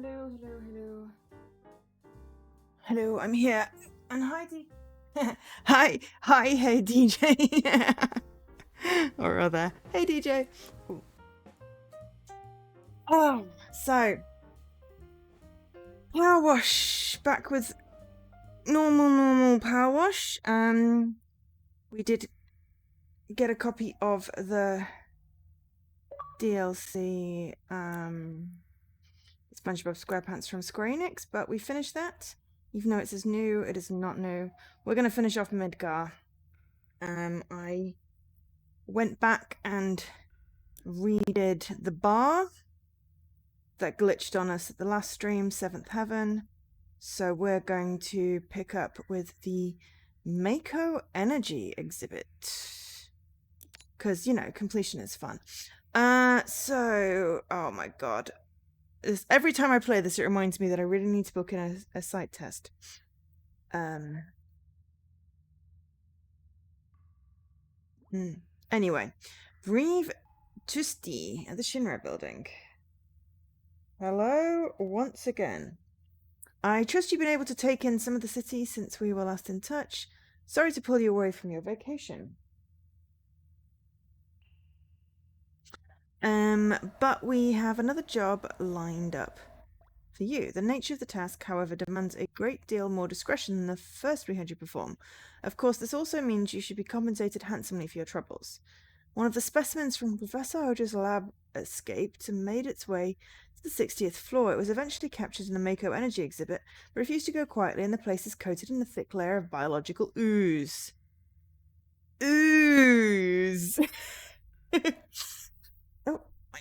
Hello, hello, hello. Hello, I'm here. And hi, hi, hey, DJ. Or rather, hey, DJ. Ooh. Oh, so PowerWash back with normal PowerWash. We did get a copy of the DLC. SpongeBob SquarePants from Square Enix, but we finished that. Even though it says new, it is not new. We're going to finish off Midgar. I went back and redid the bar that glitched on us at the last stream, 7th Heaven. So we're going to pick up with the Mako Energy exhibit. Because, you know, completion is fun. Oh my god. Every time I play this, it reminds me that I really need to book in a site test. Anyway, Breathe Tusti at the Shinra building. Hello once again. I trust you've been able to take in some of the city since we were last in touch. Sorry to pull you away from your vacation. But we have another job lined up for you. The nature of the task, however, demands a great deal more discretion than the first we had you perform. Of course, this also means you should be compensated handsomely for your troubles. One of the specimens from Professor Hojo's lab escaped and made its way to the 60th floor. It was eventually captured in a Mako energy exhibit, but refused to go quietly, and the place is coated in a thick layer of biological ooze. Ooze! Oh, my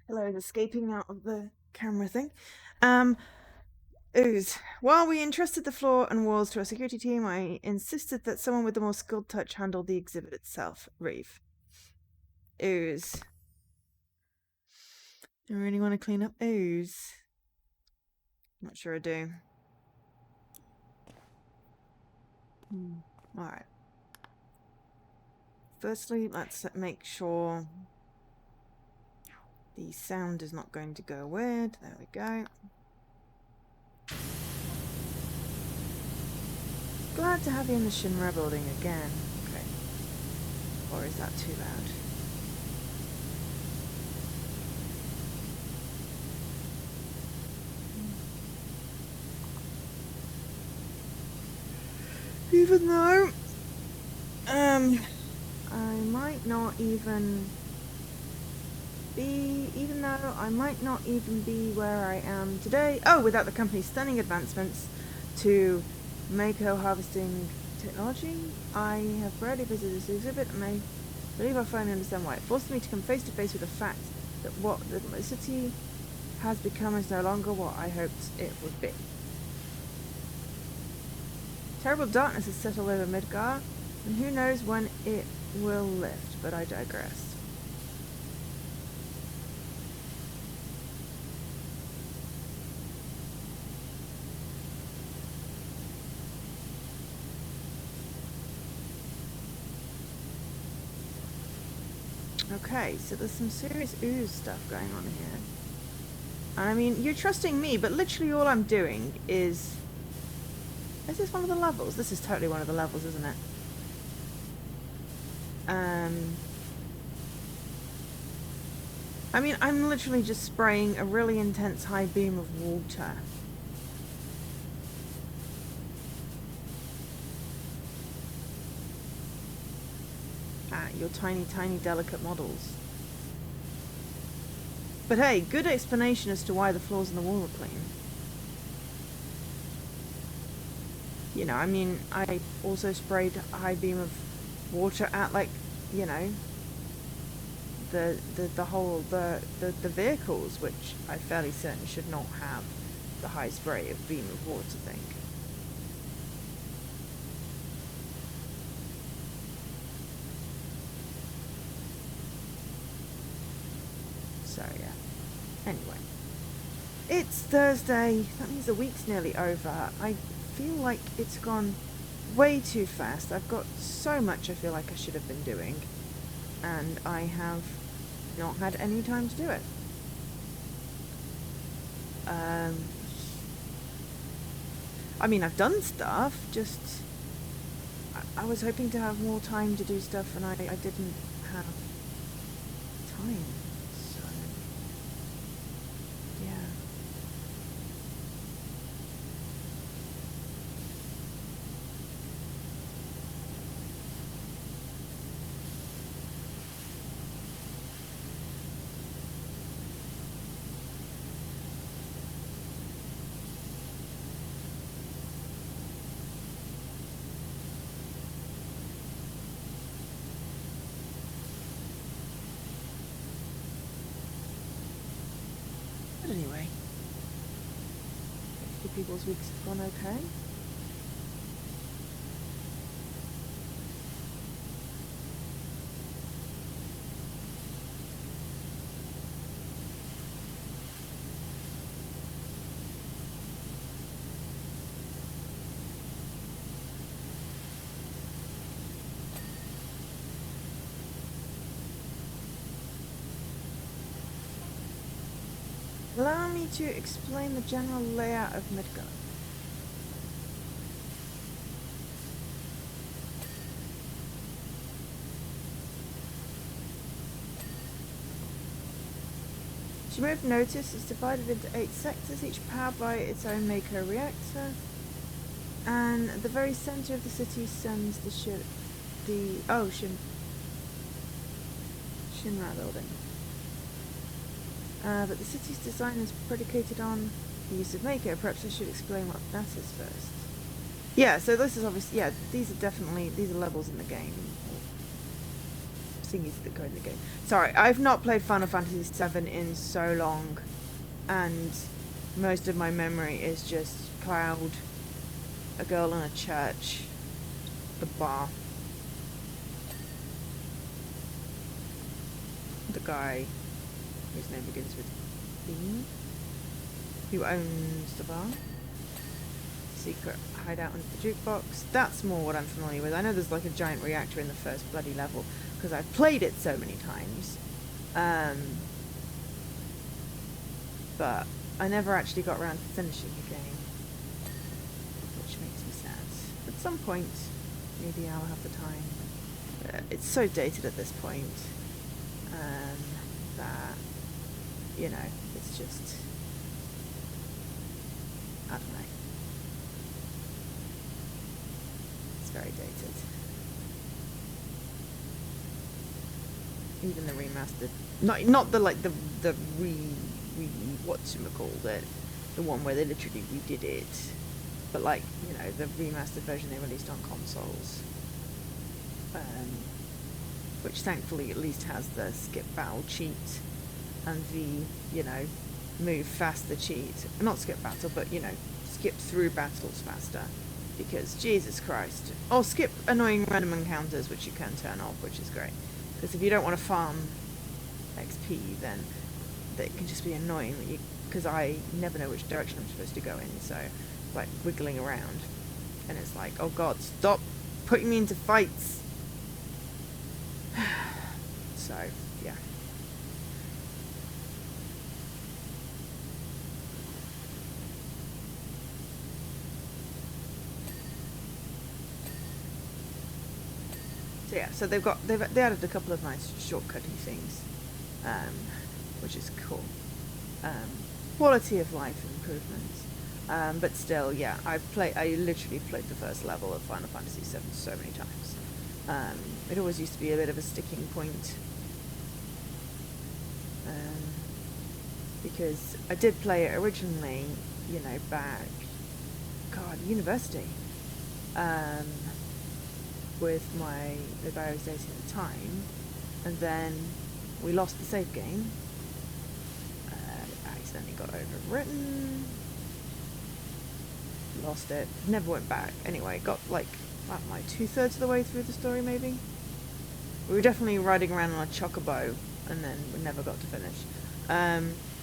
pillow is escaping out of the camera thing. Ooze. While we entrusted the floor and walls to our security team, I insisted that someone with a more skilled touch handle the exhibit itself. Reeve. Ooze. I really want to clean up ooze. Not sure I do. Alright. Firstly, let's make sure the sound is not going to go weird. There we go. Glad to have you in the Shinra building again. Okay. Or is that too loud? Even though I might not even be where I am today. Oh, without the company's stunning advancements to Mako harvesting technology, I have rarely visited this exhibit, and I believe I finally understand why. It forced me to come face to face with the fact that what the city has become is no longer what I hoped it would be. Terrible darkness has settled over Midgar, and who knows when it will lift, but I digress. Okay, so there's some serious ooze stuff going on here. And I mean, you're trusting me, but literally all I'm doing is... Is this one of the levels? This is totally one of the levels, isn't it? I mean, I'm literally just spraying a really intense high beam of water. At your tiny, delicate models. But hey, good explanation as to why the floors and the wall are clean. You know, I mean, I also sprayed a high beam of water at, like, you know, the vehicles, which I'm fairly certain should not have the high spray of beam of water thing. So yeah. Anyway, it's Thursday. That means the week's nearly over. I feel like it's gone way too fast. I've got so much I feel like I should have been doing, and I have not had any time to do it. I mean, I've done stuff, just I was hoping to have more time to do stuff, and I didn't have time, so yeah. But anyway, hopefully people's weeks have gone okay. Allow me to explain the general layout of Midgard. As you may have noticed, it's divided into 8 sectors, each powered by its own Mako reactor. And at the very centre of the city stands the Shinra building. But the city's design is predicated on the use of Mako. Perhaps I should explain what that is first. Yeah, so this is obviously, yeah, these are levels in the game. Thingies that go in the game. Sorry, I've not played Final Fantasy VII in so long, and most of my memory is just Cloud, a girl in a church, the bar, the guy whose name begins with B, who owns the bar, secret hideout under the jukebox. That's more what I'm familiar with. I know there's like a giant reactor in the first bloody level, because I've played it so many times. But I never actually got around to finishing the game, which makes me sad. At some point, maybe I'll have the time. It's so dated at this point, that, you know, it's just, I don't know. It's very dated. Even the remastered, not the like the whatchamacallit it, the one where they literally redid it, but like, you know, the remastered version they released on consoles, which thankfully at least has the skip battle cheat and the, you know, move faster cheat. Not skip battle, but, you know, skip through battles faster, because Jesus Christ. Or skip annoying random encounters, which you can turn off, which is great. Because if you don't want to farm XP, then it can just be annoying that because I never know which direction I'm supposed to go in, so like wiggling around, and it's like, oh god, stop putting me into fights. So yeah. So yeah, so they added a couple of nice shortcutty things, which is cool. Quality of life improvements, but still, yeah, I literally played the first level of Final Fantasy VII so many times. It always used to be a bit of a sticking point, because I did play it originally, you know, back, university, with I was dating at the time, and then we lost the save game. Accidentally got overwritten, lost it, never went back. Anyway, got like 2/3 of the way through the story, maybe. We were definitely riding around on a chocobo, and then we never got to finish.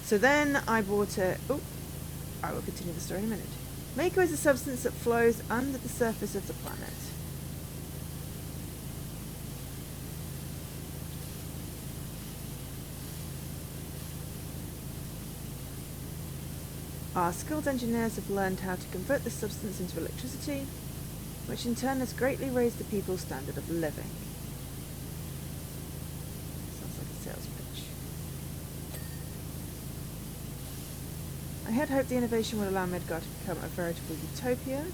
So then I bought it. Oh, I will continue the story in a minute. Mako is a substance that flows under the surface of the planet. Our skilled engineers have learned how to convert this substance into electricity, which in turn has greatly raised the people's standard of living. Sounds like a sales pitch. I had hoped the innovation would allow Midgard to become a veritable utopia.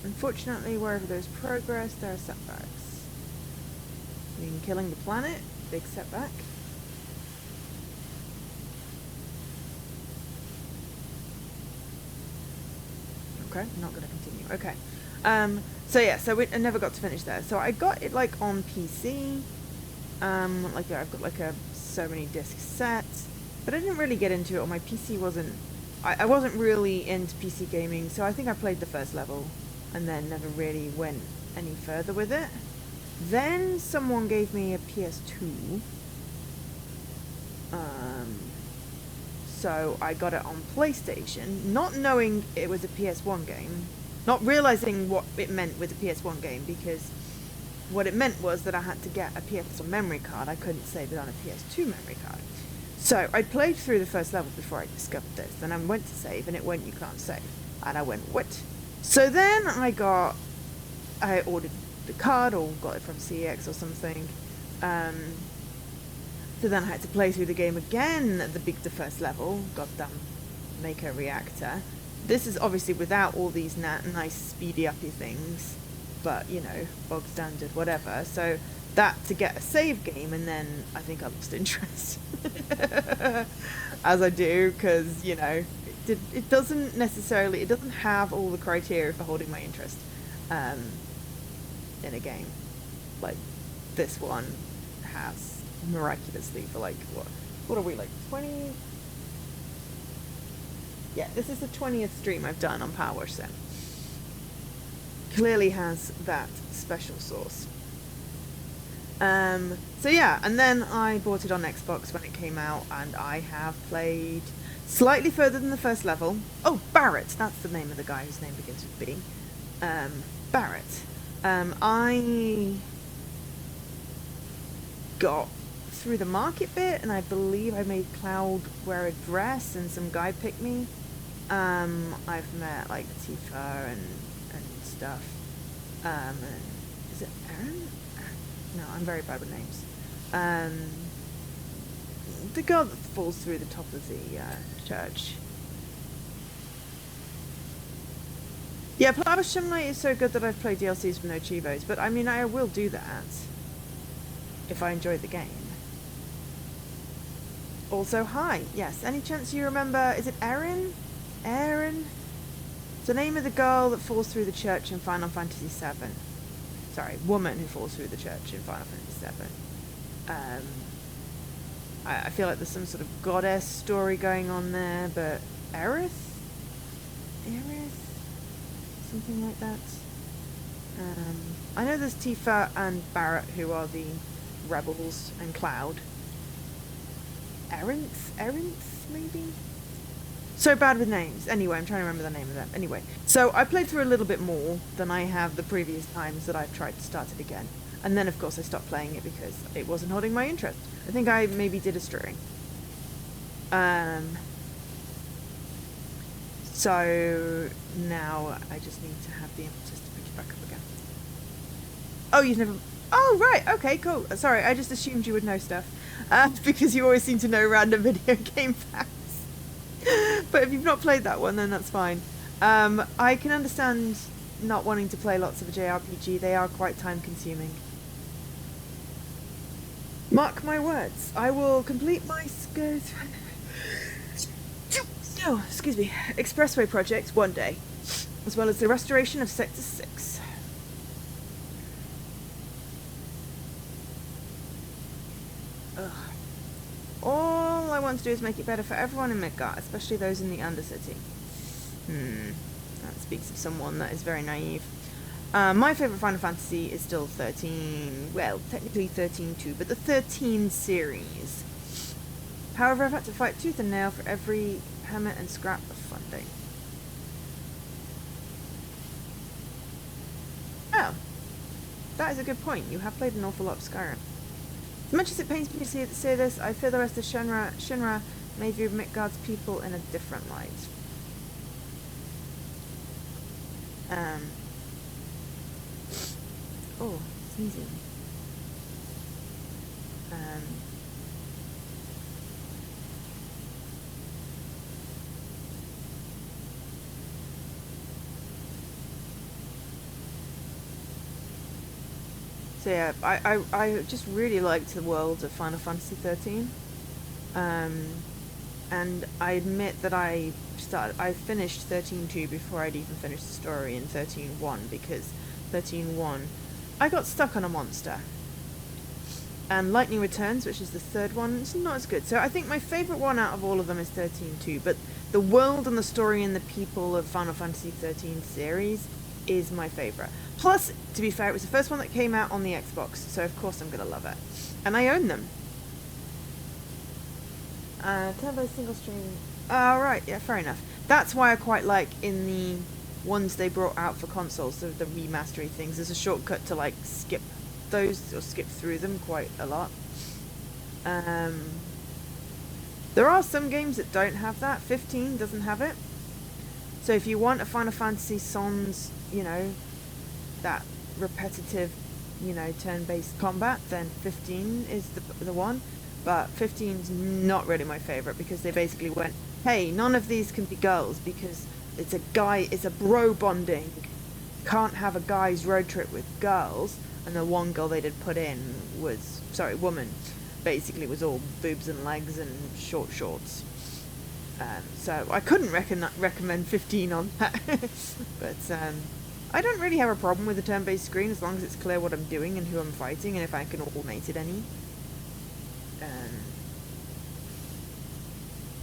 Unfortunately, wherever there's progress, there are setbacks. I mean, killing the planet, big setback. Okay, not going to continue. Okay. So yeah, so I never got to finish there. So I got it like on PC. Like I've got like so many disc sets, but I didn't really get into it. Or my PC wasn't. I wasn't really into PC gaming, so I think I played the first level, and then never really went any further with it. Then someone gave me a PS2. So I got it on PlayStation, not knowing it was a PS1 game. Not realising what it meant with a PS1 game, because what it meant was that I had to get a PS1 memory card. I couldn't save it on a PS2 memory card. So I played through the first level before I discovered this. Then I went to save, and it went, you can't save. And I went, what? So then I ordered the card, or got it from CEX or something. So then I had to play through the game again at the first level. Goddamn Maker Reactor. This is obviously without all these nice speedy uppy things, but you know, bog standard, whatever. So that to get a save game, and then I think I lost interest, as I do, because you know, it doesn't have all the criteria for holding my interest in a game like this one has miraculously for like what are we, like 20? Yeah, this is the 20th stream I've done on PowerWash, so clearly has that special sauce. So yeah, and then I bought it on Xbox when it came out, and I have played slightly further than the first level. Oh, Barrett, that's the name of the guy whose name begins with B. Barrett. I got through the market bit, and I believe I made Cloud wear a dress, and some guy picked me. I've met like Tifa and stuff. And is it Aaron? No, I'm very bad with names. The girl that falls through the top of the church. Yeah, PowerWash Simulator is so good that I've played DLCs with no Chivos, but I mean, I will do that if I enjoy the game. Also, hi. Yes, any chance you remember, is it Erin? Erin? It's the name of the girl that falls through the church in Final Fantasy VII. Sorry, woman who falls through the church in Final Fantasy VII. I feel like there's some sort of goddess story going on there, but Aerith? Something like that. I know there's Tifa and Barrett, who are the rebels, and Cloud. Erinth, maybe? So bad with names. Anyway, I'm trying to remember the name of them. Anyway, so I played through a little bit more than I have the previous times that I've tried to start it again. And then, of course, I stopped playing it because it wasn't holding my interest. I think I maybe did a string. So now I just need to have the impetus to pick it back up again. Oh, you've never... Oh, right. Okay, cool. Sorry, I just assumed you would know stuff. Because you always seem to know random video game facts. But if you've not played that one, then that's fine. I can understand not wanting to play lots of a JRPG. They are quite time-consuming. Mark my words. I will complete my excuse me, expressway project one day, as well as the restoration of Sector 6. Ugh. All I want to do is make it better for everyone in Midgard, especially those in the Undercity. That speaks of someone that is very naive. My favourite Final Fantasy is still 13, well, technically 13-2, but the 13 series. However, I've had to fight tooth and nail for every hammer and scrap of funding. Oh, that is a good point. You have played an awful lot of Skyrim. As much as it pains me to say this, I fear the rest of Shinra may view Midgard's people in a different light. Oh, sneezing. So yeah, I just really liked the world of Final Fantasy 13. And I admit that I finished 13.2 before I'd even finished the story in 13.1, because 13.1 I got stuck on a monster. And Lightning Returns, which is the third one, it's not as good. So I think my favourite one out of all of them is 13.2, but the world and the story and the people of Final Fantasy 13 series is my favourite. Plus, to be fair, it was the first one that came out on the Xbox, so of course I'm going to love it. And I own them. Turbo single stream. Right, yeah, fair enough. That's why I quite like in the ones they brought out for consoles, the remastery things, there's a shortcut to like skip those or skip through them quite a lot. There are some games that don't have that. 15 doesn't have it. So if you want a Final Fantasy Sans, you know, that repetitive, you know, turn-based combat, then 15 is the one. But 15's not really my favourite, because they basically went, hey, none of these can be girls because it's a bro bonding. Can't have a guy's road trip with girls. And the one girl they did put in was, woman, basically was all boobs and legs and short shorts. So I couldn't recommend 15 on that. But I don't really have a problem with the turn-based screen as long as it's clear what I'm doing and who I'm fighting and if I can automate it any.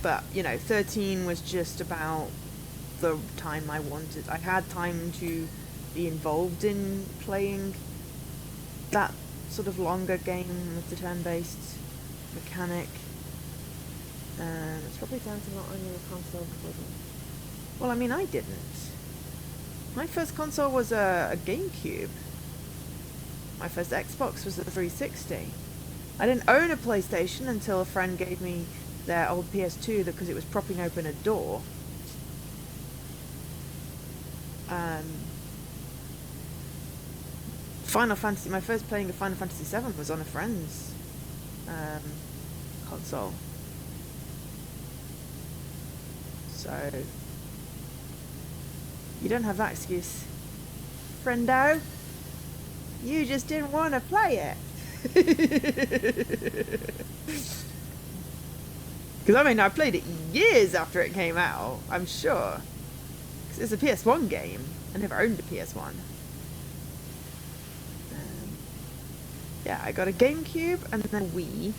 But, you know, 13 was just about the time I wanted. I had time to be involved in playing that sort of longer game with the turn-based mechanic. It's probably down to not owning a console before then. Well, I mean, I didn't. My first console was a GameCube. My first Xbox was a 360. I didn't own a PlayStation until a friend gave me their old PS2 because it was propping open a door. Final Fantasy, my first playing of Final Fantasy 7 was on a friend's console. So you don't have that excuse, friendo. You just didn't want to play it. Because I mean, I played it years after it came out, I'm sure. Because it's a PS1 game. I never owned a PS1. Yeah, I got a GameCube and then a Wii.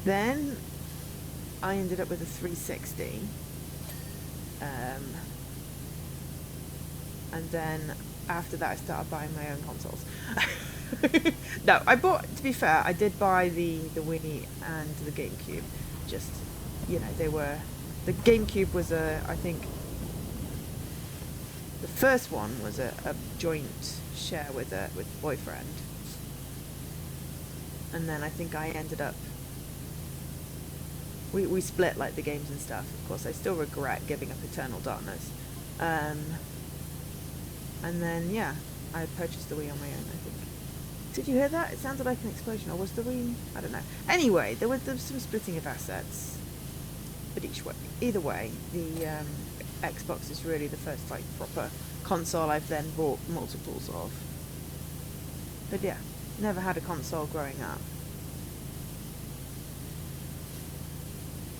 Then I ended up with a 360. And then after that I started buying my own consoles. No, I bought, to be fair, I did buy the Wii and the GameCube. Just, you know, they were... The GameCube was I think... The first one was a joint share with boyfriend. And then I think I ended up... We split, like, the games and stuff. Of course, I still regret giving up Eternal Darkness. And then, yeah, I purchased the Wii on my own, I think. Did you hear that? It sounded like an explosion, or was the Wii... I don't know. Anyway, there was some splitting of assets. But either way, the Xbox is really the first, like, proper console I've then bought multiples of. But yeah, never had a console growing up.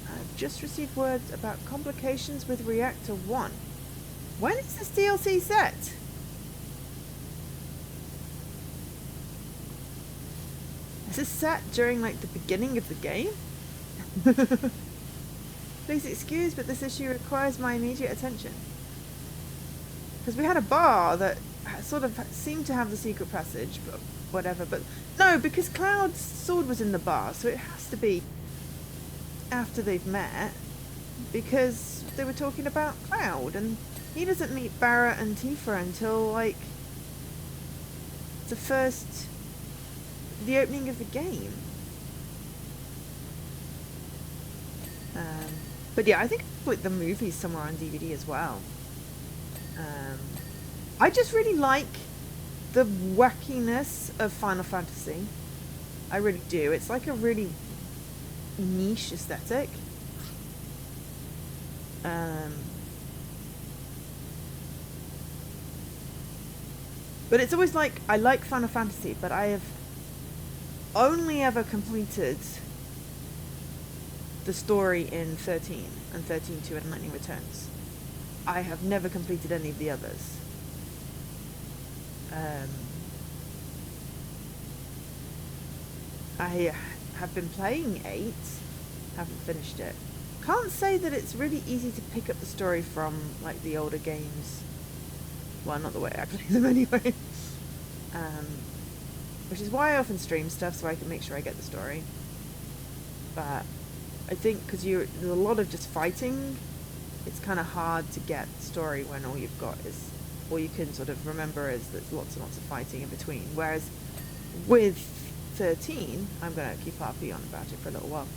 I've just received word about complications with Reactor 1. When is this DLC set? Is this set during, like, the beginning of the game? Please excuse, but this issue requires my immediate attention. Because we had a bar that sort of seemed to have the secret passage, but whatever. But no, because Cloud's sword was in the bar, so it has to be after they've met. Because they were talking about Cloud, and he doesn't meet Barrett and Tifa until, like, the opening of the game. But yeah, I think I put the movie somewhere on DVD as well. I just really like the wackiness of Final Fantasy. I really do. It's like a really niche aesthetic. But it's always like, I like Final Fantasy, but I have only ever completed the story in 13 and 13-2 and Lightning Returns. I have never completed any of the others. I have been playing 8, haven't finished it. Can't say that it's really easy to pick up the story from like the older games. Well, not the way I play them anyway. Which is why I often stream stuff, so I can make sure I get the story. But I think because there's a lot of just fighting, it's kind of hard to get the story when all you've got is, all you can sort of remember is there's lots and lots of fighting in between. Whereas with 13, I'm going to keep harping on about it for a little while.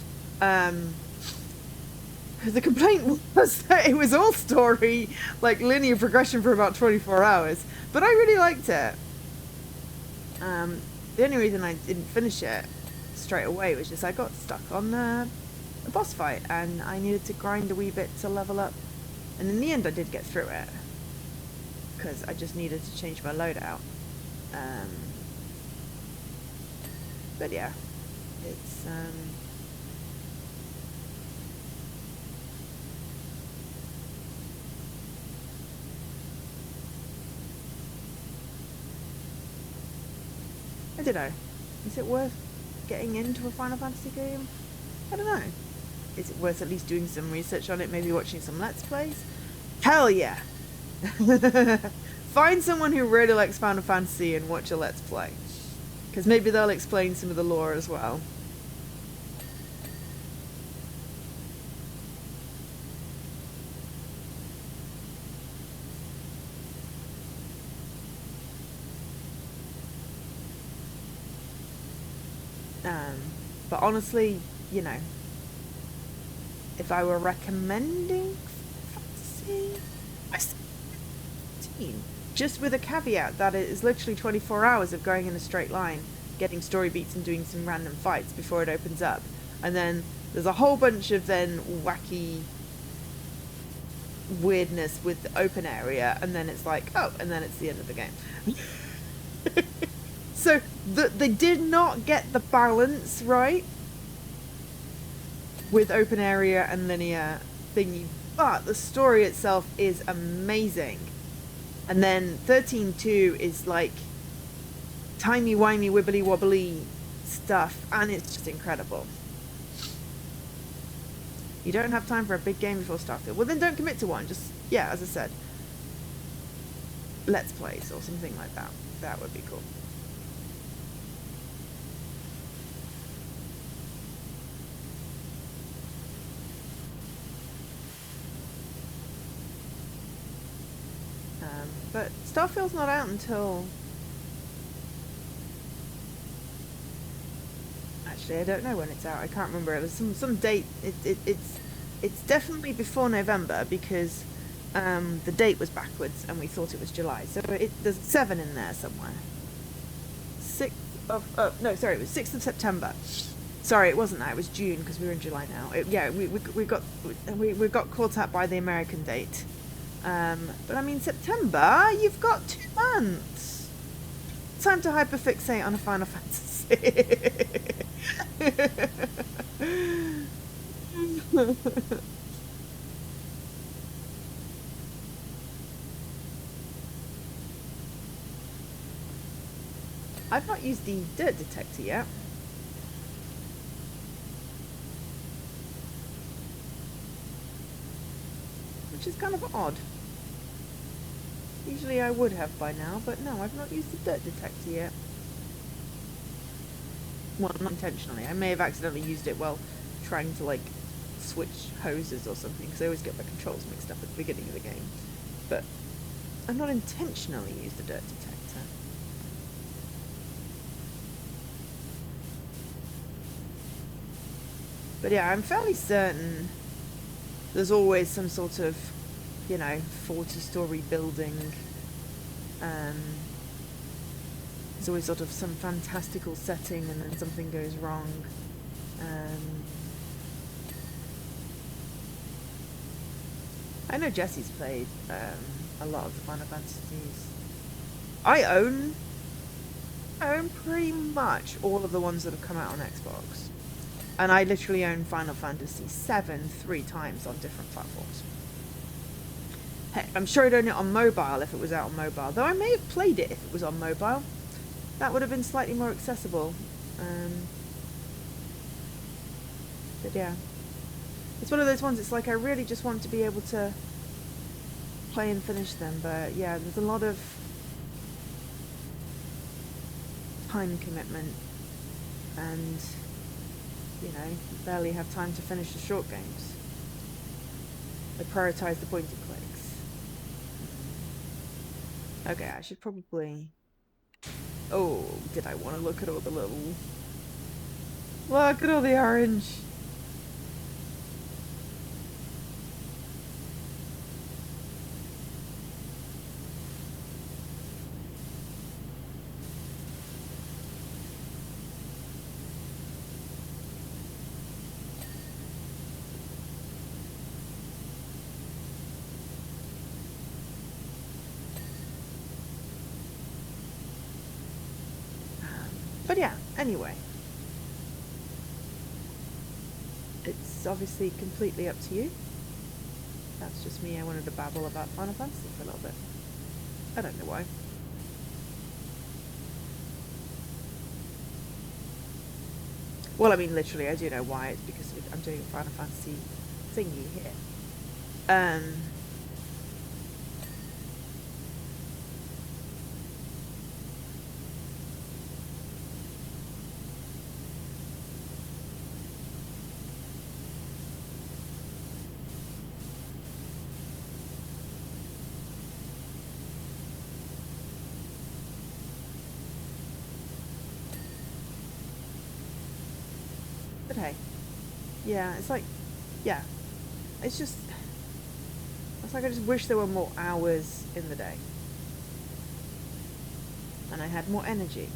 The complaint was that it was all story, like linear progression for about 24 hours. But I really liked it. The only reason I didn't finish it straight away was just I got stuck on a boss fight and I needed to grind a wee bit to level up. And in the end I did get through it. Because I just needed to change my loadout. But yeah, it's... I don't know. Is it worth getting into a Final Fantasy game? I don't know. Is it worth at least doing some research on it? Maybe watching some Let's Plays? Hell yeah! Find someone who really likes Final Fantasy and watch a Let's Play. Because maybe they'll explain some of the lore as well. But honestly, you know, if I were recommending Fantasy, I say 15. Just with a caveat that it is literally 24 hours of going in a straight line, getting story beats and doing some random fights before it opens up. And then there's a whole bunch of then wacky weirdness with the open area, and then it's like, oh, and then it's the end of the game. So they did not get the balance right with open area and linear thingy, but the story itself is amazing. And then 13-2 is like timey-wimey, wibbly-wobbly stuff, and it's just incredible. You don't have time for a big game before Starfield. Well, then don't commit to one. Just, yeah, as I said, Let's Plays or something like that. That would be cool. But Starfield's not out until... Actually, I don't know when it's out. I can't remember. It was some date. It's definitely before November because the date was backwards and we thought it was July. So there's 7 in there somewhere. 6th of... no, sorry, it was 6th of September. Sorry, it wasn't that. It was June because we were in July now. We got caught up by the American date. But I mean, September, you've got 2 months. Time to hyperfixate on a Final Fantasy. I've not used the dirt detector yet. Which is kind of odd. Usually I would have by now, but no, I've not used the dirt detector yet. Well, not intentionally. I may have accidentally used it while trying to, like, switch hoses or something, because I always get my controls mixed up at the beginning of the game. But I've not intentionally used the dirt detector. But yeah, I'm fairly certain there's always some sort of, you know, 40-story building. There's always sort of some fantastical setting and then something goes wrong. I know Jesse's played a lot of the Final Fantasies. I own pretty much all of the ones that have come out on Xbox. And I literally own Final Fantasy 7 3 times on different platforms. Heck, I'm sure I'd own it on mobile if it was out on mobile. Though I may have played it if it was on mobile. That would have been slightly more accessible. But yeah. It's one of those ones, it's like I really just want to be able to play and finish them. But yeah, there's a lot of time commitment. And, you know, you barely have time to finish the short games. They prioritise the point and clicks. Okay, I should probably... Oh, did I want to look at all the little... Look at all the orange! But yeah, anyway. It's obviously completely up to you. That's just me. I wanted to babble about Final Fantasy for a little bit. I don't know why. Well, I mean, literally, I do know why. It's because I'm doing a Final Fantasy thingy here. But hey, yeah, it's like, yeah, it's just, it's like I just wish there were more hours in the day. And I had more energy.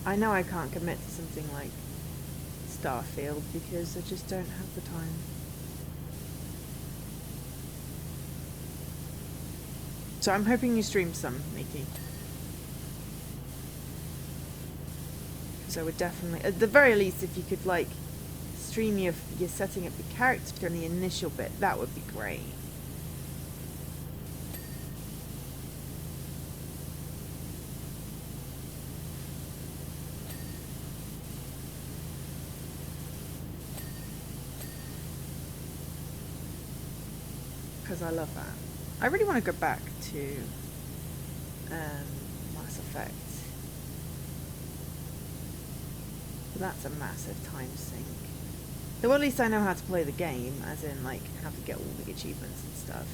I know I can't commit to something like Starfield because I just don't have the time. So I'm hoping you stream some, Nikki. Because I would definitely, at the very least, if you could like stream your setting up your character in the initial bit, that would be great. Because I love that. I really want to go back to Mass Effect. But that's a massive time sink. Though at least I know how to play the game, as in like how to get all the achievements and stuff.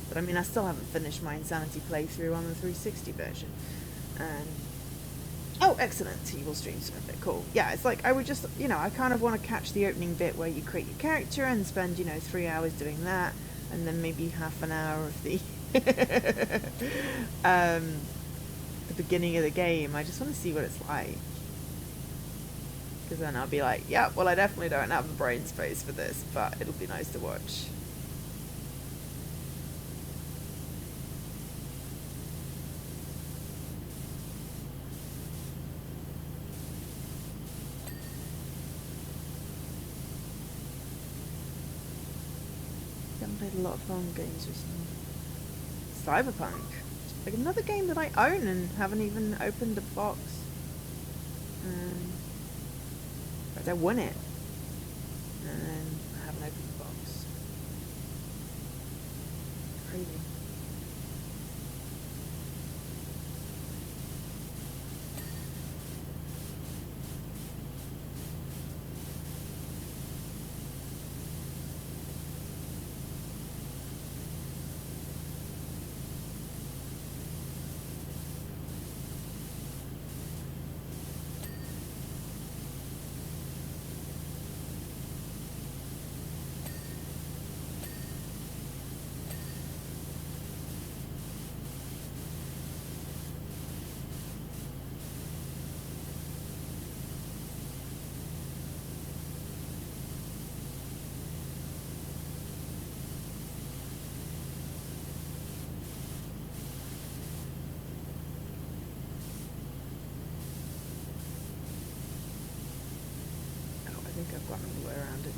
But I mean, I still haven't finished my Insanity playthrough on the 360 version. Oh, excellent. You will stream some of it. Cool. Yeah, it's like I would just, you know, I kind of want to catch the opening bit where you create your character and spend, you know, 3 hours doing that. And then maybe half an hour of the the beginning of the game. I just want to see what it's like. Because then I'll be like, yeah, well, I definitely don't have the brain space for this, but it'll be nice to watch. I haven't played a lot of phone games recently. Cyberpunk. Like another game that I own and haven't even opened the box. But I won it. And I haven't opened the box. Crazy. I think I've gotten all the way around again.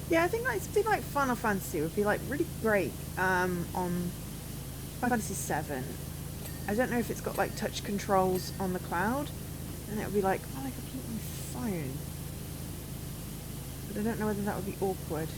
Yeah, I think like something like Final Fantasy would be like really great on Final Fantasy 7. I don't know if it's got like touch controls on the cloud, and it would be like, oh, I could keep my phone. But I don't know whether that would be awkward.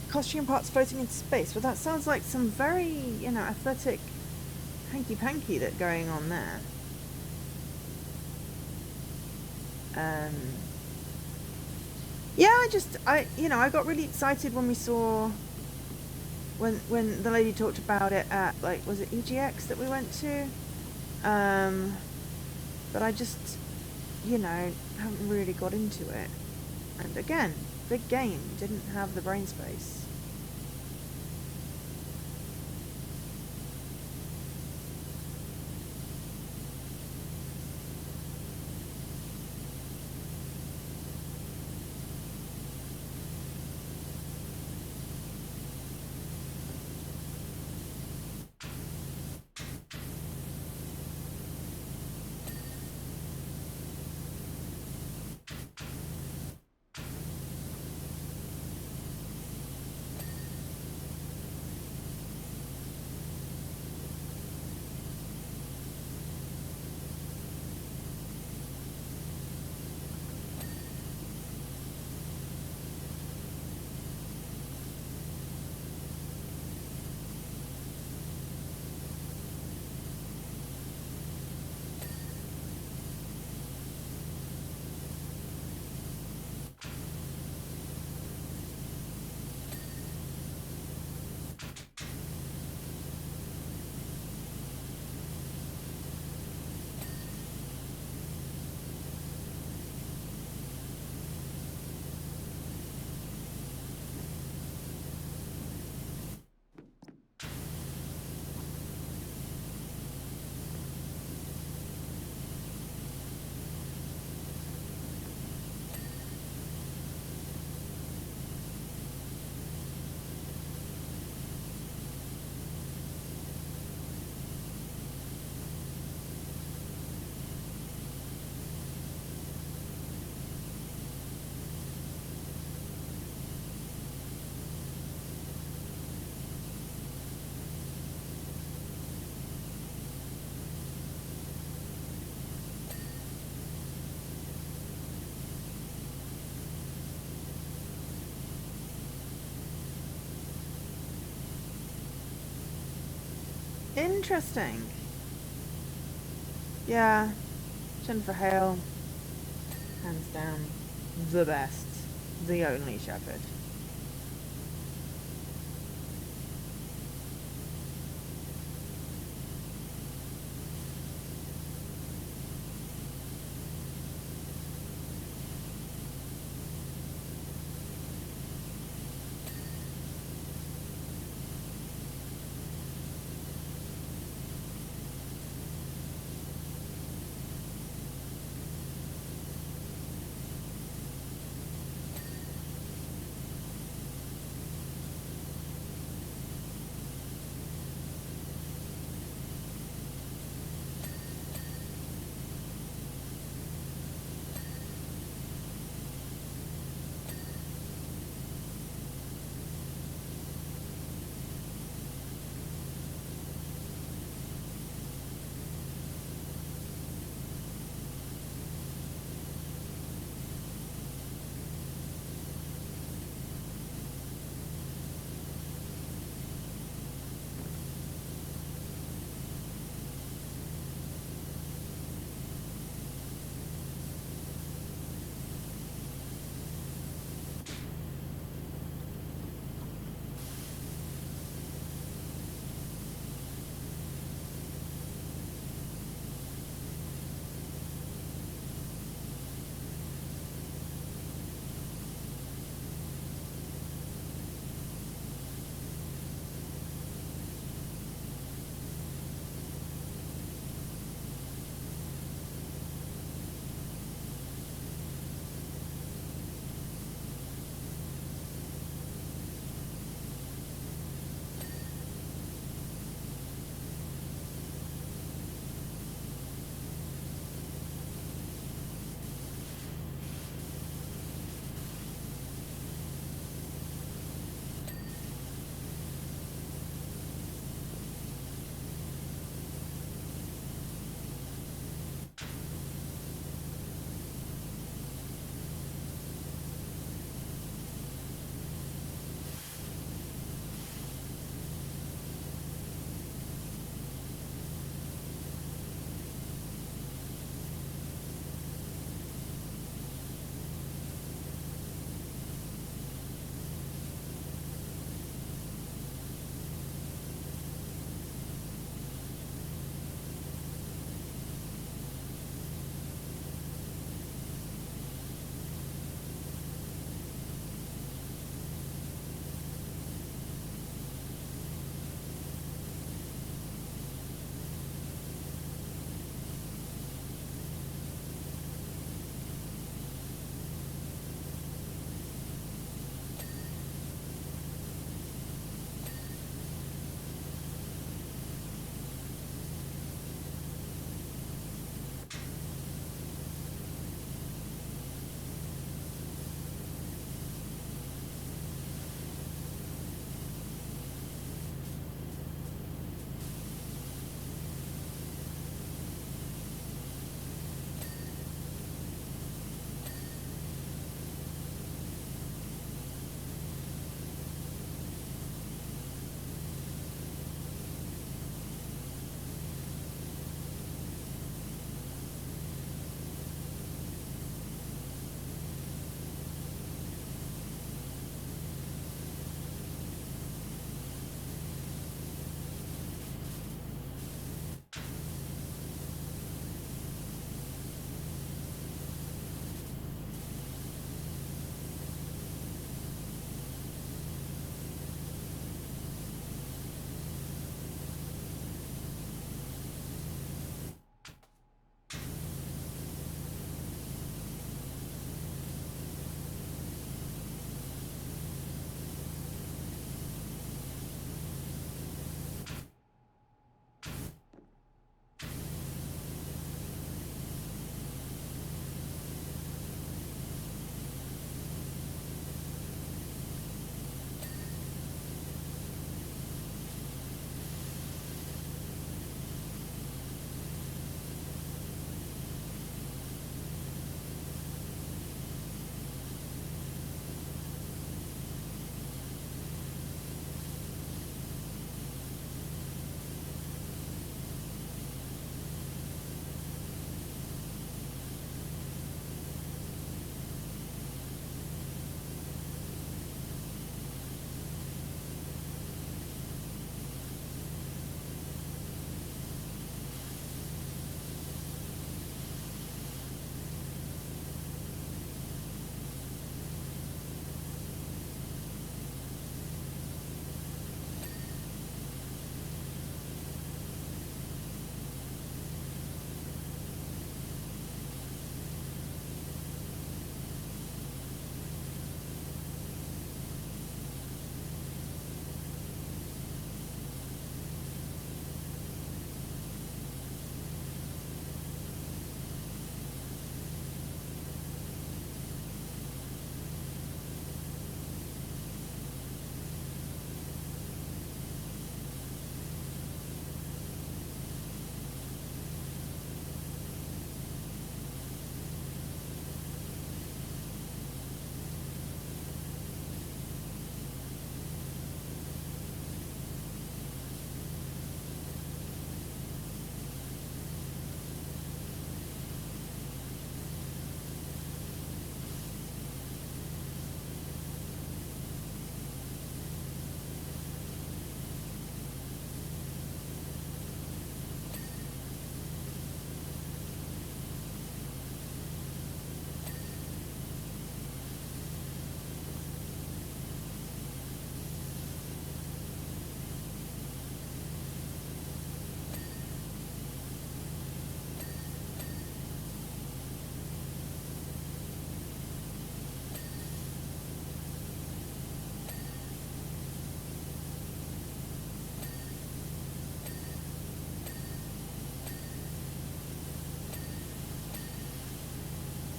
Costume parts floating into space. Well, that sounds like some very, you know, athletic hanky-panky that going on there. Yeah, I got really excited when we saw, when the lady talked about it at, like, was it EGX that we went to? But I just, haven't really got into it. And again, big game, didn't have the brain space. Interesting. Yeah, Jennifer Hale, hands down, the best, the only shepherd.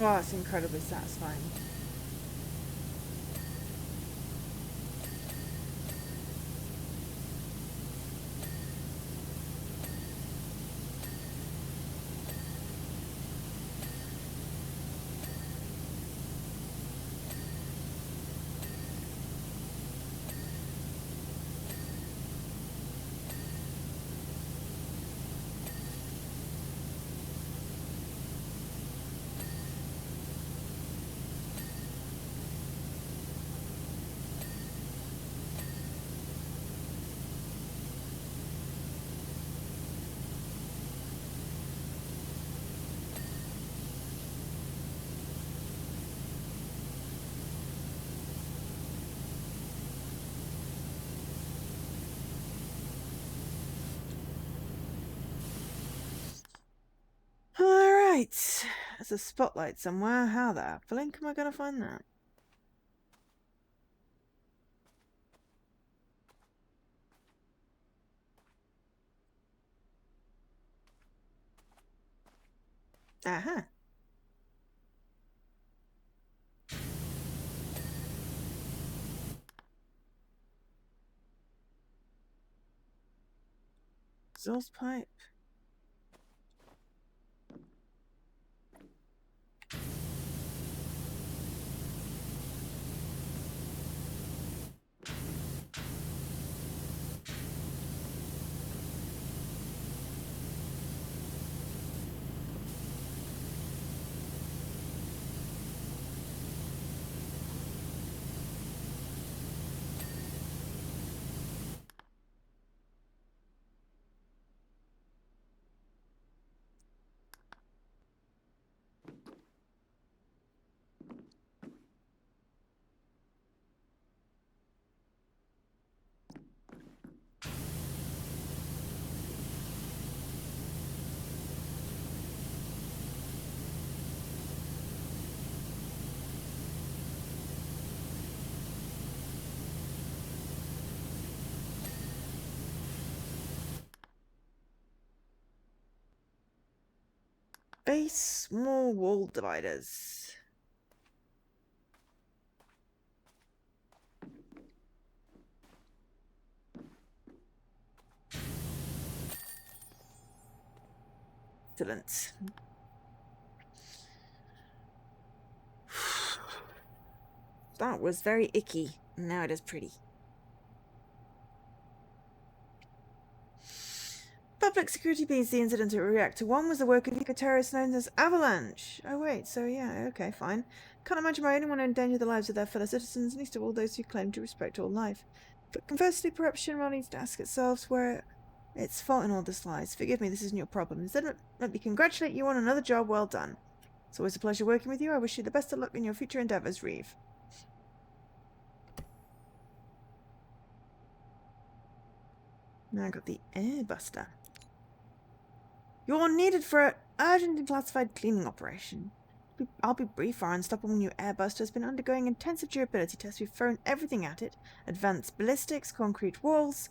Oh, it's incredibly satisfying. Alright. There's a spotlight somewhere. How the blink am I going to find that? Aha. Exhaust pipe. Base small wall dividers. Excellent. That was very icky. Now it is pretty. Public security means the incident at Reactor 1 was the work of eco-terrorists known as Avalanche. Oh wait, so yeah, okay, fine. Can't imagine why anyone would endanger the lives of their fellow citizens, least of all those who claim to respect all life. But conversely, perhaps Shinra needs to ask itself where its fault in all this lies. Forgive me, this isn't your problem. Instead, let me congratulate you on another job well done. It's always a pleasure working with you. I wish you the best of luck in your future endeavours, Reeve. Now I got the airbuster. You're needed for an urgent and classified cleaning operation. I'll be brief. Our unstoppable new airbuster has been undergoing intensive durability tests. We've thrown everything at it. Advanced ballistics, concrete walls,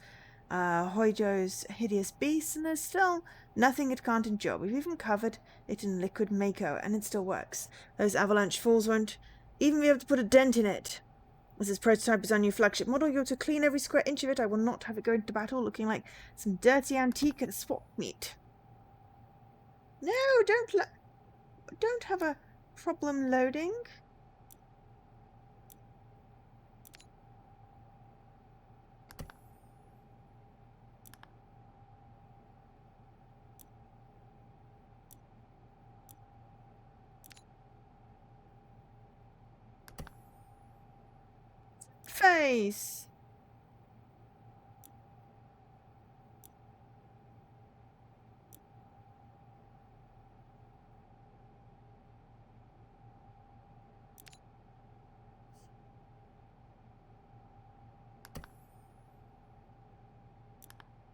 Hoijo's hideous beasts, and there's still nothing it can't endure. We've even covered it in liquid Mako, and it still works. Those avalanche fools won't even be able to put a dent in it. As this prototype is our new flagship model, you're to clean every square inch of it. I will not have it go into battle looking like some dirty antique at swap meet. No, don't have a problem loading. Face.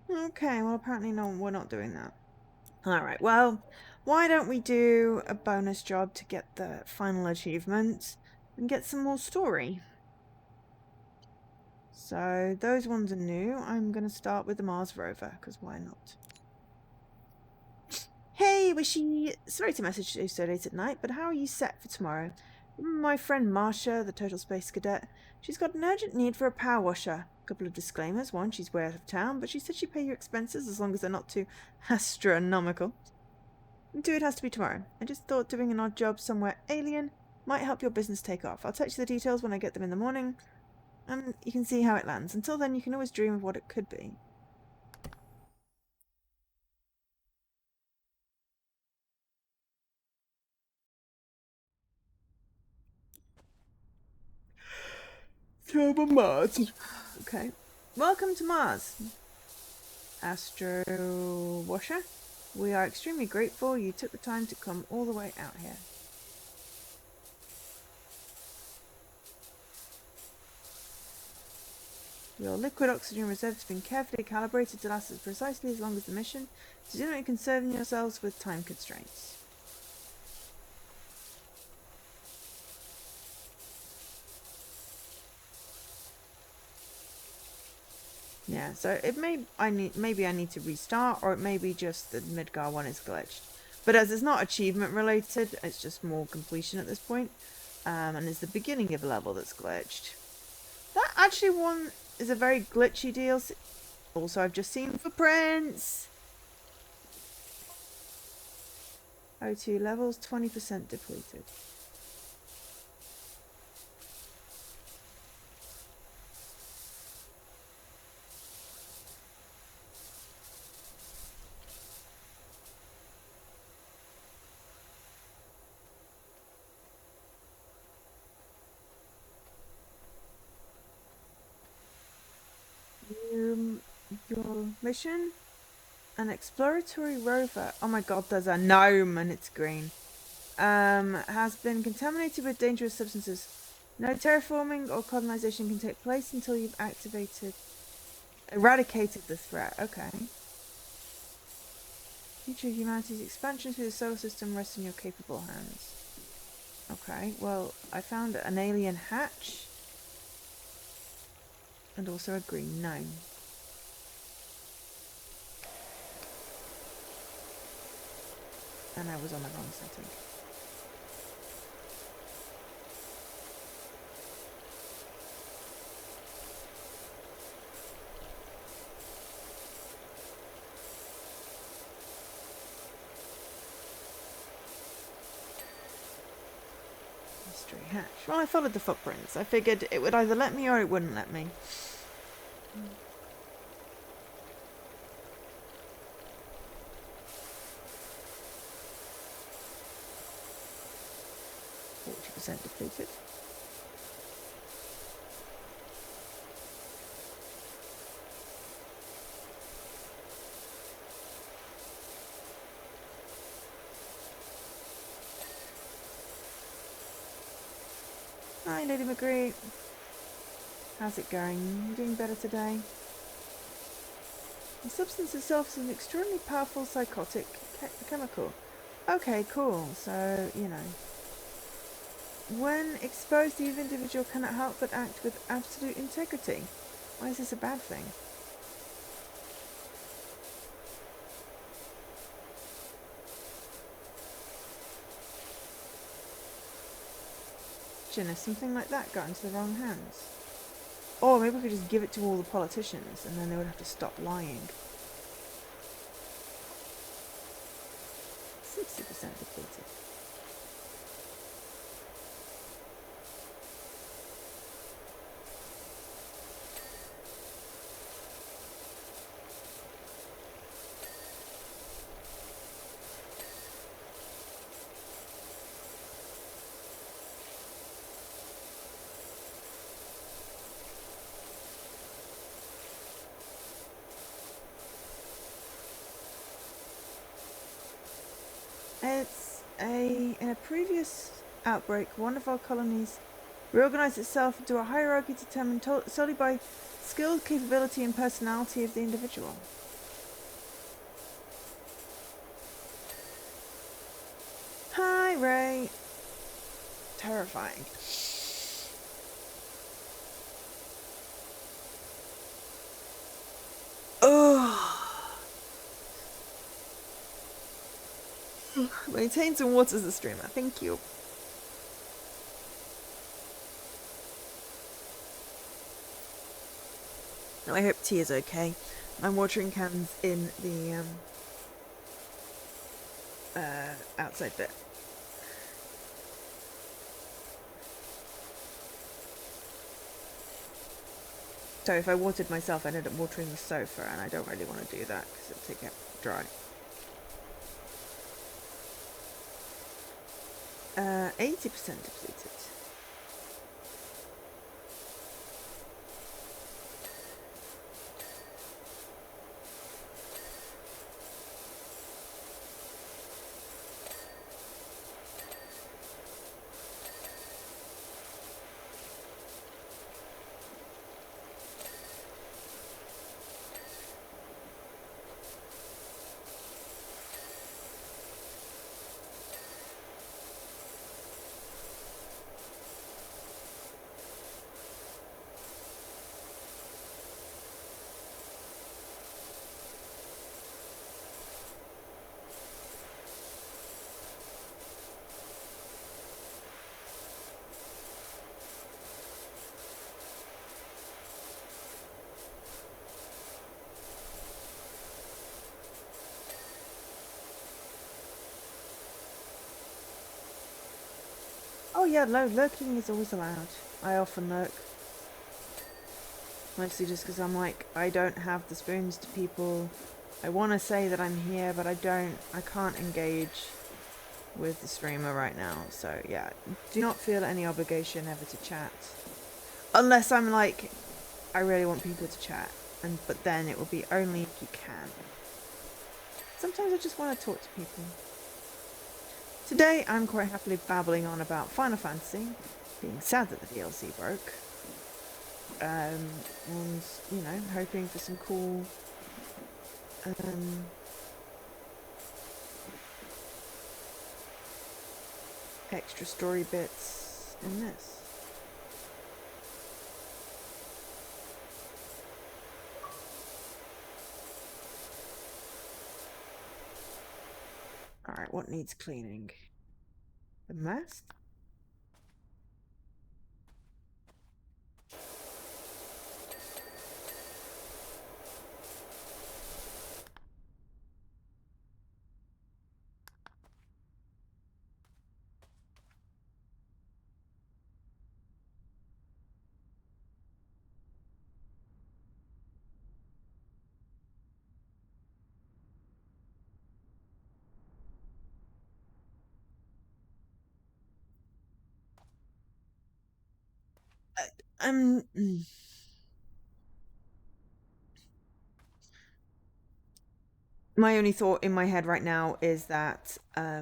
Okay, well apparently no, we're not doing that. Alright, well, why don't we do a bonus job to get the final achievement and get some more story? So those ones are new. I'm going to start with the Mars rover, because why not? Hey, wishy. Sorry to message you so late at night, but how are you set for tomorrow? My friend Marcia, the Total Space Cadet, she's got an urgent need for a power washer. A couple of disclaimers. One, she's way out of town, but she said she'd pay your expenses as long as they're not too astronomical. And two, it has to be tomorrow. I just thought doing an odd job somewhere alien might help your business take off. I'll text you the details when I get them in the morning, and you can see how it lands. Until then, you can always dream of what it could be. Turbo Mars. Okay. Welcome to Mars, Astro Washer. We are extremely grateful you took the time to come all the way out here. Your liquid oxygen reserve has been carefully calibrated to last precisely as long as the mission, so do not concern yourselves with time constraints. Yeah, so maybe I need to restart, or it may be just the Midgar one is glitched. But as it's not achievement related, it's just more completion at this point. And it's the beginning of a level that's glitched. That actually one is a very glitchy DLC. Also, I've just seen footprints. O2 levels 20% depleted. Your mission? An exploratory rover. Oh my god, there's a gnome and it's green. Has been contaminated with dangerous substances. No terraforming or colonization can take place until you've eradicated the threat. Okay. Future of humanity's expansion through the solar system rests in your capable hands. Okay, well, I found an alien hatch. And also a green gnome. And I was on the wrong setting. Mystery hatch. Well, I followed the footprints. I figured it would either let me or it wouldn't let me. 40% depleted. Hi, Lady McGree. How's it going? You doing better today? The substance itself is an extraordinarily powerful psychotic chemical. Okay, cool. So, you know. When exposed, the individual cannot help but act with absolute integrity. Why is this a bad thing? If something like that got into the wrong hands. Or maybe we could just give it to all the politicians and then they would have to stop lying. 60% depleted. In a previous outbreak, one of our colonies reorganized itself into a hierarchy determined solely by skill, capability, and personality of the individual. Hi, Ray. Terrifying. Oh. Maintains and waters the streamer. Thank you. I hope tea is okay. I'm watering cans in the outside bit. So if I watered myself, I'd end up watering the sofa, and I don't really want to do that because it'll get dry. 80% depleted. Oh yeah, lurking is always allowed. I often lurk. Mostly just because I'm like, I don't have the spoons to people. I want to say that I'm here, but I can't engage with the streamer right now. So yeah, do not feel any obligation ever to chat. Unless I'm like, I really want people to chat. But then it will be only if you can. Sometimes I just want to talk to people. Today I'm quite happily babbling on about Final Fantasy, being sad that the DLC broke, and you know, hoping for some cool extra story bits in this. Alright, what needs cleaning? The mast? My only thought in my head right now is that I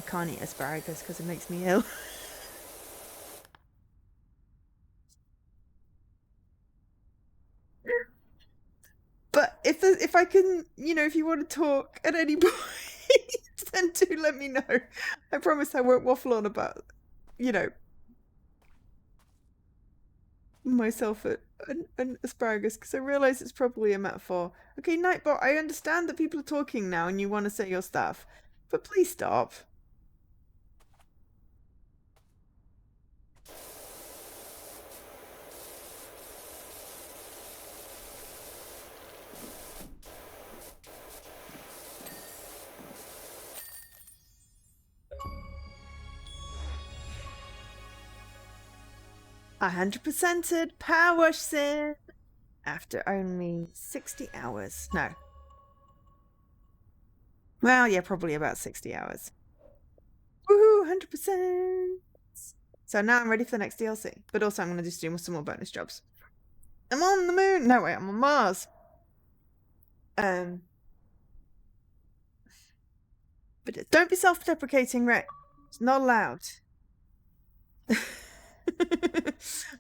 can't eat asparagus because it makes me ill. But if I can, you know, if you want to talk at any point, then do let me know. I promise I won't waffle on about, you know, myself and asparagus, because I realise it's probably a metaphor. Okay, Nightbot, I understand that people are talking now and you want to say your stuff, but please stop. I 100%ed PowerWash Sim after only 60 hours. No. Well, yeah, probably about 60 hours. Woohoo, 100%. So now I'm ready for the next DLC. But also I'm going to just do some more bonus jobs. I'm on the moon. No, wait, I'm on Mars. But don't be self-deprecating, Rick. It's not allowed.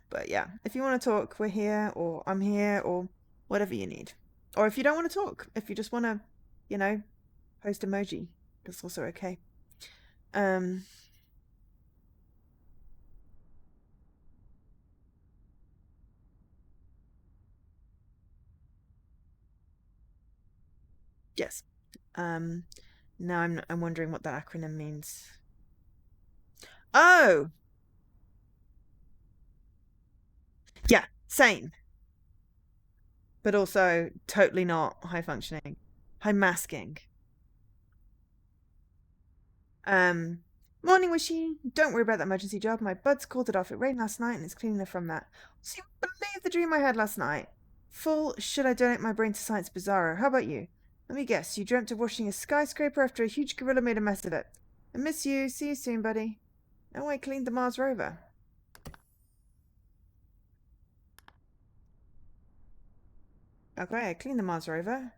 But yeah, if you want to talk, we're here, or I'm here, or whatever you need. Or if you don't want to talk, if you just want to, you know, post emoji, that's also okay. Yes. Now I'm wondering what that acronym means. Oh! Yeah, same. But also totally not high functioning. High masking. Morning, Wishy. Don't worry about that emergency job. My buds called it off. It rained last night and it's cleaning up from that. So you believe the dream I had last night? Full should I donate my brain to Science Bizarro? How about you? Let me guess, you dreamt of washing a skyscraper after a huge gorilla made a mess of it. I miss you. See you soon, buddy. Oh, I cleaned the Mars rover. Okay, I cleaned the Mars rover.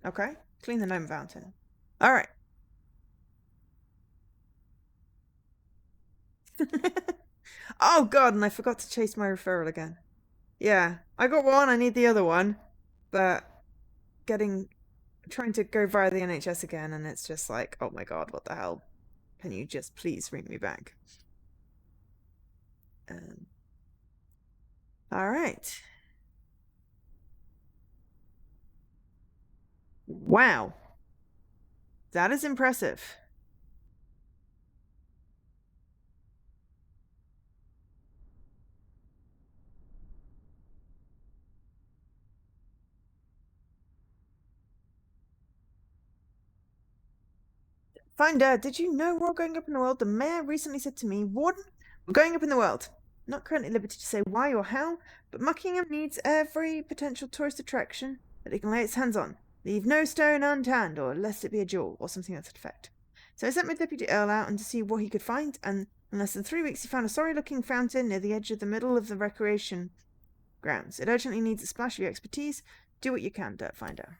Okay, clean the gnome fountain. All right. Oh god, and I forgot to chase my referral again. Yeah, I got one, I need the other one. But trying to go via the NHS again, and it's just like, oh my god, what the hell? Can you just please ring me back? All right. Wow. That is impressive. Finder, did you know we're all going up in the world? The mayor recently said to me, Warden, we're going up in the world. Not currently at liberty to say why or how, but Muckingham needs every potential tourist attraction that it can lay its hands on. Leave no stone unturned, or lest it be a jewel, or something to that effect. So I sent my deputy Earl out and to see what he could find, and in less than 3 weeks he found a sorry-looking fountain near the edge of the middle of the recreation grounds. It urgently needs a splash of your expertise. Do what you can, Dirt Finder.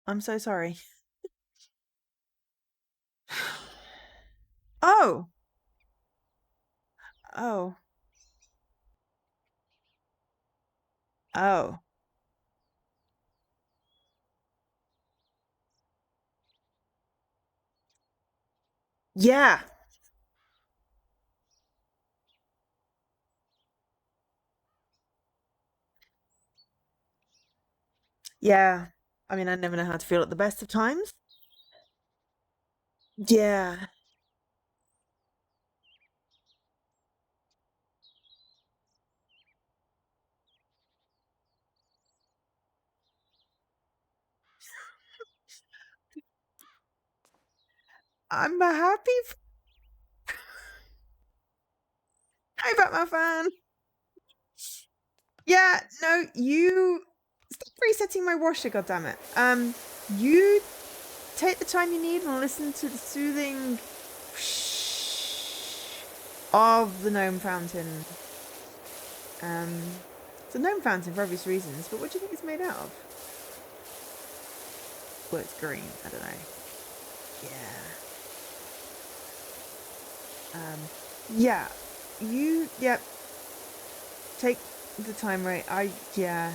I'm so sorry. Oh! Oh. Oh. Yeah. Yeah. I mean, I never know how to feel at the best of times. Yeah. I'm a happy. Hi, Batman fan. Yeah, no, you stop resetting my washer, goddammit. You take the time you need and listen to the soothing of the gnome fountain. It's a gnome fountain for obvious reasons, but what do you think it's made out of? Well, it's green. I don't know. Yeah. Yeah. Yep. Take the time, right? Yeah.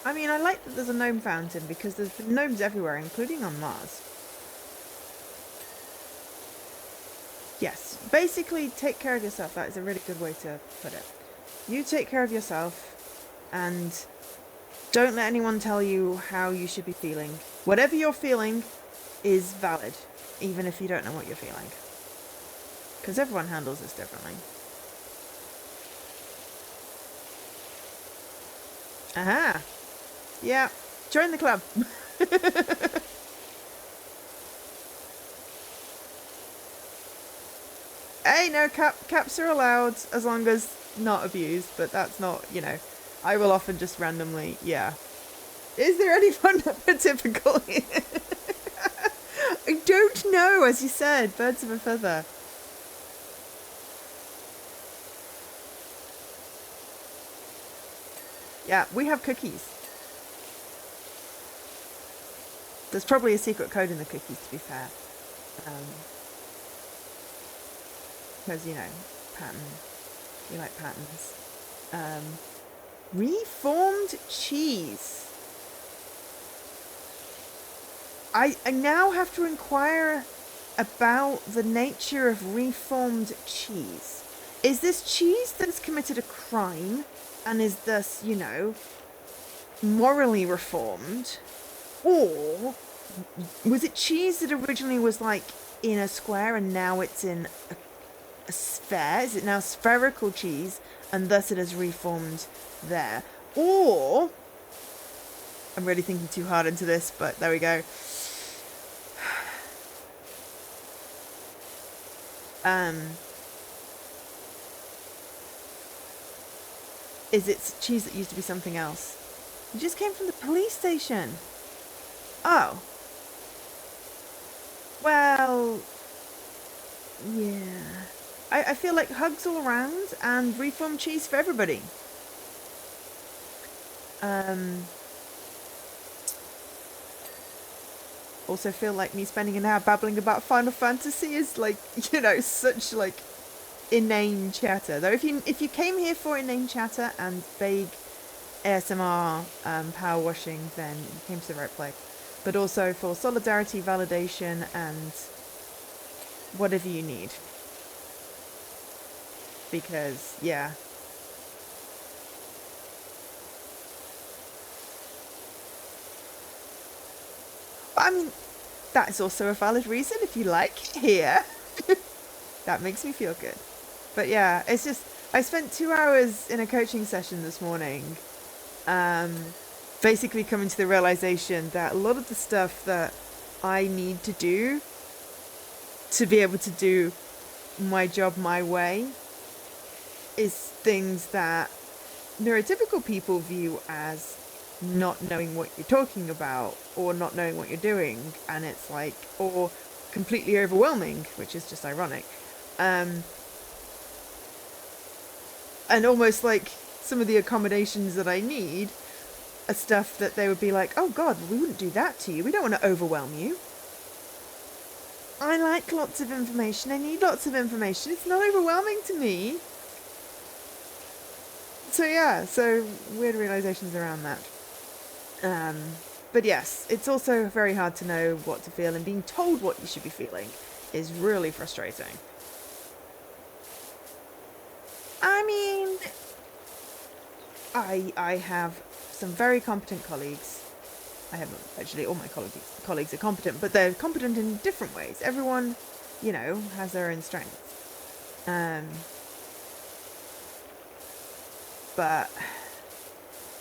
I mean, I like that there's a gnome fountain because there's gnomes everywhere, including on Mars. Yes, basically take care of yourself. That is a really good way to put it. You take care of yourself and don't let anyone tell you how you should be feeling. Whatever you're feeling is valid, even if you don't know what you're feeling. Because everyone handles this differently. Aha! Yeah, join the club. Hey, no, caps are allowed as long as not abused, but that's not, I will often just randomly, yeah. Is there anyone more typical here? I don't know, as you said, birds of a feather. Yeah, we have cookies. There's probably a secret code in the cookies, to be fair. Because, you know, pattern. You like patterns. Reformed cheese. I now have to inquire about the nature of reformed cheese. Is this cheese that has committed a crime and is thus, you know, morally reformed? Or was it cheese that originally was like in a square and now it's in a sphere? Is it now spherical cheese and thus it has reformed there? Or, I'm really thinking too hard into this, but there we go. Is it cheese that used to be something else? You just came from the police station. Oh. Well, yeah. I feel like hugs all around and reformed cheese for everybody. Also feel like me spending an hour babbling about Final Fantasy is like, you know, such like inane chatter. Though if you came here for inane chatter and vague ASMR power washing, then you came to the right place. But also for solidarity, validation, and whatever you need. Because, yeah. I mean, that is also a valid reason if you like here. That makes me feel good. But yeah, it's just, I spent 2 hours in a coaching session this morning, basically coming to the realization that a lot of the stuff that I need to do to be able to do my job my way is things that neurotypical people view as not knowing what you're talking about or not knowing what you're doing, and it's like, or completely overwhelming, which is just ironic, and almost like some of the accommodations that I need are stuff that they would be like, oh god, we wouldn't do that to you, we don't want to overwhelm you. I like lots of information, I need lots of information, it's not overwhelming to me. So yeah, so weird realizations around that. But yes, it's also very hard to know what to feel, and being told what you should be feeling is really frustrating. I mean, I have some very competent colleagues. I have actually all my colleagues are competent, but they're competent in different ways. Everyone, you know, has their own strengths. But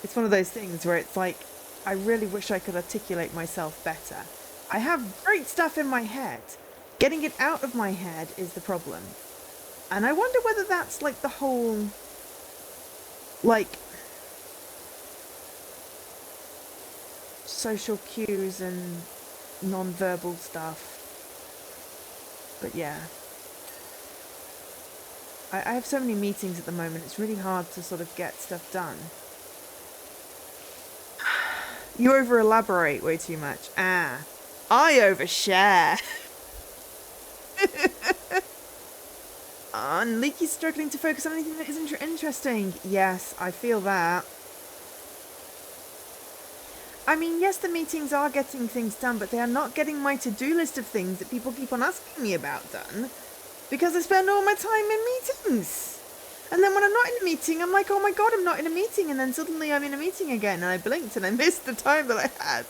it's one of those things where it's like, I really wish I could articulate myself better. I have great stuff in my head. Getting it out of my head is the problem. And I wonder whether that's like the whole, like, social cues and non-verbal stuff. But yeah. I have so many meetings at the moment, it's really hard to sort of get stuff done. You over-elaborate way too much. I overshare. And Leaky's struggling to focus on anything that isn't interesting. Yes, I feel that. I mean, yes, the meetings are getting things done, but they are not getting my to-do list of things that people keep on asking me about done. Because I spend all my time in meetings. And then when I'm not in a meeting, I'm like, oh my god, I'm not in a meeting. And then suddenly I'm in a meeting again. And I blinked and I missed the time that I had.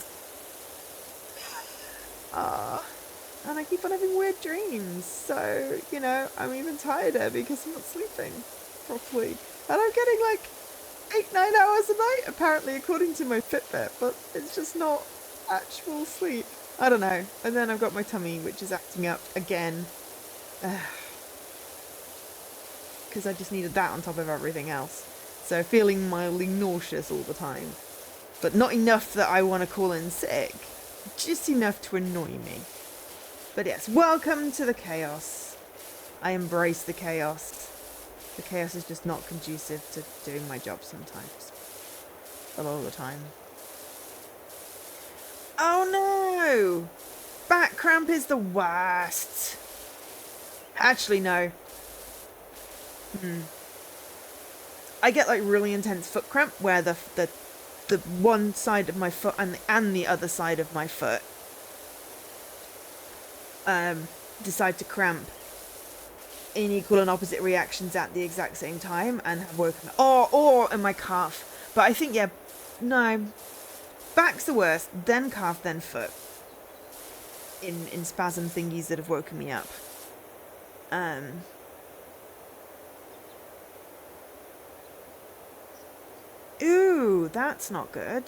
And I keep on having weird dreams. So, you know, I'm even tireder because I'm not sleeping properly. And I'm getting like 8-9 hours a night, apparently, according to my Fitbit. But it's just not actual sleep. I don't know. And then I've got my tummy, which is acting up again. Because I just needed that on top of everything else. So feeling mildly nauseous all the time. But not enough that I want to call in sick. Just enough to annoy me. But yes, welcome to the chaos. I embrace the chaos. The chaos is just not conducive to doing my job sometimes. A lot of the time. Oh no! Back cramp is the worst. Actually, no. I get like really intense foot cramp where the one side of my foot and the other side of my foot decide to cramp in equal and opposite reactions at the exact same time and have woken or in my calf. But I think no, back's the worst, then calf, then foot in spasm thingies that have woken me up. Ooh, that's not good.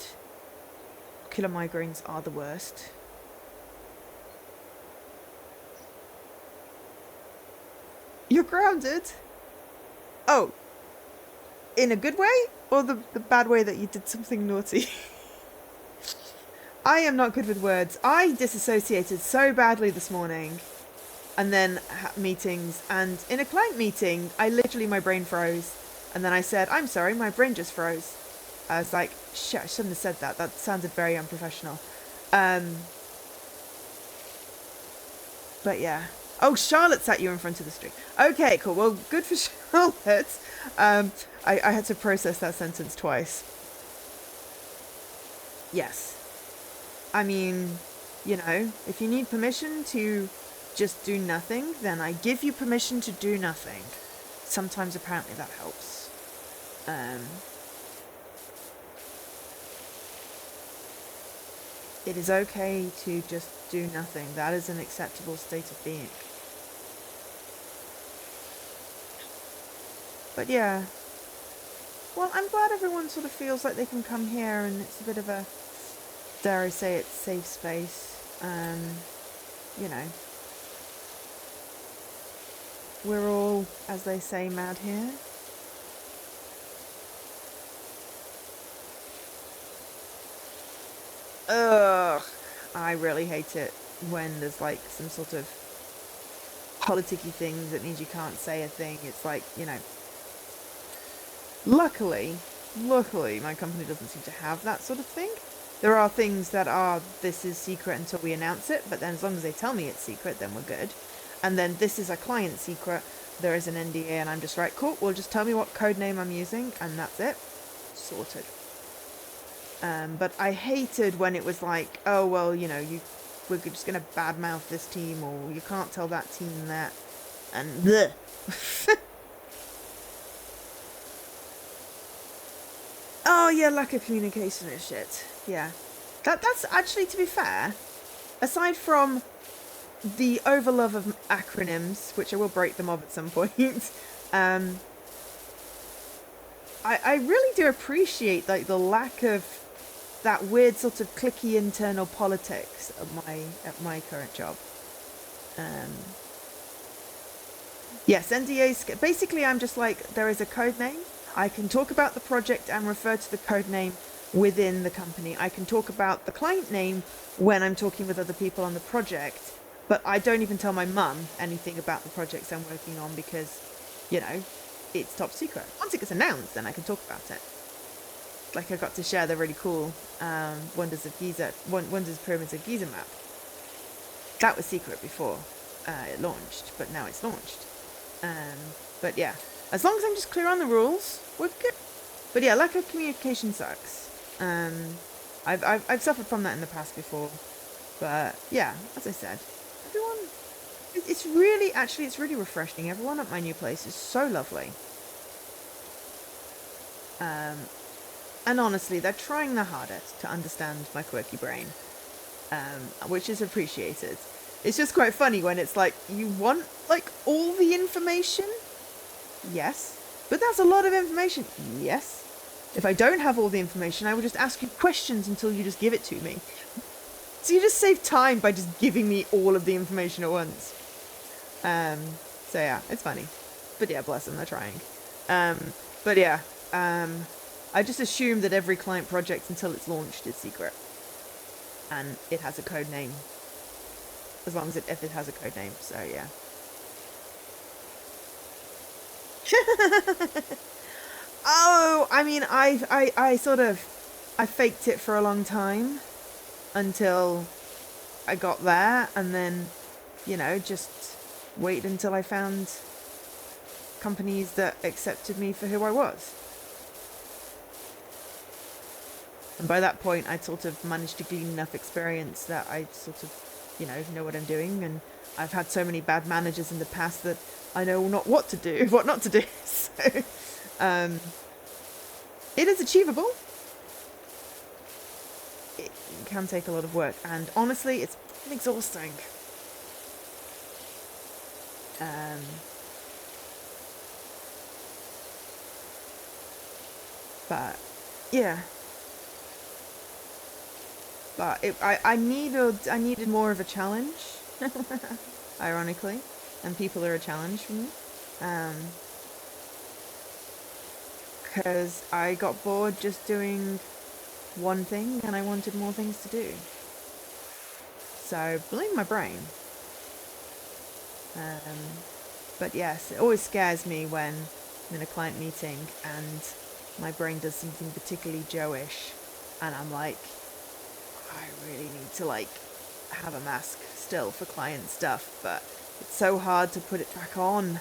Killer migraines are the worst. You're grounded? Oh. In a good way? Or the bad way that you did something naughty? I am not good with words. I disassociated so badly this morning. And then meetings. And in a client meeting, my brain froze. And then I said, I'm sorry, my brain just froze. I was like, shit, I shouldn't have said that. That sounded very unprofessional. But yeah. Oh, Charlotte sat you in front of the street. Okay, cool. Well, good for Charlotte. I had to process that sentence twice. Yes. I mean, if you need permission to just do nothing, then I give you permission to do nothing. Sometimes apparently that helps. It is okay to just do nothing. That is an acceptable state of being. But yeah. Well, I'm glad everyone sort of feels like they can come here and it's a bit of a, dare I say it, safe space. We're all, as they say, mad here. Ugh. I really hate it when there's like some sort of politicky things that means you can't say a thing. It's like, luckily, my company doesn't seem to have that sort of thing. There are things that are, this is secret until we announce it, but then as long as they tell me it's secret, then we're good. And then this is a client secret, there is an NDA, and I'm just right, cool, well, just tell me what code name I'm using, and that's it. Sorted. But I hated when it was like, oh, well, we're just going to badmouth this team, or you can't tell that team that, and bleh. Oh, yeah, lack of communication is shit. Yeah. That's actually, to be fair, aside from the overlove of acronyms, which I will break them up at some point, I really do appreciate, like, the lack of that weird sort of cliquey internal politics at my current job. Yes, NDAs, basically I'm just like, there is a code name. I can talk about the project and refer to the code name within the company. I can talk about the client name when I'm talking with other people on the project, but I don't even tell my mum anything about the projects I'm working on because, it's top secret. Once it gets announced, then I can talk about it. Like I got to share the really cool Wonders Pyramids of Giza map. That was secret before it launched, but now it's launched. But yeah, as long as I'm just clear on the rules, we're good. But yeah, lack of communication sucks. I've suffered from that in the past before. But yeah, as I said, everyone, it's really refreshing. Everyone at my new place is so lovely. And honestly, they're trying their hardest to understand my quirky brain, which is appreciated. It's just quite funny when it's like, you want, like, all the information? Yes. But that's a lot of information. Yes. If I don't have all the information, I will just ask you questions until you just give it to me. So you just save time by just giving me all of the information at once. So yeah, it's funny. But yeah, bless them, they're trying. But yeah, I just assume that every client project until it's launched is secret. And it has a code name. As long as if it has a code name, so yeah. Oh, I mean, I faked it for a long time. until I got there, and then, you know, just wait until I found companies that accepted me for who I was. And by that point, I'd sort of managed to glean enough experience that I sort of, you know what I'm doing. And I've had so many bad managers in the past that I know not what to do, what not to do. So, it is achievable. It can take a lot of work, and honestly, it's exhausting. But yeah. But I needed more of a challenge, ironically, and people are a challenge for me. Because I got bored just doing one thing, and I wanted more things to do. So, blame my brain. But yes, it always scares me when I'm in a client meeting and my brain does something particularly Joe-ish, and I'm like, I really need to like have a mask still for client stuff, but it's so hard to put it back on.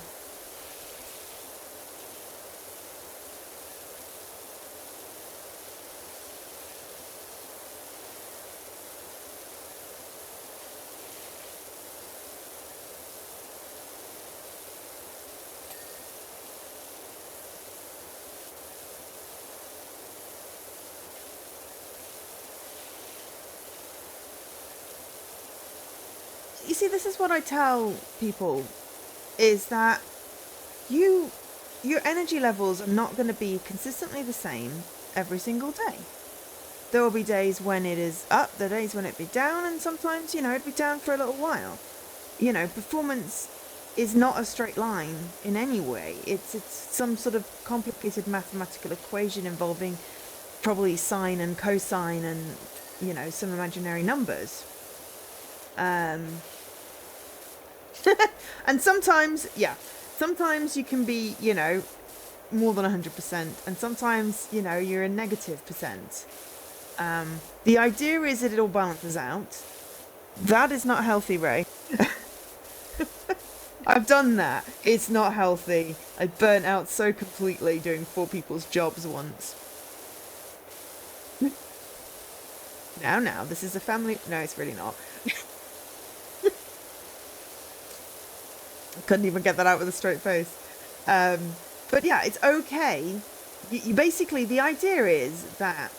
You see, this is what I tell people, is that your energy levels are not going to be consistently the same every single day. There will be days when it is up, there are days when it be down, and sometimes, you know, it'd be down for a little while. You know, performance is not a straight line in any way. It's some sort of complicated mathematical equation involving probably sine and cosine and, you know, some imaginary numbers. And sometimes you can be, you know, more than 100%, and sometimes, you know, you're a negative percent. The idea is that it all balances out. That is not healthy, Ray. I've done that. It's not healthy. I burnt out so completely doing 4 people's jobs once. Now, this is a family... No, it's really not. I couldn't even get that out with a straight face. But yeah, it's okay. You basically, the idea is that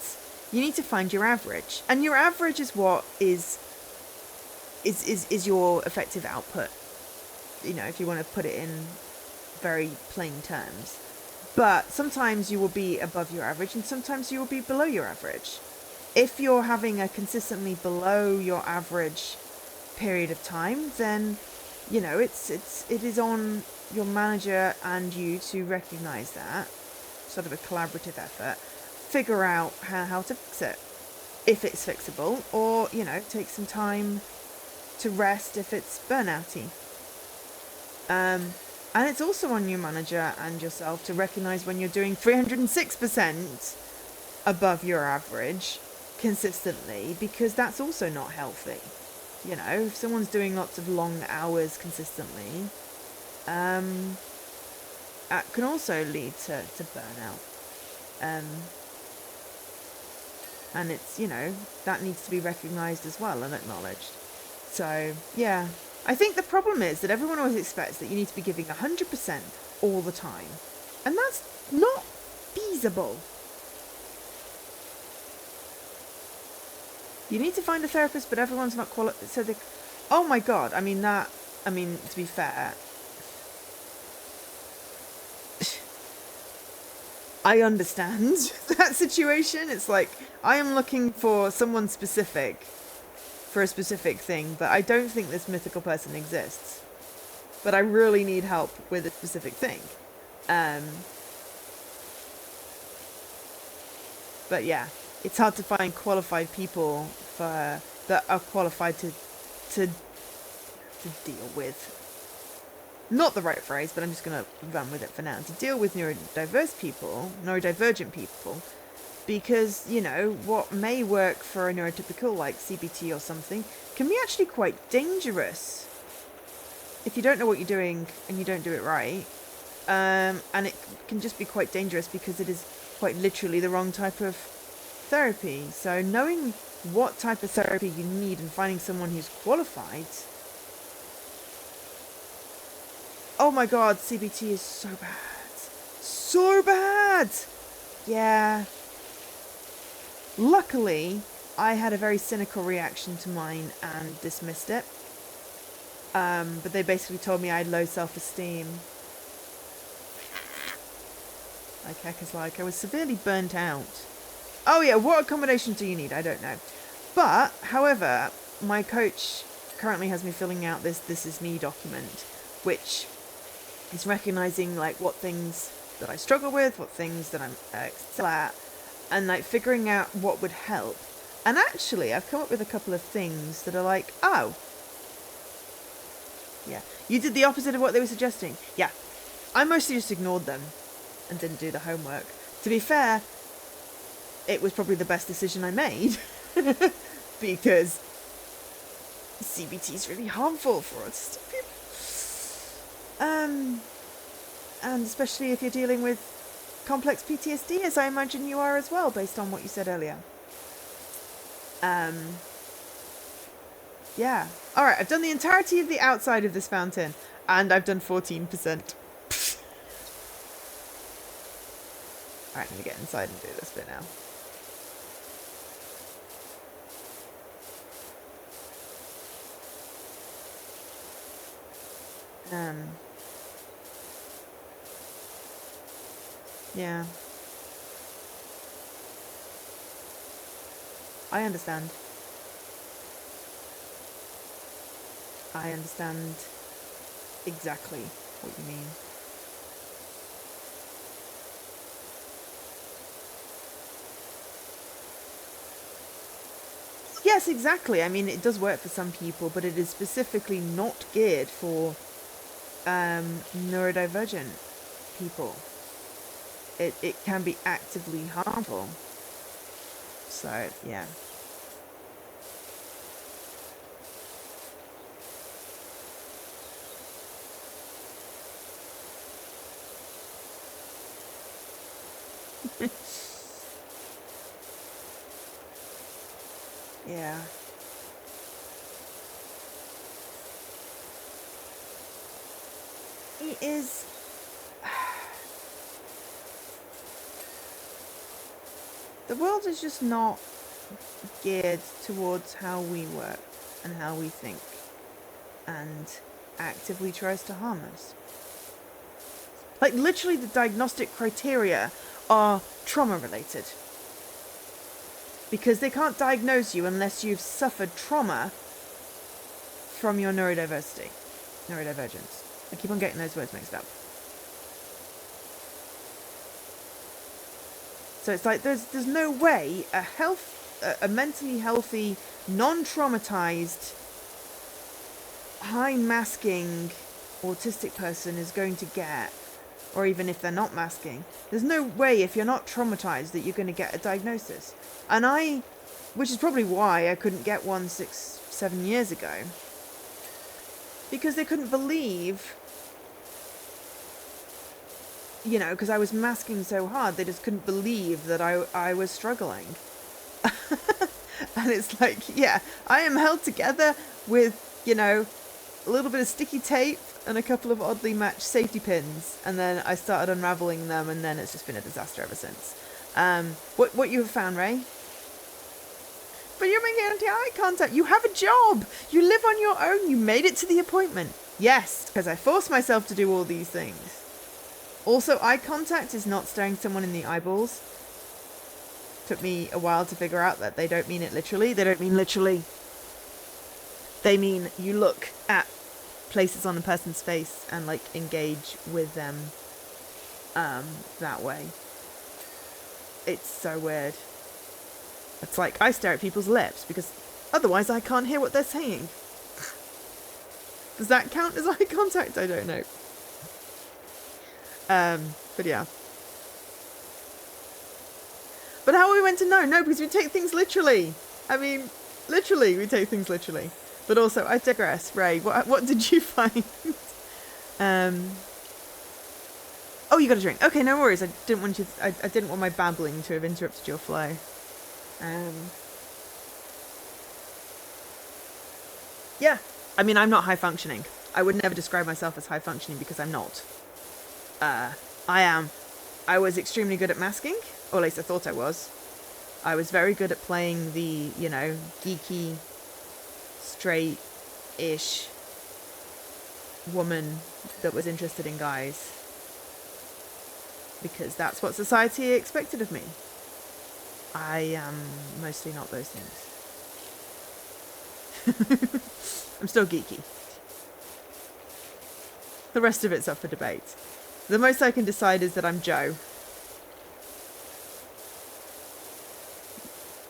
you need to find your average. And your average is what is your effective output. You know, if you want to put it in very plain terms. But sometimes you will be above your average, and sometimes you will be below your average. If you're having a consistently below your average period of time, then, you know, it is on your manager and you to recognize that, sort of a collaborative effort, figure out how to fix it, if it's fixable, or, you know, take some time to rest if it's burnouty. And it's also on your manager and yourself to recognize when you're doing 306% above your average consistently, because that's also not healthy. You know, if someone's doing lots of long hours consistently, that can also lead to burnout. And it's, you know, that needs to be recognized as well and acknowledged. So, yeah. I think the problem is that everyone always expects that you need to be giving 100% all the time. And that's not feasible. You need to find a therapist, but everyone's not qualified. So oh my God. I mean, to be fair, I understand that situation. It's like, I am looking for someone specific for a specific thing, but I don't think this mythical person exists. But I really need help with a specific thing. But yeah, it's hard to find qualified people that are qualified to deal with. Not the right phrase, but I'm just going to run with it for now. To deal with neurodivergent people, Because, you know, what may work for a neurotypical like CBT or something can be actually quite dangerous if you don't know what you're doing and you don't do it right. And it can just be quite dangerous because it is quite literally the wrong type of therapy. So knowing what type of therapy you need and finding someone who's qualified. Oh my god, CBT is so bad. So bad! Yeah. Luckily, I had a very cynical reaction to mine and dismissed it. But they basically told me I had low self-esteem. Like heck is like, I was severely burnt out. Oh yeah, what accommodations do you need? I don't know. But, however, my coach currently has me filling out this is me document, which is recognizing like what things that I struggle with, what things that I'm excel at, and like figuring out what would help. And actually, I've come up with a couple of things that are like, oh, yeah, you did the opposite of what they were suggesting. Yeah, I mostly just ignored them and didn't do the homework. To be fair, it was probably the best decision I made because CBT is really harmful for autistic people. And especially if you're dealing with complex PTSD, as I imagine you are as well, based on what you said earlier. Yeah. Alright, I've done the entirety of the outside of this fountain, and I've done 14%. Alright, I'm gonna get inside and do this bit now. Yeah. I understand. I understand exactly what you mean. Yes, exactly. I mean, it does work for some people, but it is specifically not geared for neurodivergent people. It can be actively harmful. So, yeah. Yeah. It is... The world is just not geared towards how we work and how we think, and actively tries to harm us. Like, literally the diagnostic criteria are trauma related. Because they can't diagnose you unless you've suffered trauma from your neurodivergence. I keep on getting those words mixed up. So it's like there's no way a mentally healthy, non-traumatized, high-masking autistic person is going to get, or even if they're not masking, there's no way if you're not traumatized that you're going to get a diagnosis. And which is probably why I couldn't get one 6-7 years ago, because they couldn't believe, you know, because I was masking so hard, they just couldn't believe that I was struggling. And it's like, yeah, I am held together with, you know, a little bit of sticky tape and a couple of oddly matched safety pins, and then I started unraveling them, and then it's just been a disaster ever since. What you have found, Ray? But you're making eye contact. You have a job. You live on your own. You made it to the appointment. Yes, because I forced myself to do all these things. Also, eye contact is not staring someone in the eyeballs. Took me a while to figure out that they don't mean it literally. They don't mean literally. They mean you look at places on a person's face and like engage with them that way. It's so weird. It's like I stare at people's lips because otherwise I can't hear what they're saying. Does that count as eye contact? I don't know. But yeah. But how are we meant to know? No, because we take things literally. I mean, literally, we take things literally. But also, I digress. Ray, what did you find? Oh, you got a drink. Okay, no worries. I didn't want you. I didn't want my babbling to have interrupted your flow. Yeah. I mean, I'm not high functioning. I would never describe myself as high functioning because I'm not. I am. I was extremely good at masking, or at least I thought I was. I was very good at playing the, you know, geeky, straight-ish woman that was interested in guys. Because that's what society expected of me. I am mostly not those things. I'm still geeky. The rest of it's up for debate. The most I can decide is that I'm Joe.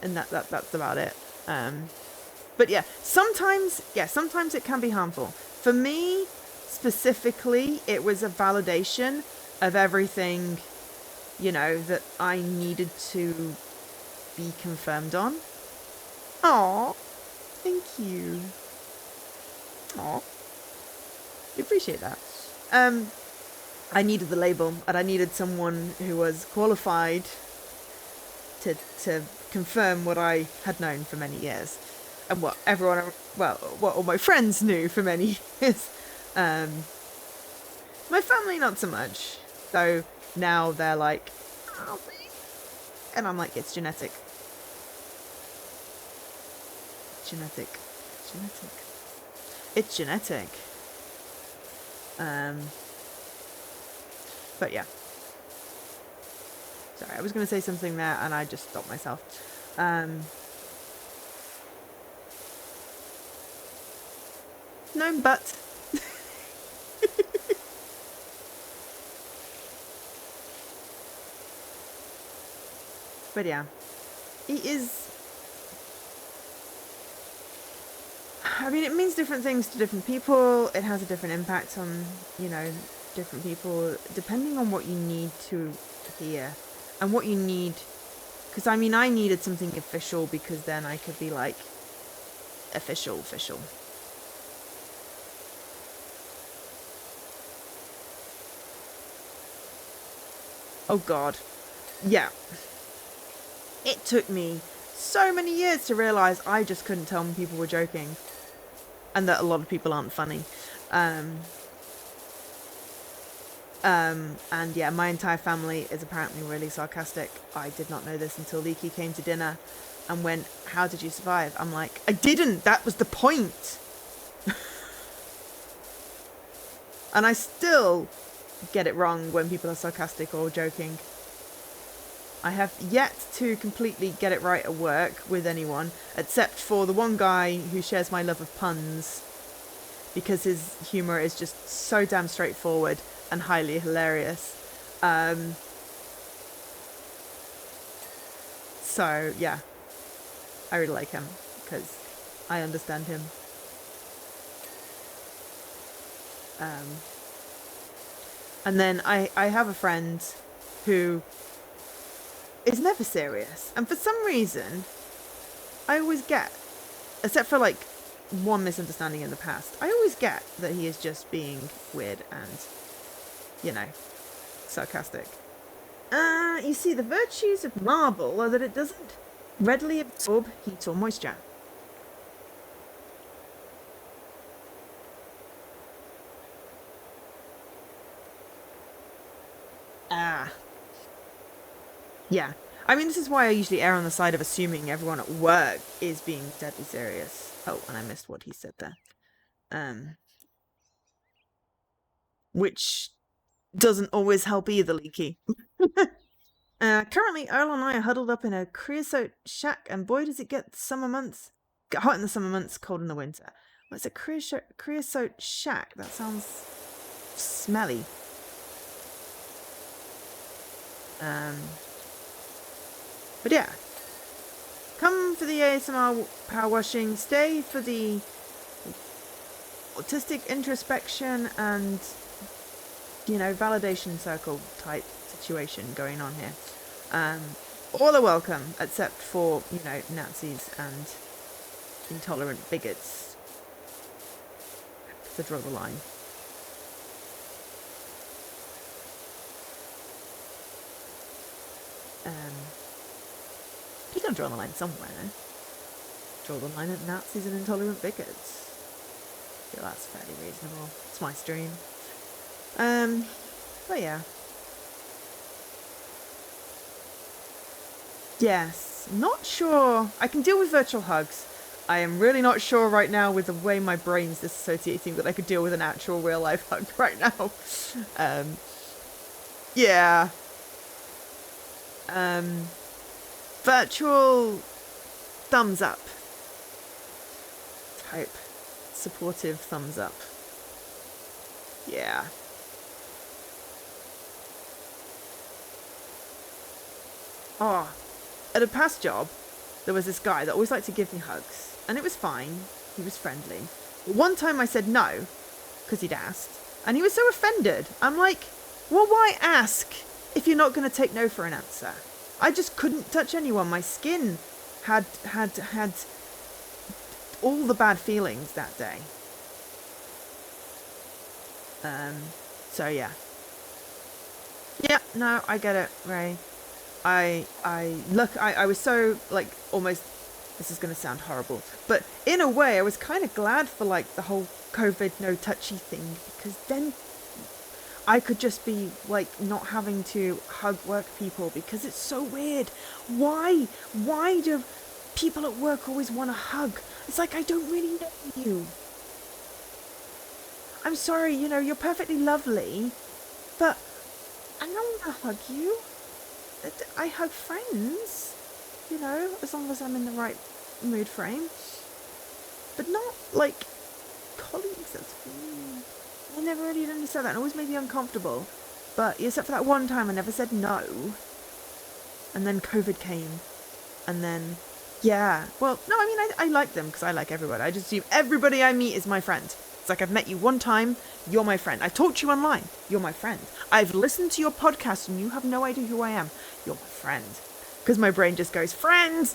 And that's about it. But yeah, sometimes it can be harmful. For me, specifically, it was a validation of everything, you know, that I needed to be confirmed on. Aw, thank you. Aw, I appreciate that. I needed the label, and I needed someone who was qualified to confirm what I had known for many years, and what all my friends knew for many years. My family not so much, though. Now they're like, oh, and I'm like, it's genetic. It's genetic. But yeah. Sorry, I was going to say something there and I just stopped myself. No, but. But yeah, it is. I mean, it means different things to different people. It has a different impact on, you know, different people, depending on what you need to hear and what you need. Because, I mean, I needed something official because then I could be like, official. Oh, God. Yeah. It took me so many years to realise I just couldn't tell when people were joking. And that a lot of people aren't funny. And yeah, my entire family is apparently really sarcastic. I did not know this until Leaky came to dinner and went, how did you survive? I'm like, I didn't! That was the point! And I still get it wrong when people are sarcastic or joking. I have yet to completely get it right at work with anyone, except for the one guy who shares my love of puns, because his humour is just so damn straightforward and highly hilarious. So, yeah. I really like him, because I understand him. And then I have a friend who is never serious. And for some reason, I always get, except for like one misunderstanding in the past, I always get that he is just being weird and, you know, sarcastic. You see, the virtues of marble are that it doesn't readily absorb heat or moisture. Yeah. I mean, this is why I usually err on the side of assuming everyone at work is being deadly serious. Oh, and I missed what he said there. Which doesn't always help either, Leaky. Currently, Earl and I are huddled up in a creosote shack, and boy, does it get hot in the summer months, cold in the winter. What's a creosote shack? That sounds smelly. But yeah, come for the ASMR power washing, stay for the autistic introspection and, you know, validation circle type situation going on here. All are welcome, except for, you know, Nazis and intolerant bigots. To draw the line. You gotta draw the line somewhere. Draw the line at Nazis and intolerant bigots. I feel that's fairly reasonable. It's my stream. But yeah. Yes, not sure. I can deal with virtual hugs. I am really not sure right now with the way my brain's disassociating that I could deal with an actual real life hug right now. Yeah. Virtual thumbs up. Type supportive thumbs up. Yeah. Oh, at a past job, there was this guy that always liked to give me hugs, and it was fine. He was friendly. But one time I said no, because he'd asked, and he was so offended. I'm like, well, why ask if you're not going to take no for an answer? I just couldn't touch anyone. My skin had all the bad feelings that day. So yeah. Yeah, no, I get it, Ray. I was so, like, almost, this is going to sound horrible, but in a way I was kind of glad for, like, the whole COVID no touchy thing, because then I could just be, like, not having to hug work people, because it's so weird. Why do people at work always want to hug? It's like, I don't really know you. I'm sorry, you know, you're perfectly lovely, but I don't want to hug you. I hug friends, you know, as long as I'm in the right mood frame. But not, like, colleagues. That's weird. I never really understood that. It always made me uncomfortable. But except for that one time I never said no. And then COVID came. And then, yeah. Well, no, I mean, I like them because I like everybody. I just assume everybody I meet is my friend. It's like, I've met you one time, you're my friend. I've talked to you online, you're my friend. I've listened to your podcast and you have no idea who I am. You're my friend. Because my brain just goes, friends!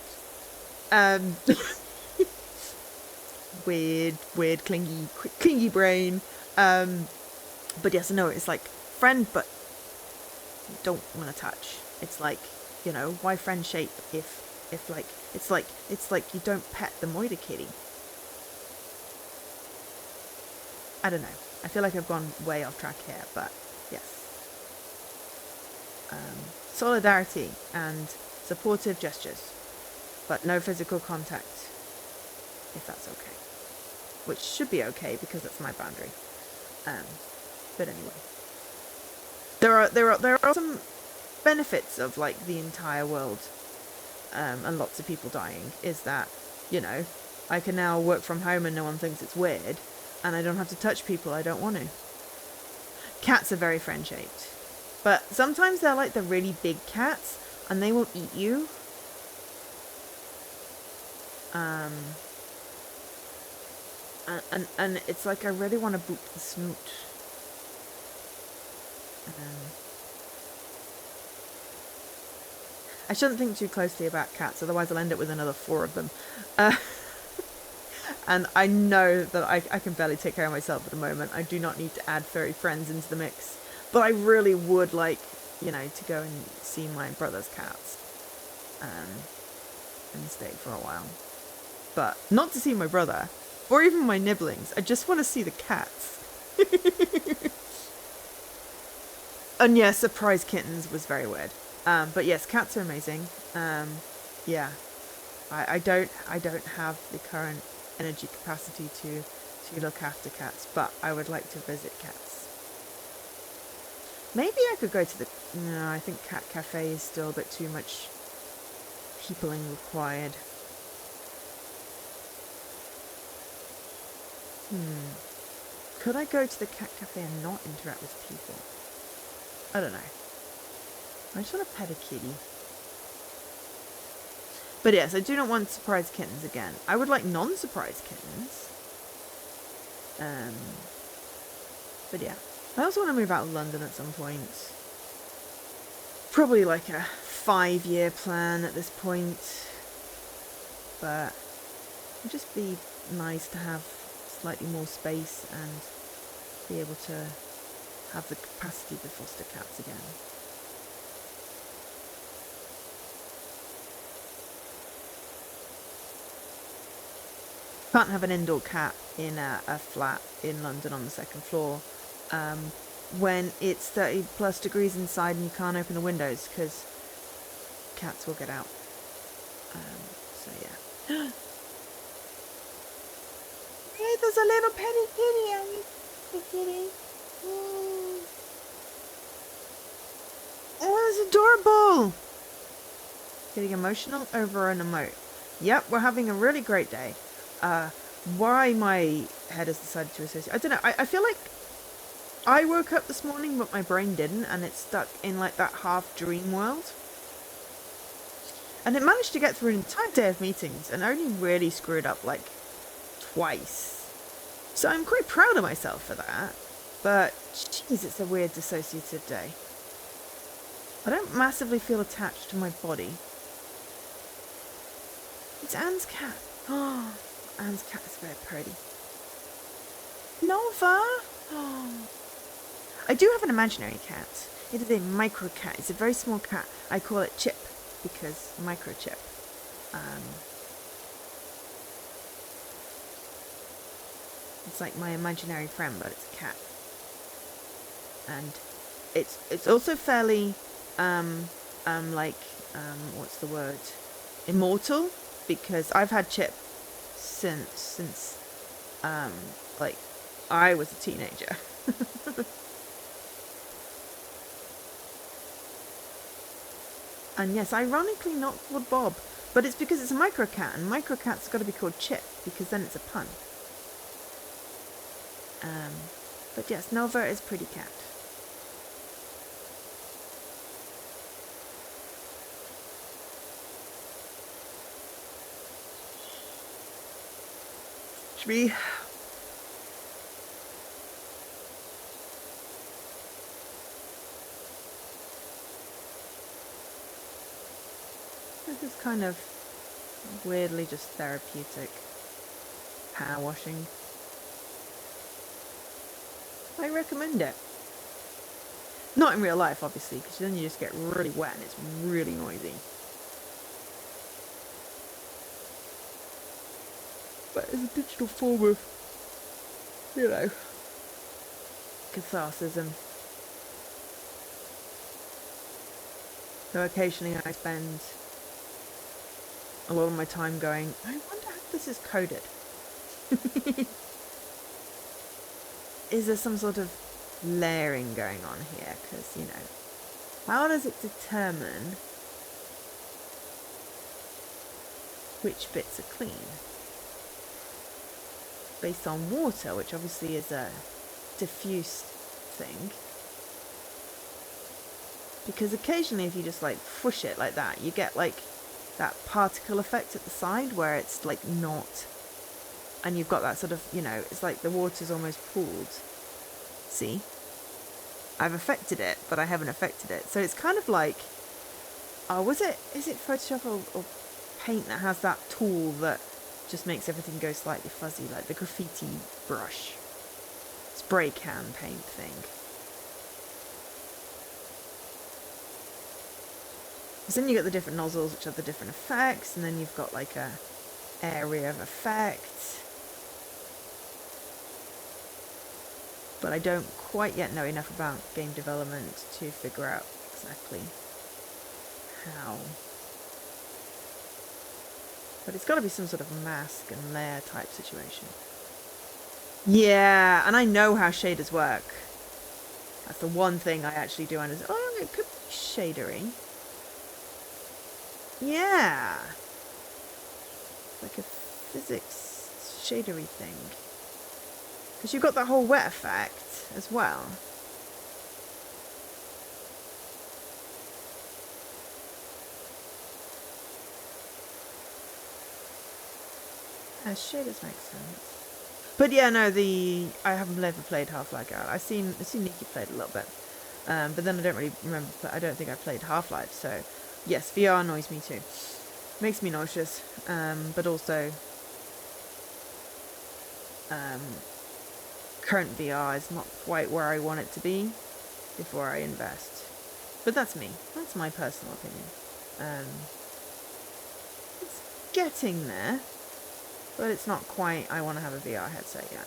Weird, clingy brain. But yes, no, it's like, friend, but don't want to touch. It's like, you know, why friend shape if like, it's like you don't pet the moida kitty. I don't know. I feel like I've gone way off track here, but yes. Solidarity and supportive gestures, but no physical contact, if that's okay. Which should be okay because that's my boundary. But anyway, there are some benefits of, like, the entire world and lots of people dying. Is that, you know, I can now work from home and no one thinks it's weird. And I don't have to touch people I don't want to. Cats are very friend-shaped. But sometimes they're like the really big cats, and they will eat you. And it's like I really want to boop the snoot. I shouldn't think too closely about cats, otherwise I'll end up with another 4 of them. And I know that I can barely take care of myself at the moment. I do not need to add furry friends into the mix. But I really would like, you know, to go and see my brother's cats. And stay for a while. But not to see my brother, or even my nibblings. I just want to see the cats. And yeah, surprise kittens was very weird. But yes, cats are amazing. Yeah. I don't have the current energy capacity to look after cats, but I would like to visit cats. Maybe I could go to the... No, I think cat cafe is still a bit too much peopling required. Could I go to the cat cafe and not interact with people? I don't know. I just want to pet a kitty. But yes, I do not want surprise kittens again. I would like non-surprise kittens. But yeah. I also want to move out of London at some point. Probably like a 5-year plan at this point, but it'd just be nice to have slightly more space and be able to have the capacity to foster cats again. Can't have an indoor cat in a flat in London on the second floor when it's 30 plus degrees inside and you can't open the windows because cats will get out. So yeah. Hey, there's a little petty kitty. Kitty. Oh, it's adorable. Getting emotional over an emote. Yep, we're having a really great day. Why my head has decided to associate, I don't know. I feel like I woke up this morning but my brain didn't, and it's stuck in like that half dream world, and it managed to get through an entire day of meetings and only really screwed up like twice, so I'm quite proud of myself for that. But jeez, it's a weird dissociative day. I don't massively feel attached to my body. It's Anne's cat. Oh, Anne's cat is very pretty. Nova! Oh. I do have an imaginary cat. It is a micro cat. It's a very small cat. I call it Chip because microchip. It's like my imaginary friend, but it's a cat. And it's also fairly what's the word? Immortal, because I've had Chip since like I was a teenager. And yes, ironically not called Bob, but it's because it's a micro cat, and micro cat's got to be called Chip because then it's a pun. But yes, Nova is a pretty cat. Should we? This is kind of weirdly just therapeutic power washing. I recommend it. Not in real life, obviously, because then you just get really wet and it's really noisy. But it's a digital form of, you know, catharsis. So occasionally I spend a lot of my time going, I wonder how this is coded. Is there some sort of layering going on here? Because, you know, how does it determine which bits are clean? Based on water, which obviously is a diffuse thing. Because occasionally if you just like push it like that, you get like that particle effect at the side where it's like not, and you've got that sort of, you know, it's like the water's almost pooled. See? I've affected it, but I haven't affected it. So it's kind of like, is it Photoshop or Paint that has that tool that just makes everything go slightly fuzzy, like the graffiti brush, spray can paint thing. Because then you get the different nozzles which have the different effects, and then you've got like a area of effect. But I don't quite yet know enough about game development to figure out exactly how. But it's got to be some sort of mask and layer type situation. Yeah, and I know how shaders work. That's the one thing I actually do understand. Oh, it could be shadery. Yeah. Like a physics shadery thing. Because you've got that whole wet effect as well. Shaders make sense. But yeah, no, I haven't ever played Half-Life Alyx. I've seen Nikki played a little bit. But then I don't really remember, I don't think I played Half-Life, so yes, VR annoys me too. Makes me nauseous, but also current VR is not quite where I want it to be before I invest. But that's me. That's my personal opinion. It's getting there, but it's not quite, I want to have a VR headset yet.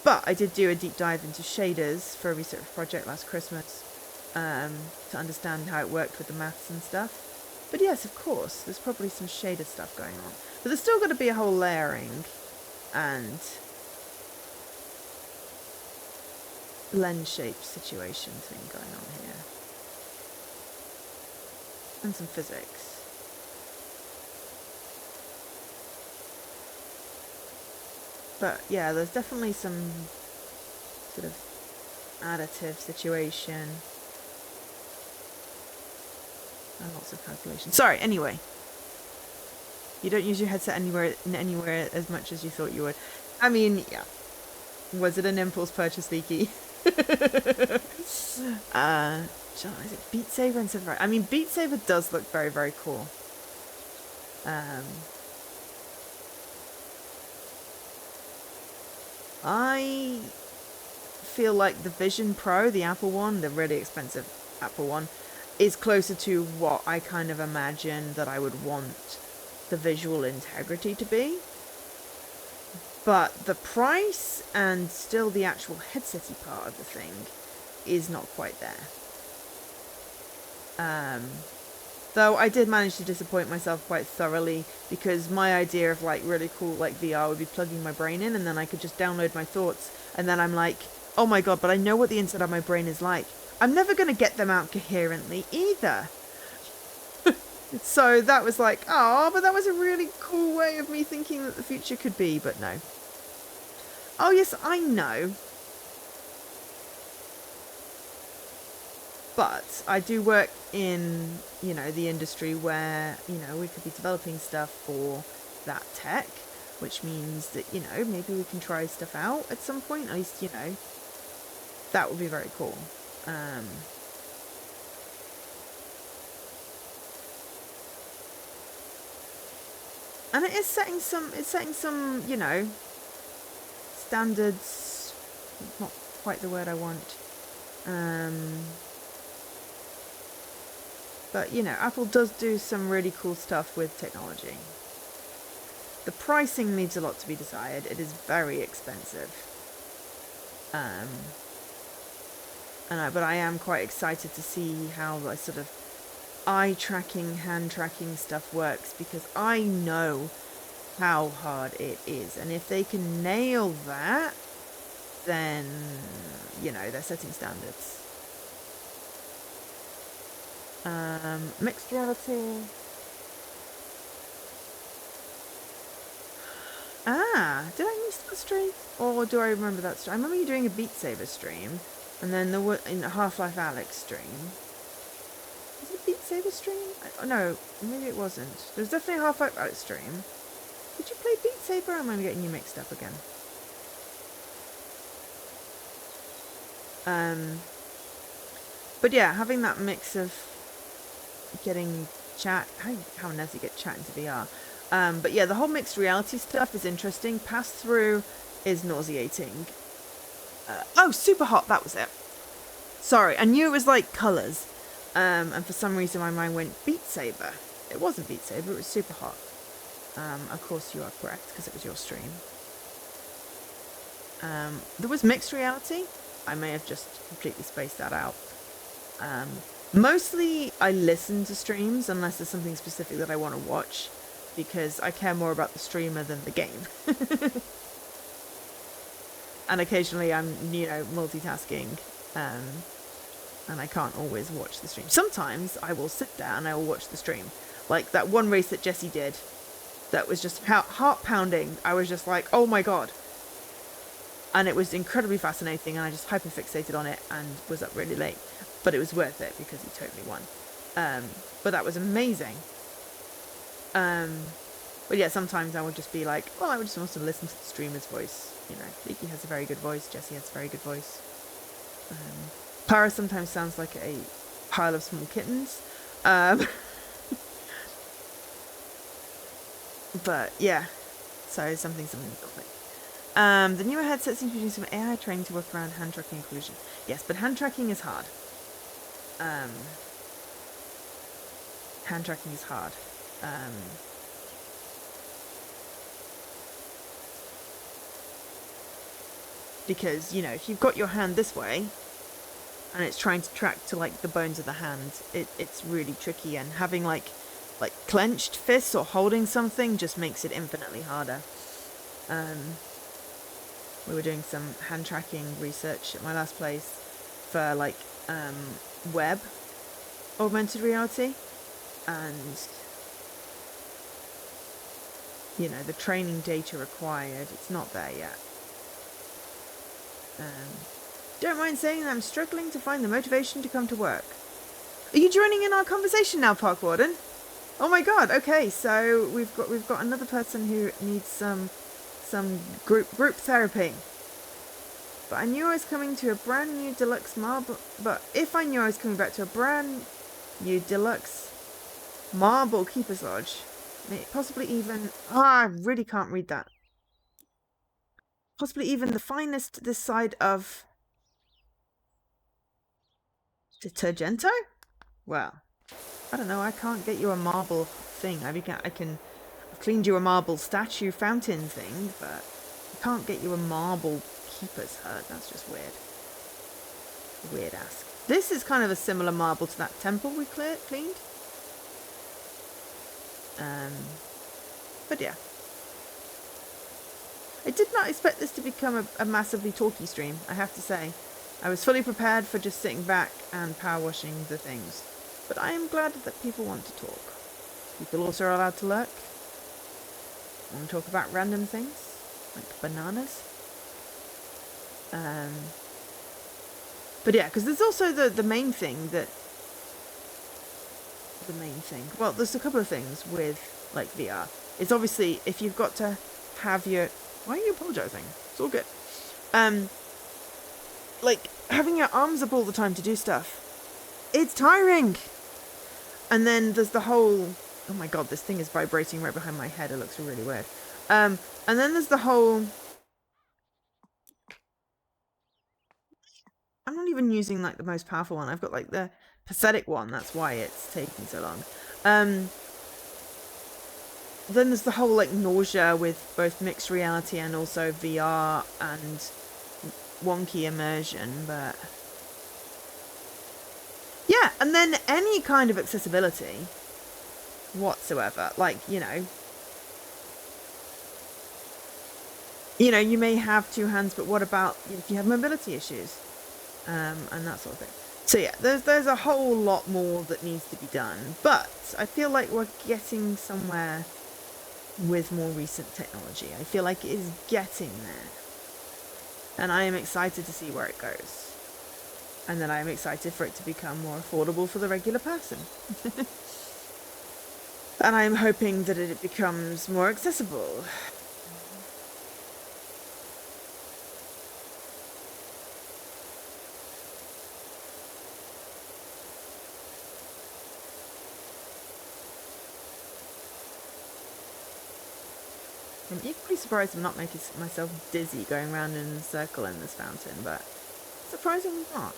But I did do a deep dive into shaders for a research project last Christmas, to understand how it worked with the maths and stuff. But yes, of course, there's probably some shader stuff going on. But there's still got to be a whole layering and lens shape situation thing going on here. And some physics. But yeah, there's definitely some sort of additive situation. And lots of calculation. Sorry, anyway. You don't use your headset anywhere as much as you thought you would. I mean, yeah. Was it an impulse purchase, Leaky? John, is it Beat Saber and Saber? I mean, Beat Saber does look very, very cool. I feel like the Vision Pro, the Apple one, the really expensive Apple one, is closer to what I kind of imagine that I would want the visual integrity to be. But the price and still the actual headset-y part of the thing is not quite there. Though I did manage to disappoint myself quite thoroughly, because my idea of like really cool like VR would be plugging my brain in and then I could just download my thoughts, and then I'm like, oh my god, but I know what the inside of my brain is like. I'm never going to get them out coherently either. So that was like, oh, but that was a really cool way of me thinking that the future could be, but no. Oh yes, I know. But I do work in, you know, the industry where, you know, we could be developing stuff for that tech, which means that, you know, maybe we can try stuff out at some point. At least, you know, that would be very cool. And it is setting some, you know, standards, not quite the word I want. But, you know, Apple does do some really cool stuff with technology. The pricing leaves a lot to be desired. It is very expensive. But I am quite excited to see how the sort of eye tracking, hand tracking stuff works, because I know how hard it is. And if they can nail that, then, you know, they're setting standards. Mixed reality. Did I miss that stream? Or do I remember that stream? I remember you doing a Beat Saber stream, and then there was in the Half-Life Alyx stream. Was it Beat Saber stream? No, maybe it wasn't. There was definitely a Half-Life Alyx stream. Did you play Beat Saber? Or am I getting you mixed up again? But yeah, having that mix of getting chat, how on earth do you get chat into VR? But yeah, the whole mixed reality stuff is interesting. Pass-through is nauseating. Oh, super hot, that was it. Sorry, I knew it was like colours. And for some reason my mind went Beat Saber. It wasn't Beat Saber, it was super hot. Of course you are correct, because it was your stream. There was mixed reality. I may have just completely spaced that out. Mostly I listen to streams unless there's something specific that I want to watch, because I care more about the streamer than the game. And occasionally I'm, you know, multitasking, and I can't always watch the stream. Sometimes I will sit there and I will watch the stream. Like that one race that Jessie did, that was just heart pounding. I was just like, oh my god. And it was incredibly fascinating, and I just hyperfixated on it and was up really late. But it was worth it because he totally won. But that was amazing. But yeah, sometimes I would just be like, well, I would just want to listen to the streamer's voice. You know, Leaky has a very good voice. Jessie has a very good voice. Para sometimes sounds like a pile of small kittens. But yeah, so something. The newer headset seems to be using some AI training to work around hand tracking inclusion. Yes, but hand tracking is hard. Hand tracking is hard. Because, you know, if you've got your hand this way and it's trying to track to like the bones of the hand, it's really tricky, and having like clenched fists or holding something just makes it infinitely harder. We were doing some hand tracking research at my last place for like web augmented reality, and you know, the training data required, it's not there yet. Don't mind saying that I'm struggling to find the motivation to come to work. Are you joining in our conversation now, Park Warden? Oh my god, okay, so we've got another person who needs some group therapy. But I knew I was coming to a brand new deluxe marble. But if I knew I was coming back to a brand new deluxe marble keeper's lodge, possibly even I really can't read that. Possibly even the finest this side of Detergento? Well, I don't know. I can't get you a marble thing. I've cleaned you a marble statue fountain thing, but I can't get you a marble keeper's hut. That's just weird. Weird ask. This is kind of a similar marble to that temple we cleaned. But yeah. I did not expect this to become a massively talky stream, I have to say. I was fully prepared for just sitting back and power washing the things. But I am glad that people want to talk. People also are allowed to lurk. Want to talk about random things, like bananas. But yeah, because there's also the main thing that... Well, there's a couple of things with, like, VR. It's obviously, if you've got to have your... Why are you apologising? It's all good. Like, having your arms up all the time to do stuff. It's tiring! And then there's the whole... Oh my god, this thing is vibrating right behind my head. It looks really weird. And then there's the whole... I'm not even using, like, the most powerful one. I've got, like, the pathetic one. That's why it's taking so long. Then there's the whole, like, nausea with both mixed reality and also VR and wonky immersion, but... Yeah, and then any kind of accessibility whatsoever. Like, you know, you may have two hands, but what about if you have mobility issues? And that sort of thing. So yeah, there's a whole lot more that needs to be done, but I feel like we're getting somewhere with more recent technology. I feel like it is getting there, and I am excited to see where it goes, and then I am excited for it to become more affordable for the regular person. And I am hoping that it becomes more accessible. I'm equally surprised I'm not making myself dizzy going around in a circle in this fountain, but surprisingly not.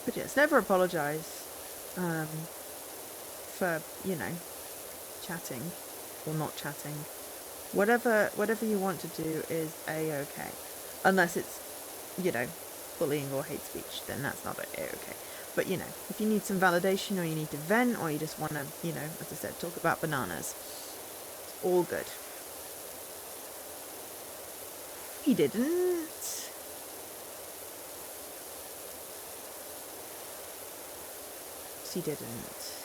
But yes, never apologise for, you know, chatting or not chatting. Whatever you want to do is a-okay. Unless it's, you know, bullying or hate speech, then that's not a-okay. But, you know, if you need some validation or you need to vent or you just want to, you know, as I said, talk about bananas, it's all good. He didn't. He didn't.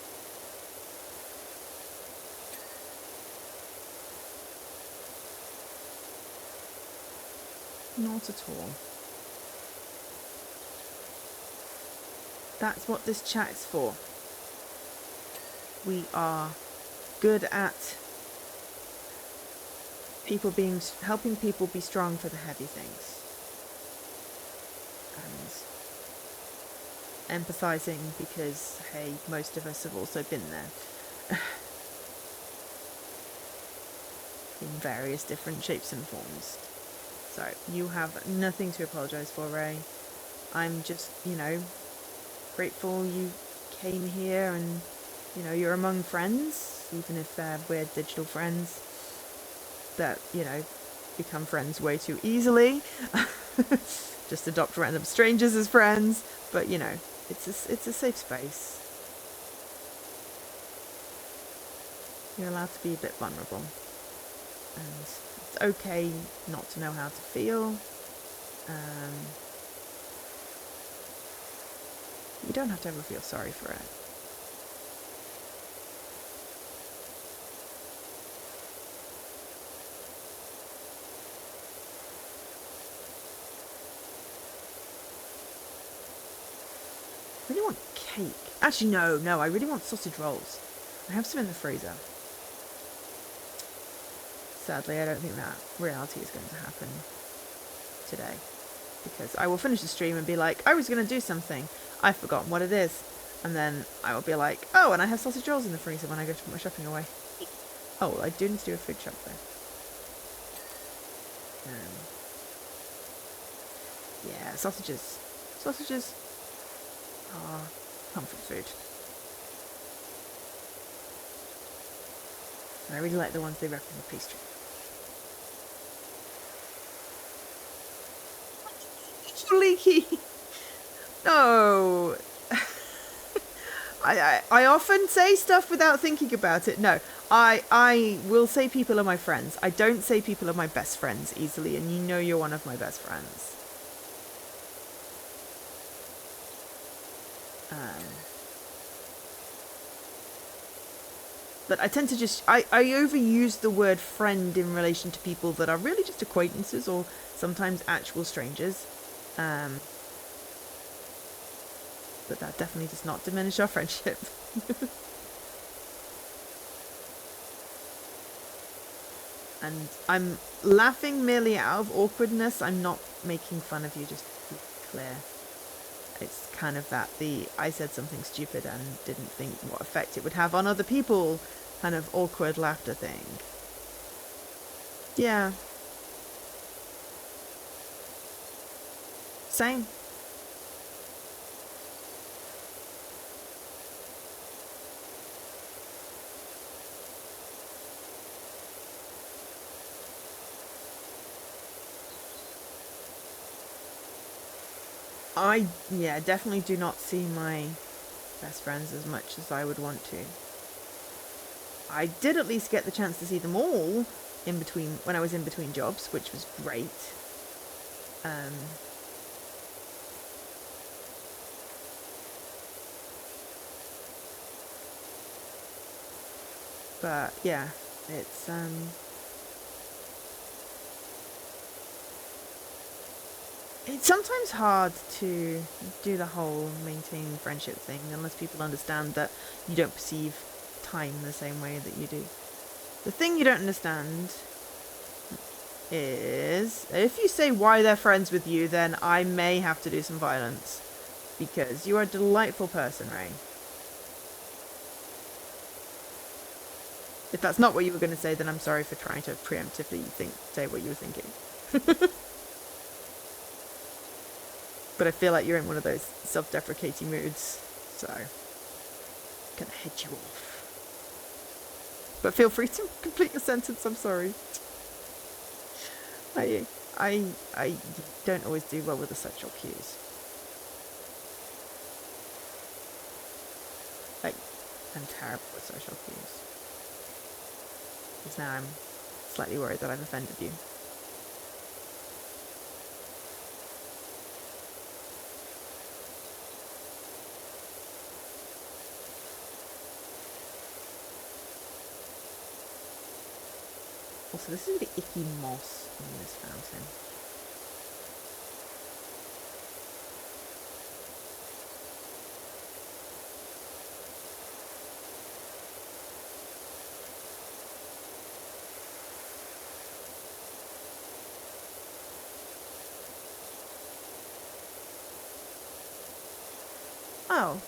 Not at all. That's what this chat's for. We are good at helping people be strong for the heavy things. And empathizing because, hey, most of us have also been there. In various different shapes and forms. So, you have nothing to apologize for, Ray. I'm just, grateful you came here and, you're among friends, even if they're weird digital friends that, become friends way too easily. Just adopt random strangers as friends. But, it's a safe space. You're allowed to be a bit vulnerable. And it's okay not to know how to feel. You don't have to ever feel sorry for it. I really want cake. Actually, no, I really want sausage rolls. I have some in the freezer. Sadly, I don't think that reality is going to happen today. Because I will finish the stream and be like, I was going to do something. I've forgotten what it is. And then I will be like, oh, and I have sausage rolls in the freezer when I go to put my shopping away. Oh, well, I do need to do a food shop though. Yeah, sausages. Sausages are comfort food. And I really like the ones they wrap in the pastry. Leaky. No. I often say stuff without thinking about it. No, I will say people are my friends. I don't say people are my best friends easily, and you're one of my best friends. But I tend to just I overuse the word friend in relation to people that are really just acquaintances or sometimes actual strangers. But that definitely does not diminish our friendship. And I'm laughing merely out of awkwardness. I'm not making fun of you, just to be clear. It's kind of that I said something stupid and didn't think what effect it would have on other people kind of awkward laughter thing. Yeah. Same. I definitely do not see my best friends as much as I would want to. I did at least get the chance to see them all when I was in between jobs, which was great. But yeah, it's sometimes hard to do the whole maintaining friendship thing unless people understand that you don't perceive time the same way that you do. The thing you don't understand is if you say why they're friends with you, then I may have to do some violence because you are a delightful person, Ray. If that's not what you were going to say, then I'm sorry for trying to preemptively say what you were thinking. But I feel like you're in one of those self-deprecating moods, so I'm gonna head you off. But feel free to complete your sentence. I'm sorry. I don't always do well with the sexual cues. I'm terrible with social cues. Because now I'm slightly worried that I've offended you. Also, this is a bit icky moss on this fountain. Oh.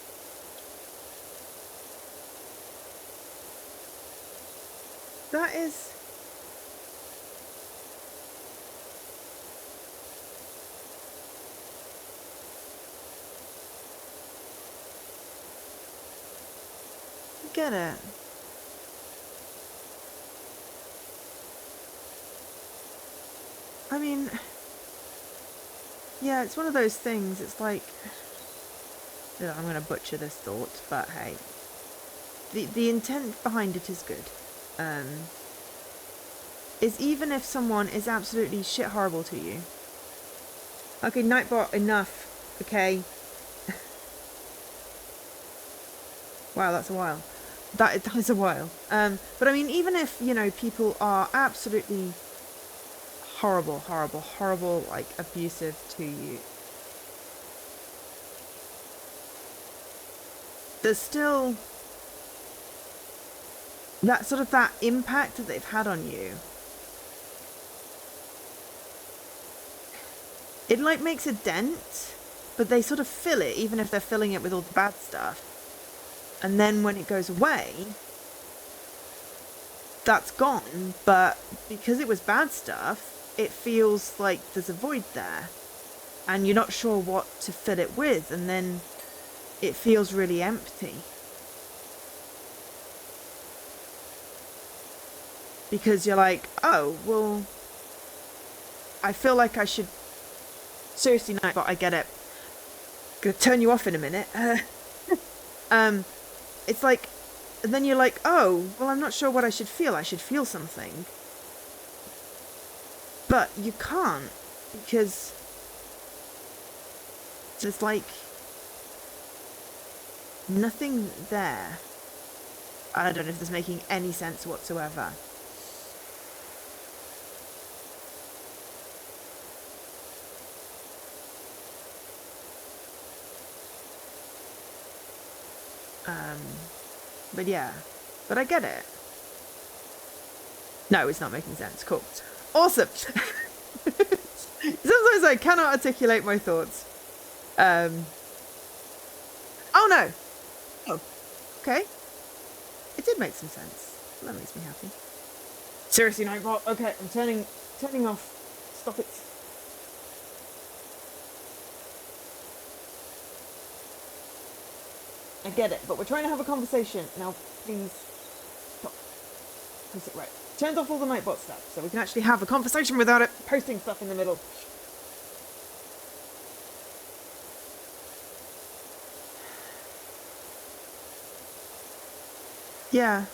That is... Get it. I mean... Yeah, it's one of those things, it's like... I'm going to butcher this thought, but hey. The intent behind it is good. Is even if someone is absolutely shit horrible to you. Okay, Nightbot, enough. Okay. Wow, that's a while. That is a while. But I mean, even if, you know, people are absolutely horrible, like, abusive to you, there's still that sort of that impact that they've had on you. It, like, makes a dent, but they sort of fill it, even if they're filling it with all the bad stuff. And then when it goes away, that's gone, but because it was bad stuff, it feels like there's a void there. And you're not sure what to fill it with, and then it feels really empty. Because you're like, oh, well, I feel like I should... Seriously, Nightbot, I get it. I'm gonna turn you off in a minute. It's like... And then you're like, oh, well, I'm not sure what I should feel. I should feel something. But you can't, because there's, like, nothing there. I don't know if this is making any sense whatsoever. But yeah. But I get it. No, it's not making sense. Cool. Awesome! Sometimes I cannot articulate my thoughts. Oh no! Oh, okay. It did make some sense. That makes me happy. Seriously, Nightbot. Okay, I'm turning off. Stop it. I get it, but we're trying to have a conversation. Now, please stop. Post it right. Turned off all the Nightbot stuff, so we can actually have a conversation without it posting stuff in the middle. Yeah.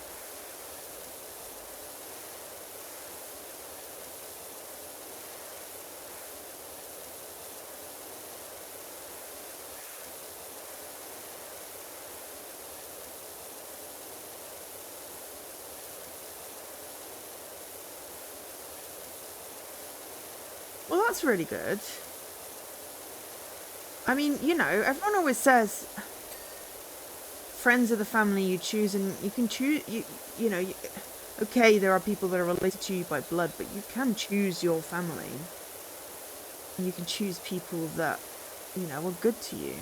Well, that's really good. I mean, you know, everyone always says friends are the family you choose, and you can choose, you know, okay, there are people that are related to you by blood, but you can choose your family. And you can choose people that, you know, are good to you.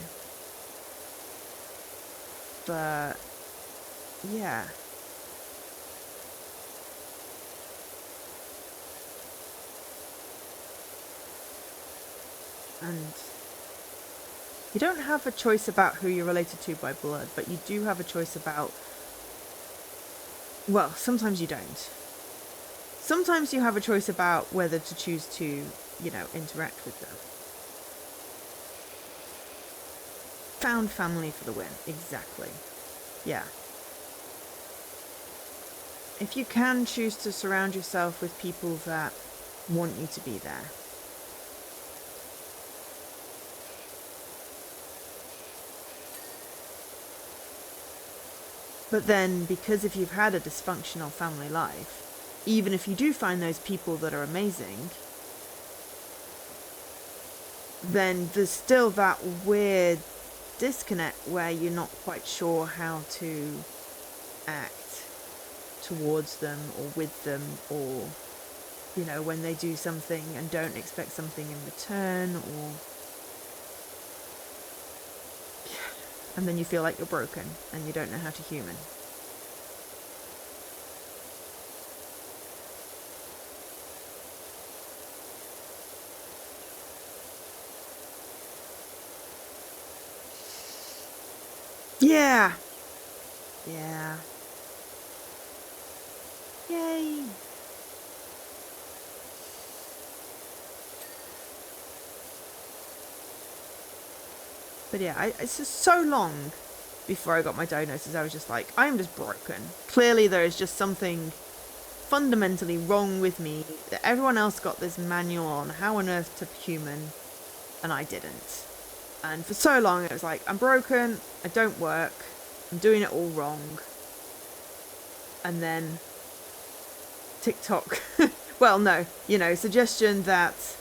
But, yeah. And you don't have a choice about who you're related to by blood, but you do have a choice about... Well, sometimes you don't. Sometimes you have a choice about whether to choose to, you know, interact with them. Found family for the win. Exactly. Yeah. If you can choose to surround yourself with people that want you to be there. But then, because if you've had a dysfunctional family life, even if you do find those people that are amazing, then there's still that weird disconnect where you're not quite sure how to act towards them or with them, or, you know, when they do something and don't expect something in return, or... And then you feel like you're broken and you don't know how to human. Yeah. Yeah. Yay. But yeah, it's just so long before I got my diagnosis. I was just like, I'm just broken. Clearly there is just something fundamentally wrong with me, that everyone else got this manual on how on earth to human and I didn't. And for so long, it was like, I'm broken, I don't work, I'm doing it all wrong. And then TikTok, well, no, suggestion that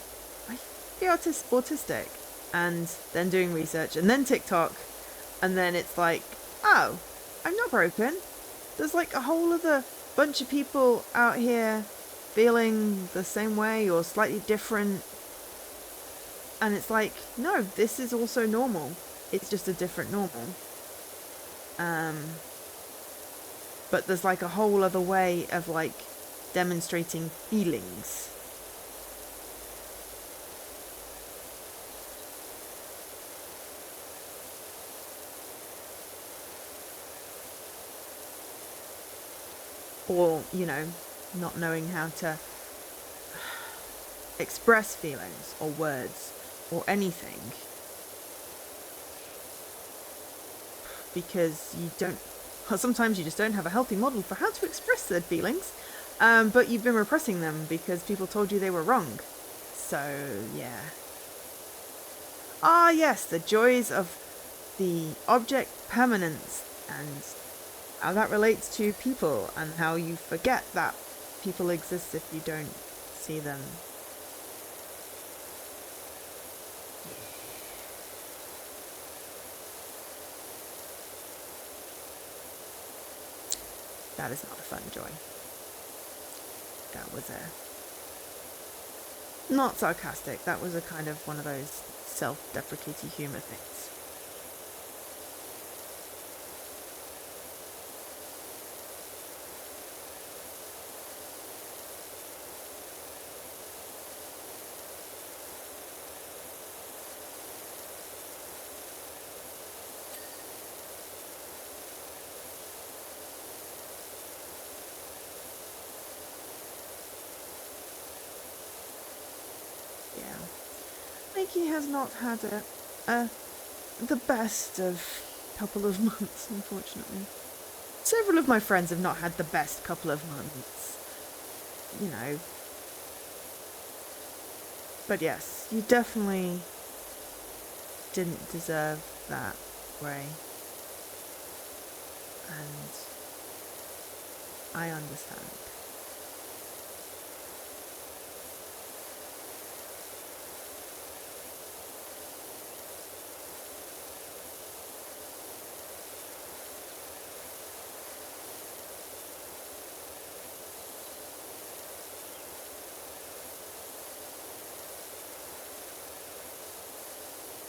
I be autistic, and then doing research, and then TikTok, and then it's like, oh, I'm not broken. There's like a whole other bunch of people out here feeling the same way or slightly different. And it's like, no, this is also normal. It's just a different normal. But there's like a whole other way of like demonstrating feelings. Or, not knowing how to express feelings or words or anything. Because sometimes you just don't have a healthy model for how to express their feelings, but you've been repressing them because people told you they were wrong. So, yeah. Ah, yes, the joys of the object permanence and how that relates to people and how you forget that people exist if you don't see them. That is not a fun joy. That was not sarcastic. That was a kind of one of those self-deprecating humor things. Mikey has not had the best of couple of months, unfortunately. Several of my friends have not had the best couple of months. But yes, you definitely didn't deserve that, Ray. And I understand.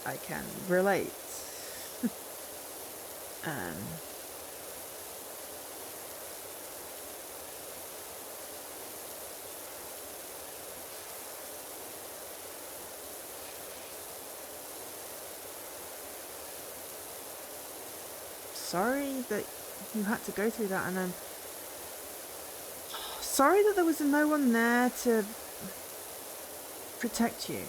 I can relate. Sorry that you had to go through that, and I'm sorry that there was no one there to protect you.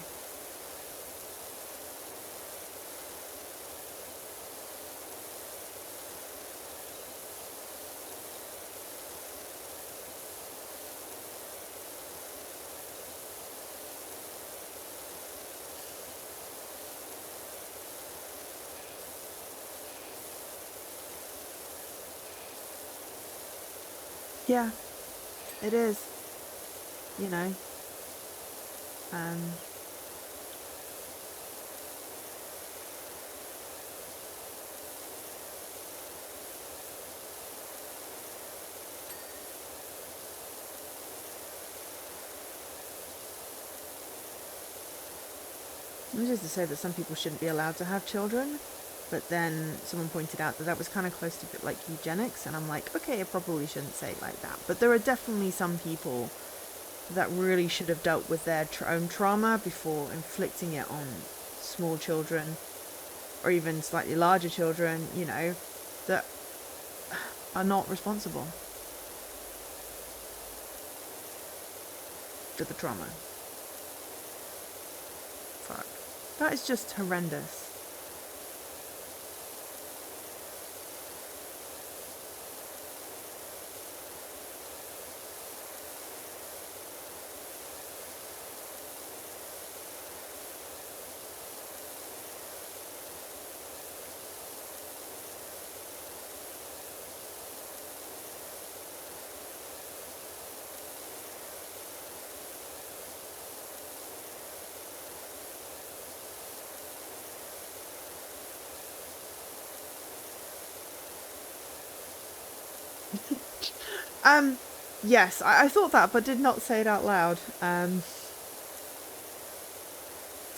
Yeah, it is. Just to say that some people shouldn't be allowed to have children. But then someone pointed out that that was kind of close to a bit like eugenics, and I'm like, okay, I probably shouldn't say it like that. But there are definitely some people that really should have dealt with their own trauma before inflicting it on small children or even slightly larger children, you know, that are not responsible for the trauma. Fuck. That is just horrendous. Yes, I thought that, but did not say it out loud.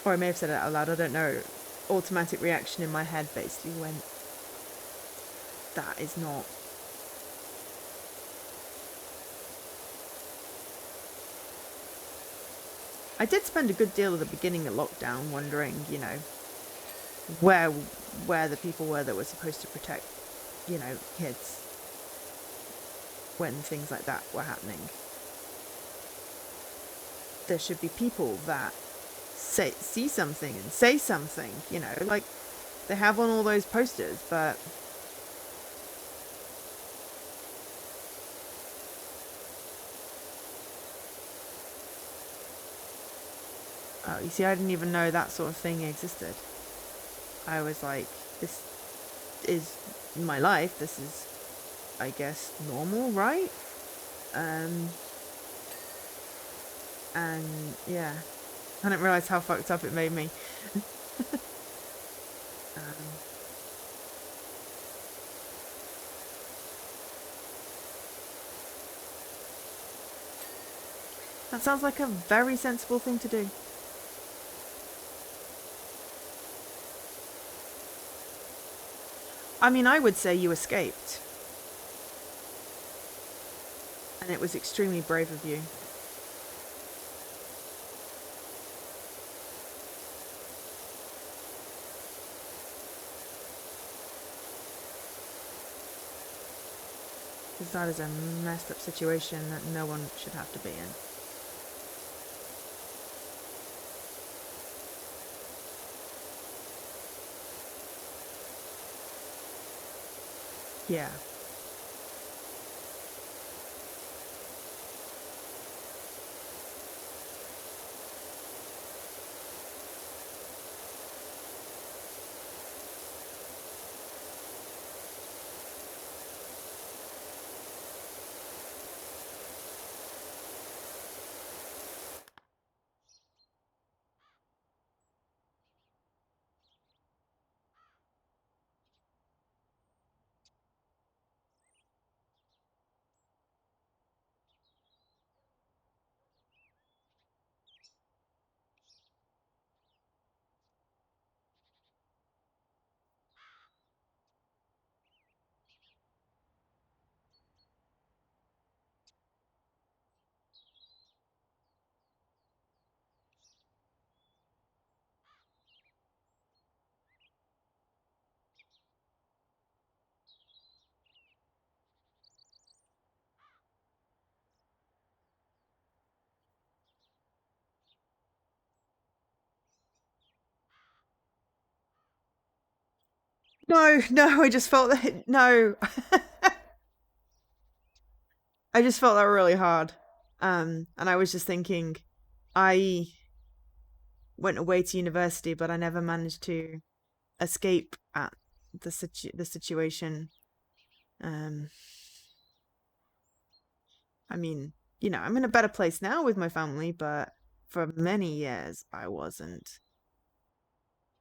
Or I may have said it out loud, I don't know. Automatic reaction in my head basically went, that is not. I did spend a good deal of the beginning of lockdown wondering, you know, where the people were that were supposed to protect, you know, kids when things like that were happening. There should be people that see something and say something, you know, like they have on all those posters, but oh, you see, I didn't even know that sort of thing existed. I was like, this is my life, this is, I guess, normal, right? And yeah, I didn't realize how fucked up it made me. That sounds like a very sensible thing to do. I mean, I would say you escaped. And it was extremely brave of you. Because that is a messed up situation that no one should have to be in. Yeah. No, I just felt that. No. I just felt that really hard. And I was just thinking, I went away to university, but I never managed to escape at the situation. I mean, you know, I'm in a better place now with my family, but for many years I wasn't.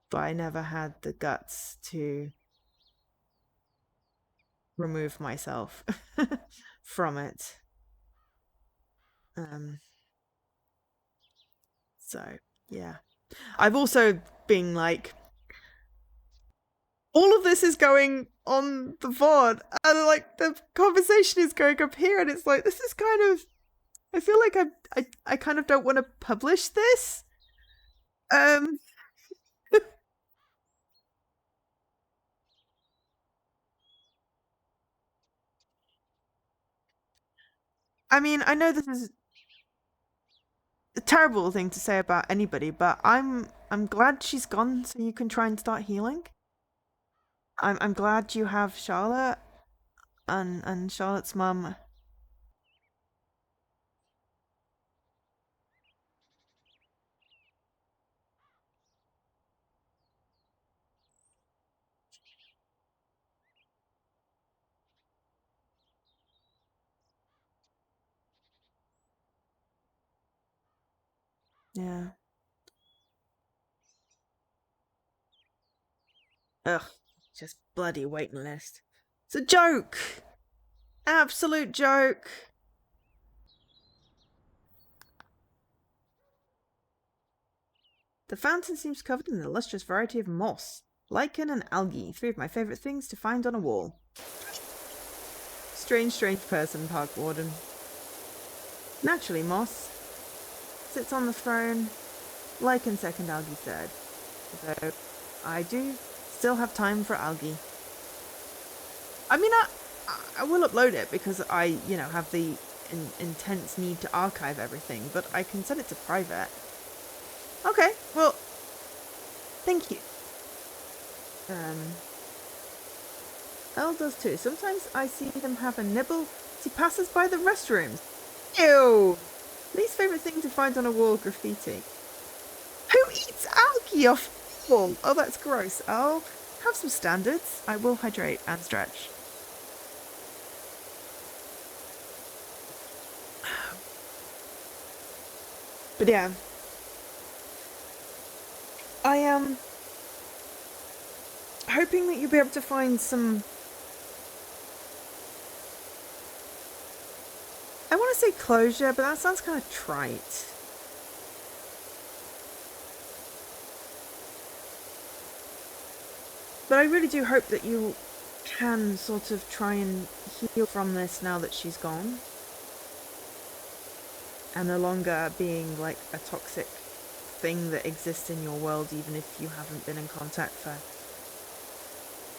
But I never had the guts to remove myself from it. Um, so yeah, I've also been like all of this is going on the board, and like the conversation is going up here, and it's like, this is kind of, I feel like I kind of don't want to publish this. I mean, I know this is a terrible thing to say about anybody, but I'm glad she's gone so you can try and start healing. I'm glad you have Charlotte and Charlotte's mum. Yeah. Ugh. Just bloody waiting list. It's a joke. Absolute joke. The fountain seems covered in a lustrous variety of moss, lichen, and algae, three of my favourite things to find on a wall. Strange person, Park Warden. Naturally, moss sits on the throne, lichen second, algae third. Although I do still have time for algae. I mean, I will upload it because I, have the intense need to archive everything, but I can set it to private. Okay, well, thank you. Elle does too. Sometimes I see him have a nibble as he passes by the restrooms. Ew! Least favourite thing to find on a wall, graffiti. Who eats algae off the wall? Oh, that's gross. I'll have some standards. I will hydrate and stretch. But yeah. I am hoping that you'll be able to find some... I want to say closure, but that sounds kind of trite. But I really do hope that you can sort of try and heal from this now that she's gone. And no longer being like a toxic thing that exists in your world, even if you haven't been in contact for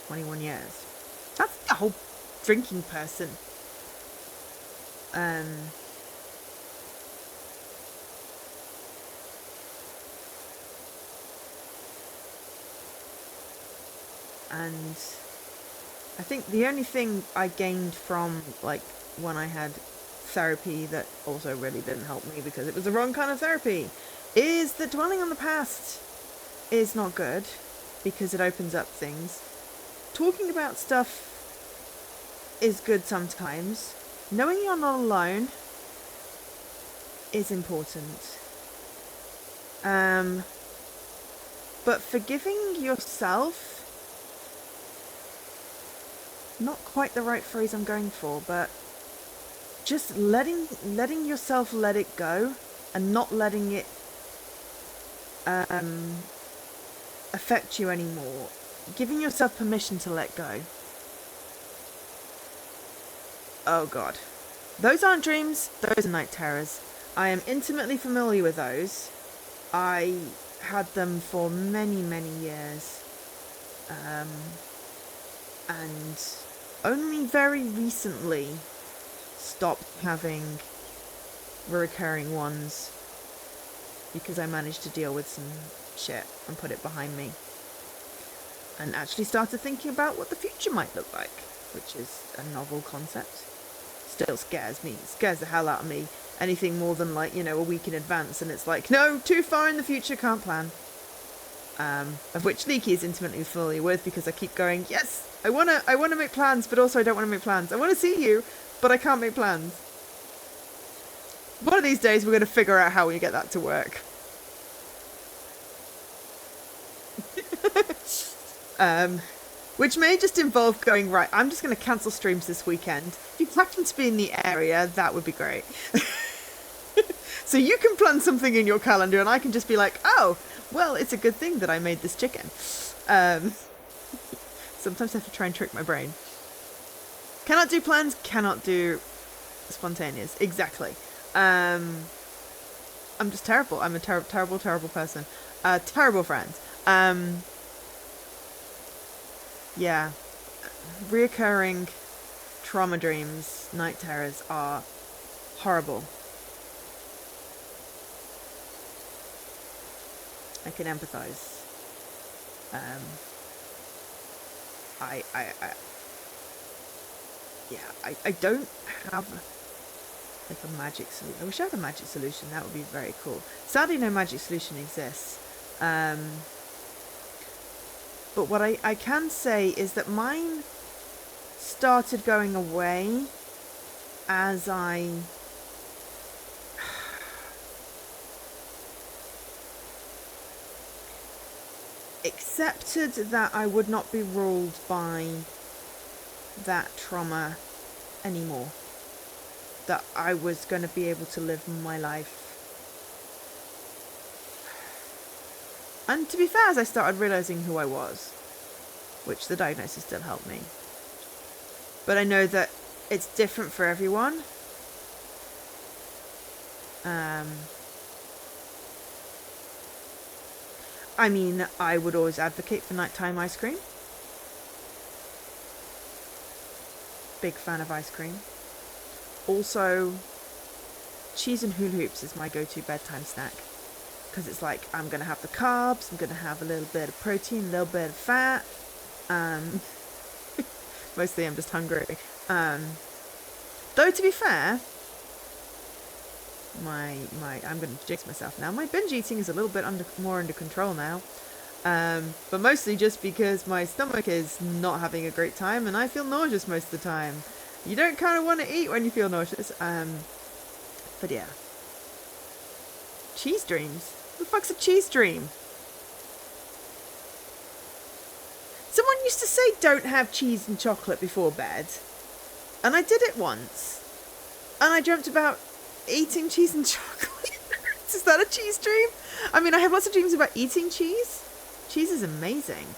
21 years. That's the whole drinking person. And I think the only thing I gained from like when I had therapy that also really didn't help me because it was the wrong kind of therapy is that dwelling on the past is not good because it opens up things. Talking about stuff is good sometimes. Knowing you're not alone is important. But forgiving yourself, not quite the right phrase I'm going for, but just letting yourself let it go and not letting it affect you anymore. Giving yourself permission to let go. Oh god. Those aren't dreams, those are night terrors. I am intimately familiar with those. I had them for many, many years. And only very recently stopped having recurring ones because I managed to deal with some shit and put it behind me. And actually started thinking about what the future might look like, which is a novel concept. Still scares me. It scares the hell out of me. Anything more than like, a week in advance, and it's like, no, too far in the future, can't plan. Of which Leaky is intimately familiar with because I keep going, yes, I wanna make plans, but also I don't want to make plans. I want to see you, but I can't make plans. One of these days we're going to figure out how we get that to work. Which may just involve going, right, I'm just going to cancel streams this weekend. If you happen to be in the area, that would be great. So you can plan something in your calendar and I can just be like, oh, well, it's a good thing that I made this chicken. Sometimes I have to try and trick my brain. Cannot do plans, cannot do spontaneous. Exactly. I'm just terrible. I'm a terrible person. Terrible friend. Yeah. Reoccurring trauma dreams, night terrors are horrible. I can empathize. I don't have like a magic solution. I wish I had a magic solution. That would be very cool. Sadly, no magic solution exists. But what I can say is that mine started going away as I accepted that I would not be ruled by that trauma anymore. That I was going to be able to live my life. And to be fair, as I started realizing who I was, which the diagnosis still helped me. But I know that it's different for everyone. I mean, I would always advocate for nighttime ice cream. Big fan of ice cream. Also, cheese and hula hoops is my go-to bedtime snack. Because it's like, I'm going to have the carbs, I'm going to have a little bit of protein, a little bit of fat. Mostly I'm just hungry. Though to be fair, I'm going to jinx myself now. My binge eating is a little bit more under control now. But mostly just because my stomach is not having a great time and I feel nauseous most of the time. You don't kind of want to eat when you feel nauseous. But yeah. Cheese dreams? What the fuck's a cheese dream? Someone used to say don't have cheese and chocolate before bed. And I did it once. And I dreamt about eating cheese and chocolate. Is that a cheese dream? I mean, I have lots of dreams about eating cheese. Cheese is amazing.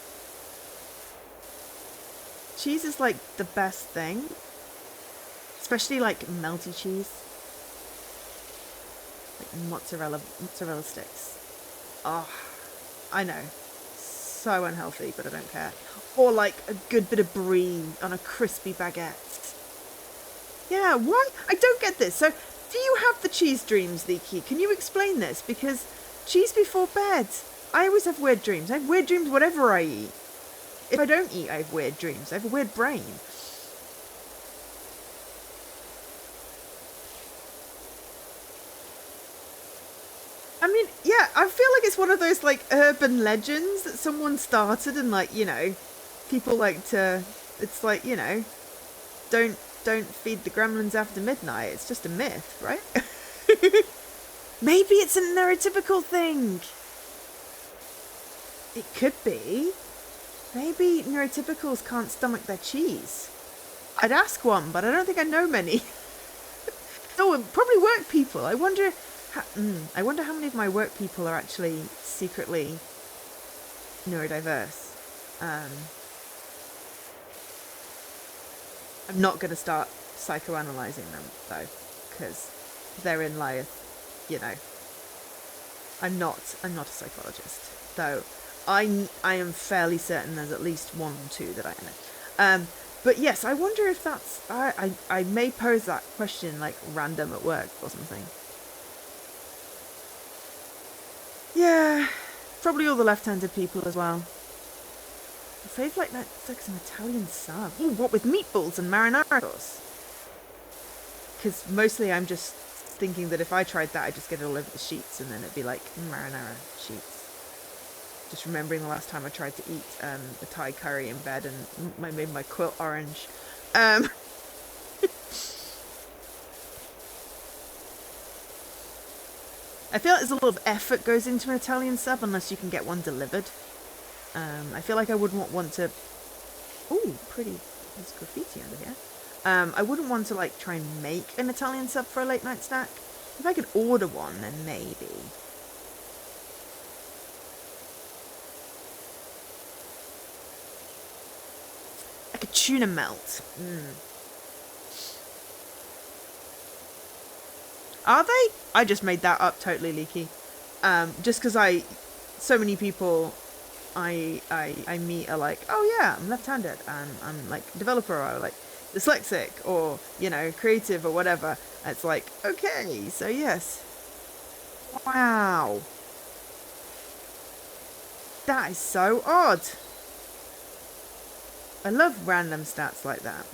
Cheese is like the best thing. Especially like melty cheese. Like mozzarella sticks. Oh, I know. So unhealthy, but I don't care. Or like a good bit of brie on a crispy baguette. Yeah, what? I don't get this. So, do you have the cheese dreams, Leaky? Can you explain this? Because cheese before bed. I always have weird dreams. I have weird dreams whatever I eat. If I don't eat, I have weird dreams. I have a weird brain. I mean, yeah, I feel like it's one of those, like, urban legends that someone started and, like, you know, people like to, it's like, you know, don't feed the gremlins after midnight. It's just a myth, right? Maybe it's a neurotypical thing. It could be. Maybe neurotypicals can't stomach their cheese. I'd ask one, but I don't think I know many. Oh, probably work people. I wonder how many of my work people are actually secretly neurodiverse. I'm not going to start psychoanalyzing them, though, because therein lieth, you know, I'm not a psychologist, though I am fairly certain there's at least one or two that I know. But yes, I wonder if that's, I may pose that question, like, random at work or something. Yeah, probably all the left-handed people as well. I feel like that's like some Italian sub. Ooh, what with meatballs and marinara sauce? Because mostly I'm just thinking that if I tried that, I'd just get it all over the sheets and then it'd be like marinara sheets. Just remembering the last time I tried to eat a Thai curry in bed and I made my quilt orange. I feel like there's a lot of effort goes into an Italian sub unless you can get one delivered. I feel like I wouldn't want to... Ooh, pretty. There's graffiti under here. I wouldn't want to, like, try and make an Italian sub for a late night snack. If I could order one, then maybe. Like a tuna melt. Are they? I just made that up totally, Leaky. Just because so many people I meet are like, oh yeah, I'm left-handed and I'm like developer or like dyslexic or, you know, creative or whatever. It's like, okay, so yes. Wow. That is so odd. I love random stats like that.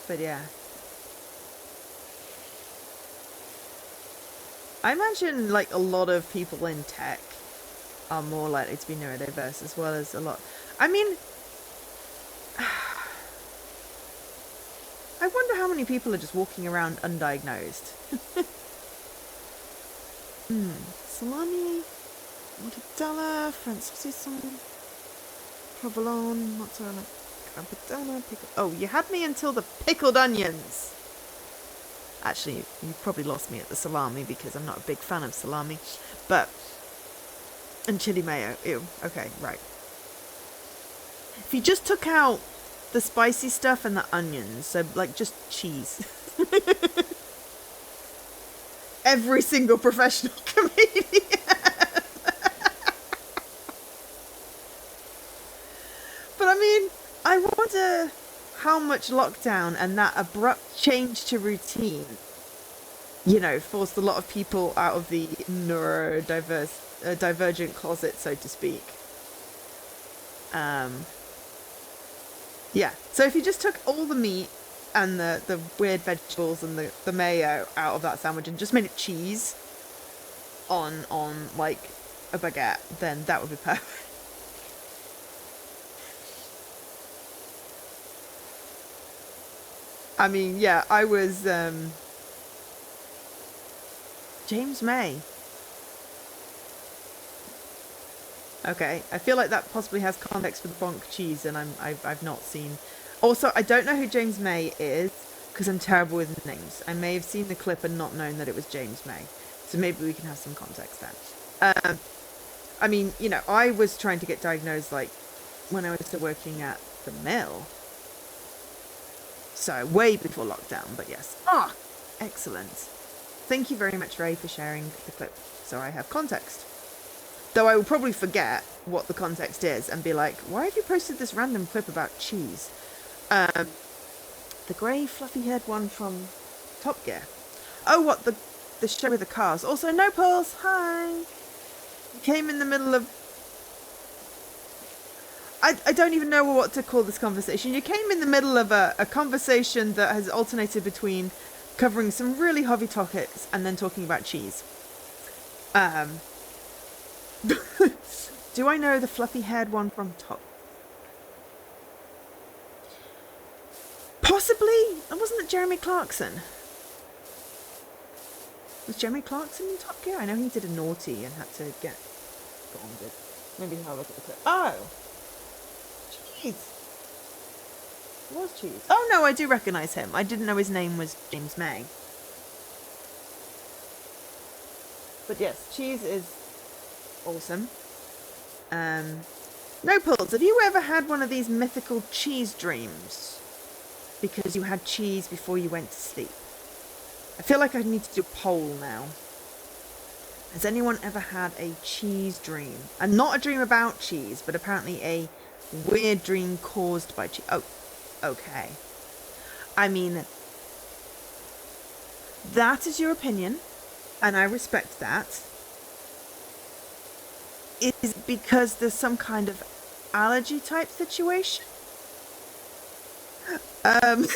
But yeah. I imagine like a lot of people in tech are more likely to be neurodiverse as well as a lot. I mean, I wonder how many people are just walking around undiagnosed. Salami, mortadella, French saucisson, provolone, mozzarella, carbonara, pickle. Oh, you had me until the pickled onions. Actually, you probably lost me at the salami because I'm not a big fan of salami. But, and chili mayo. Ew. Okay, right. If you just took out the spicy stuff and the onions, so like just cheese. Every single professional comedian. But I mean, I wonder how much lockdown and that abrupt change to routine, you know, forced a lot of people out of the divergent closet, so to speak. Yeah, so if you just took all the meat and the weird vegetables and the mayo out of that sandwich and just made it cheese on like a baguette, then that would be perfect. I mean, yeah, I was James May. Okay, I feel like that possibly has context for the bonk cheese, and I've not seen. Also, I don't know who James May is because I'm terrible with names. I may have seen the clip and not known that it was James May, so maybe we can have some context there. I mean, you know, I was trying to get diagnosed like when I was still working at the mill, so way before lockdown. But yes, excellent. Thank you very much, Ray, for sharing the clip, so I have context. Though I will probably forget what the context is and be like, why have you posted this random clip about cheese? The grey fluffy-haired one from Top Gear. Oh, what, the show with the cars. Also, No Pulse, hi! You came in the middle of... I don't even know what to call this conversation. You came in the middle of a conversation that has alternated between covering some really heavy topics and then talking about cheese. Do I know the fluffy-haired one from Top? Possibly. Wasn't it Jeremy Clarkson? Was Jeremy Clarkson in Top Gear? I know he did a naughty and had to get bonded. Maybe have a look at the clip. Oh! Cheese! It was Cheese. Oh no, I do recognise him. I didn't know his name was James May. But yes, Cheese is awesome. No Pulse, have you ever had one of these mythical cheese dreams? Because you had cheese before you went to sleep. I feel like I need to do a poll now. Has anyone ever had a cheese dream? And not a dream about cheese, but apparently a weird dream caused by cheese. Oh, okay. I mean, that is your opinion, and I respect that. Is it because there's some kind of allergy type situation? Don't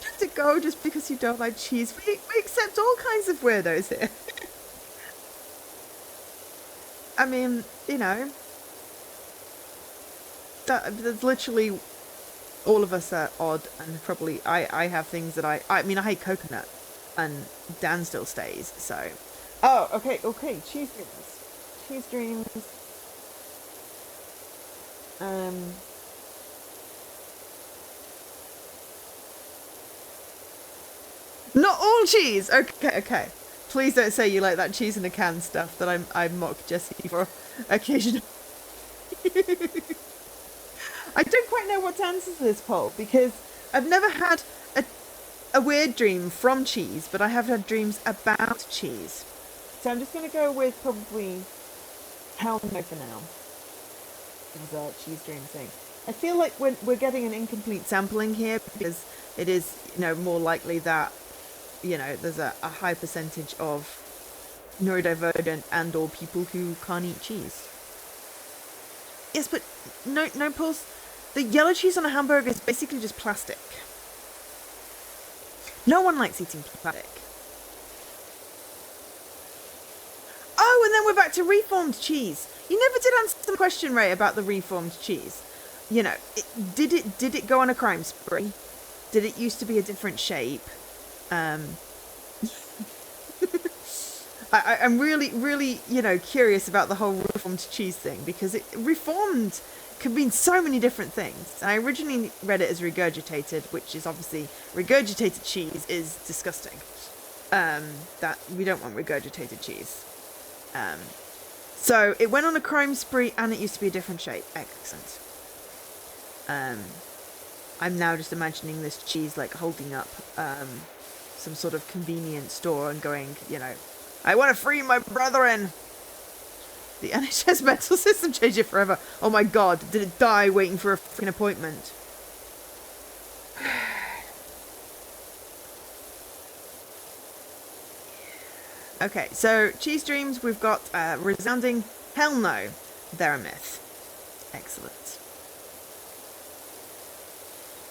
have to go just because you don't like cheese. We accept all kinds of weirdos here. I mean, you know, there's literally all of us are odd, and probably I have things that I mean, I hate coconut, and Dan still stays, so. Oh, okay, cheese dreams. Not all cheese. Okay, okay. Please don't say you like that cheese in a can stuff that I mock Jessie for occasionally. I don't quite know what to answer to this poll because I've never had a weird dream from cheese, but I have had dreams about cheese. So I'm just going to go with probably hell no for now. As a cheese dream thing. I feel like we're getting an incomplete sampling here because it is, more likely that, there's a high percentage of neurodivergent and or people who can't eat cheese. Yes, but no, Pulse. The yellow cheese on a hamburger is basically just plastic. No one likes eating plastic. Oh, and then we're back to reformed cheese. You never did answer the question, Ray, about the reformed cheese. Did it go on a crime spree? Did it used to be a different shape? I'm really, really, curious about the whole reformed cheese thing because reformed could mean so many different things. And I originally read it as regurgitated, which is obviously regurgitated cheese is disgusting. That we don't want regurgitated cheese. So it went on a crime spree and it used to be a different shape. Excellent. I'm now just imagining this cheese like holding up some sort of convenience store and going, I want to free my brethren. The NHS mental system changed it forever. Oh my god, did it die waiting for a freaking appointment? Okay, so cheese dreams, we've got resounding hell no. They're a myth. Excellent.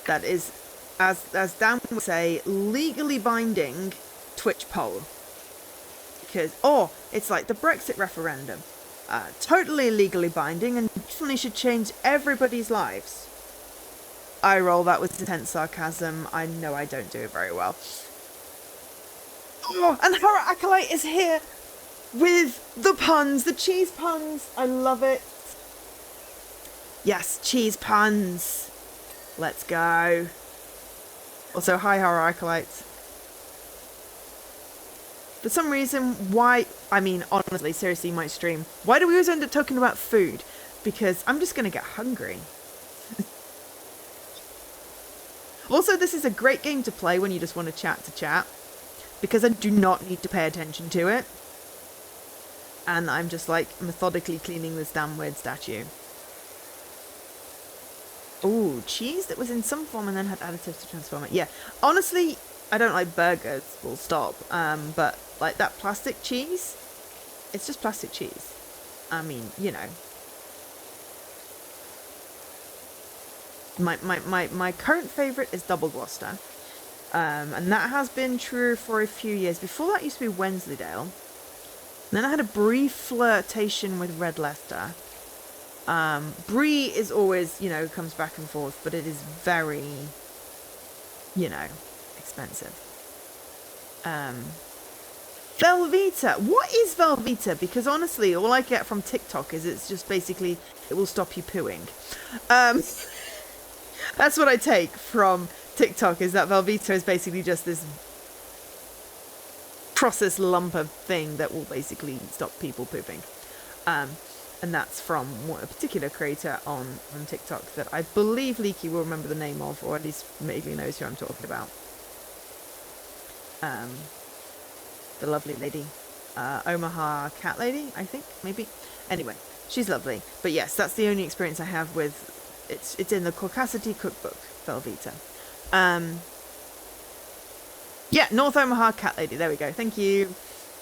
That is, as Dan would say, legally binding Twitch poll. Because, it's like the Brexit referendum. Totally legally binding and definitely should change everybody's lives. I roll, that with intense sarcasm. I know I don't do it very well. Oh, and Horror Acolyte is here with the puns, the cheese puns. I love it. Yes, cheese puns. Let's go. Also, hi, Horror Acolytes. For some reason, honestly, seriously, my stream, why do we always end up talking about food? Because I'm just going to get hungry. Also, this is a great game to play when you just want to chat, because I do not need to pay attention to it. And I'm just, methodically cleaning this damn weird statue. Ooh, cheese that was in some form and then had additives to transform it. Yeah, honestly, I don't like burgers, full stop. But, that plastic cheese, it's just plastic cheese. I mean, My current favourite is Double Gloucester. And that has been true for a few years. Before that used to be Wensleydale. And then I had a brief flirtation with Red Leicester. Brie is always, comes back and forth, but it is very, expensive. Velveeta. What is Velveeta? Because honestly, all I get from TikTok is it's just basically, it will stop you pooing. That's what I take from TikTok, is that Velveeta is basically just this processed lump of thing that will basically stop people pooping. And that's from a particular creator on TikTok that I believe Leaky will remember the name of, or at least vaguely knows who I'm talking about. The lovely lady. Omaha Cat Lady, I think, maybe. Anyway, she's lovely. But yes, that's the only experience I have with... It's in the Caucasity cookbook, Velveeta. Yeah, North Omaha Cat Lady. There we go. Thank you.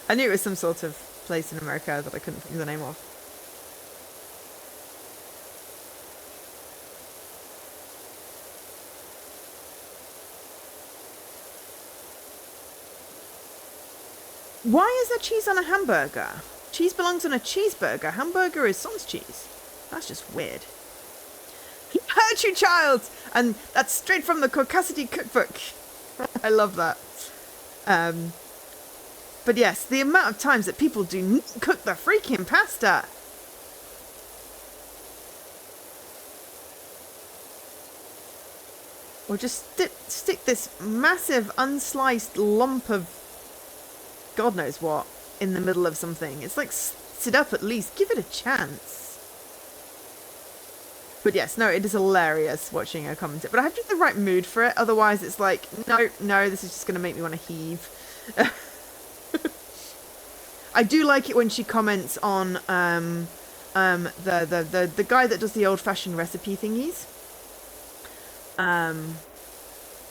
I knew it was some sort of place in America that I couldn't think of the name of. Why is there cheese on a hamburger? Cheese belongs on a cheeseburger. Hamburger is sans cheese. That's just weird. Hurt you, child! And that's straight from the Caucasity cookbook. I love that. But yes, the amount of times that people do not cook the freaking pasta. Or just stick this massive unsliced lump of God knows what in the middle of something. It's like, sit up at least. Give it a chance. But yes, no, it is hilarious watching her comment it. But I have to be in the right mood for it. Otherwise, it's like, no, this is just going to make me want to heave. I do like it when she comments on the guy that does the old-fashioned recipe thingies.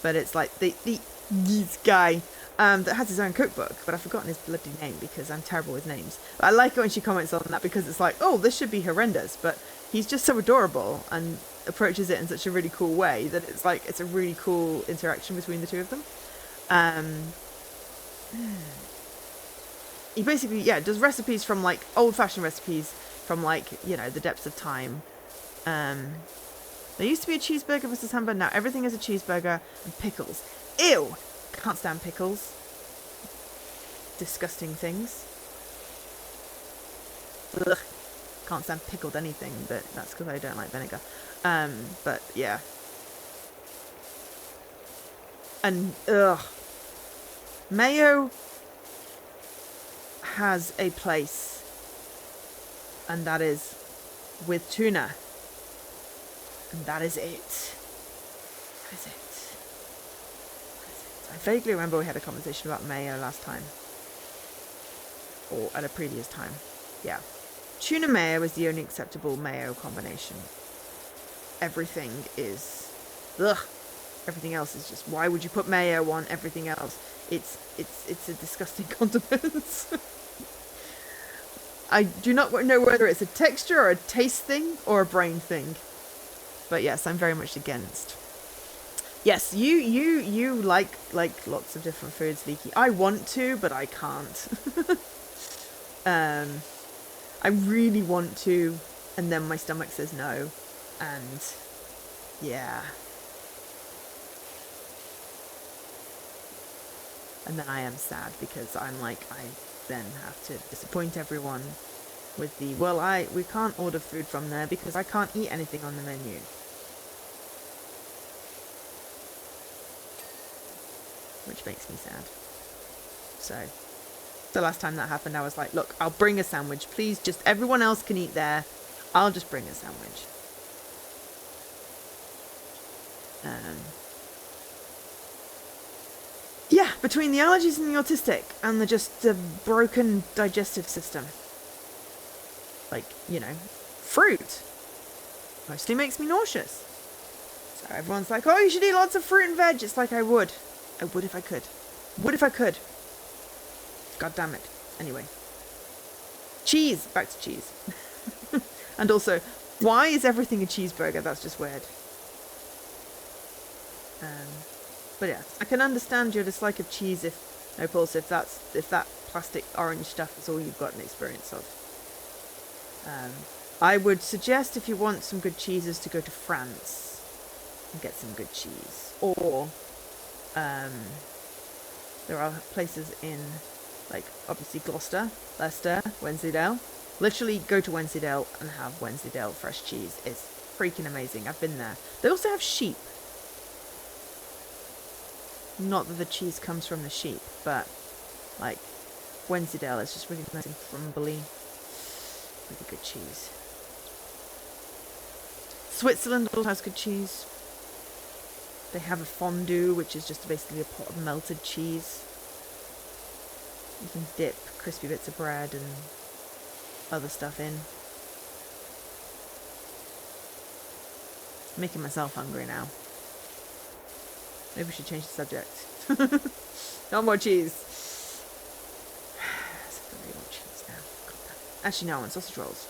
But it's like this guy that has his own cookbook, but I've forgotten his bloody name because I'm terrible with names. But I like it when she comments on that because it's like, oh, this should be horrendous, but he's just so adorable and approaches it in such a really cool way that it's like, it's a really cool interaction between the two of them. He basically, yeah, does recipes from like old-fashioned recipes from like, you know, the depths of time. There used to be a cheeseburger versus hamburger. Now everything is a cheeseburger and pickles. Ew! Can't stand pickles. Disgusting things. Ugh. Can't stand pickled anything, but that's because I don't like vinegar. But yeah. And ugh. Mayo has a place, and that is with tuna. And that is it. That is it. That is it. I vaguely remember we had a conversation about mayo last time. Or at a previous time. Yeah. Tuna mayo is the only acceptable mayo combination. Everything is... ugh. Everything else is just... why would you put mayo on everything else? It's a disgusting condiment. I do not know whether it's a texture or a taste thing or a brain thing. But yes, I'm very much against. Yes, you like lots of different foods, Leaky. I want to, but I can't. I really want to, and then my stomach says no, and yeah. And then I am sad because I'm like, I then have to disappoint everyone with the, well, we can't order food from there because I can't eat anything on the menu. Which makes me sad. So, the last time that happened, I was like, look, I'll bring a sandwich. Please, just everyone else can eat there. I'll just bring a sandwich. Yeah, between the allergies and the autistic and the broken digestive system. Like, you know, fruit mostly makes me nauseous. So everyone's like, oh, you should eat lots of fruit and veg. It's like, I would. I would if I could. Would if I could. God damn it. Anyway. Cheese. Back to cheese. And also, why is everything a cheeseburger? That's just weird. But yeah, I can understand your dislike of cheese if that plastic orange stuff is all you've got an experience of. I would suggest if you want some good cheeses to go to France and get some good cheese. Or there are places in, like, obviously Gloucester, Leicester, Wensleydale. Literally go to Wensleydale and have Wensleydale fresh cheese. It's freaking amazing. I've been there. They also have sheep. Not that the cheese comes from the sheep, but like Wensleydale is just really nice and crumbly. Really good cheese. Switzerland also has good cheese. They have a fondue, which is just basically a pot of melted cheese. You can dip crispy bits of bread and other stuff in. Making myself hungry now. Maybe we should change the subject. No more cheese. I really want cheese now. God damn it. Actually, no, I want sausage rolls.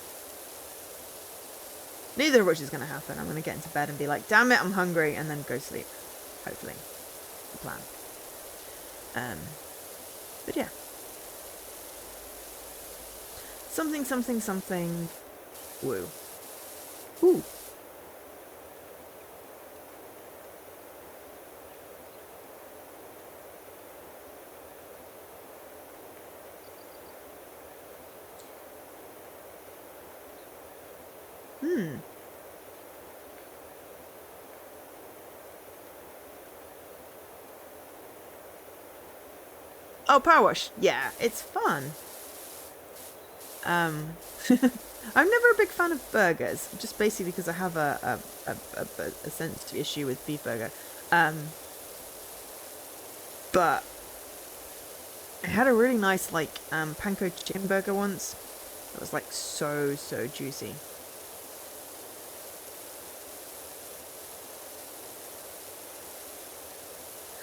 Neither of which is going to happen. I'm going to get into bed and be like, damn it, I'm hungry, and then go sleep. Hopefully. The plan. But yeah. Something. Woo. Ooh. Oh, PowerWash. Yeah, it's fun. I'm never a big fan of burgers, just basically because I have a sensitive issue with beef burger. But I had a really nice panko chicken burger once. It was like so juicy.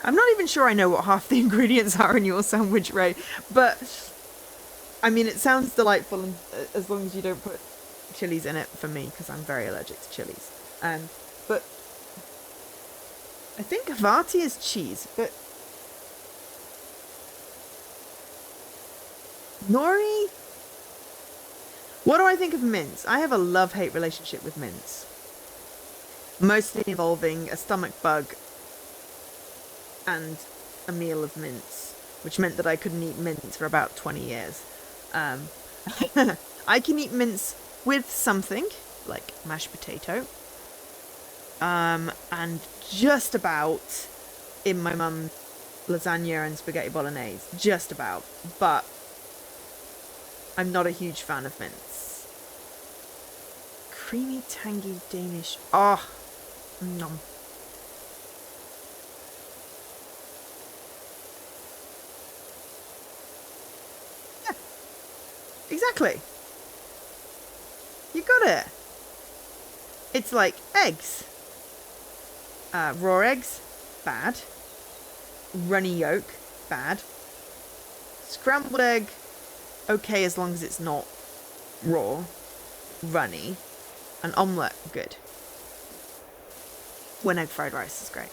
I'm not even sure I know what half the ingredients are in your sandwich, Ray, but I mean, it sounds delightful, and as long as you don't put chilies in it for me, because I'm very allergic to chilies. But I think Havarti is cheese, but nori. What do I think of mince? I have a love-hate relationship with mince, mostly involving a stomach bug and a meal of mince, which meant that I couldn't eat mince for about 20 years. I can eat mince with something, like mashed potato, and just about in my mum's lasagna and spaghetti bolognese, just about, but I'm not a huge fan of mince. Creamy, tangy Danish. Oh, nom. Exactly. You got it. It's like eggs. Raw eggs, bad. Runny yolk, bad. Scrambled egg, okay as long as it's not raw. Runny. An omelette, good. One egg fried rice is great.